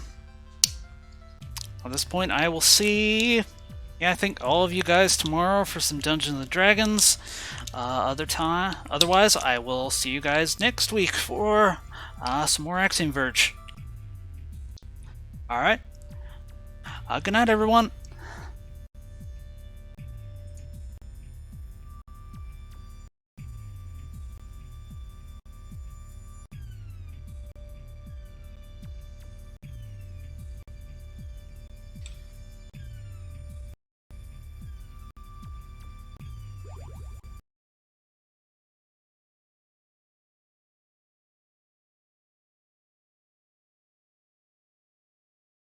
this point, I will see... Yeah, I think all of you guys tomorrow for some Dungeons & Dragons. Otherwise, I will see you guys next week for some more Axiom Verge. Alright. Good night, everyone.